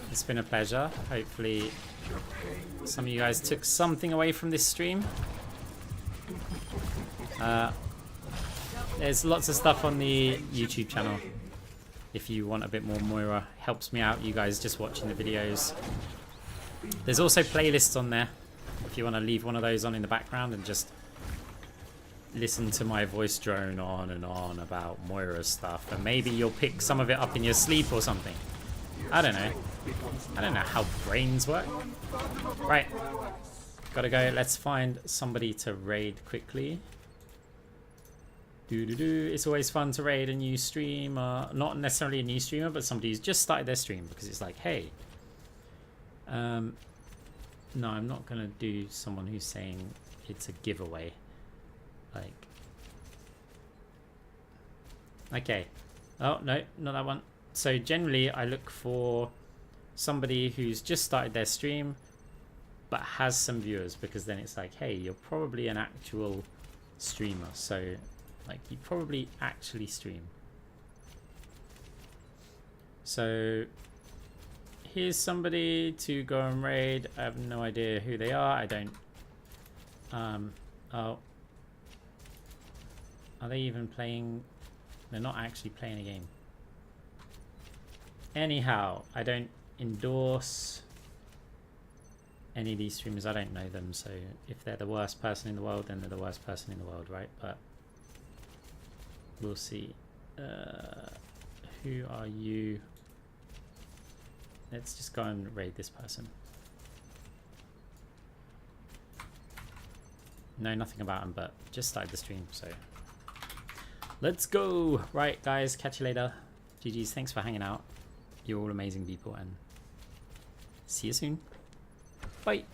It's been a pleasure. Hopefully some of you guys took something away from this stream. There's lots of stuff on the YouTube channel. If you want a bit more Moira, helps me out, you guys just watching the videos. There's also playlists on there. If you want to leave one of those on in the background and just listen to my voice drone on and on about Moira stuff. And maybe you'll pick some of it up in your sleep or something. I don't know. I don't know how brains work. Right. Gotta go. Let's find somebody to raid quickly. It's always fun to raid a new streamer. Not necessarily a new streamer, but somebody who's just started their stream. Because it's like, hey. No, I'm not gonna do someone who's saying it's a giveaway. Like. Okay. Oh, no, not that one. So generally I look for somebody who's just started their stream but has some viewers, because then it's like, hey, you're probably an actual streamer, so like you probably actually stream. So here's somebody to go and raid. I have no idea who they are. I don't oh, are they even playing? They're not actually playing a game. Anyhow, I don't endorse any of these streamers. I don't know them, so if they're the worst person in the world, then they're the worst person in the world, right? But we'll see. Who are you? Let's just go and raid this person. Know nothing about him, but just started the stream, so let's go. Right, guys, catch you later. GG's, thanks for hanging out. You're all amazing people, and see you soon. Bye.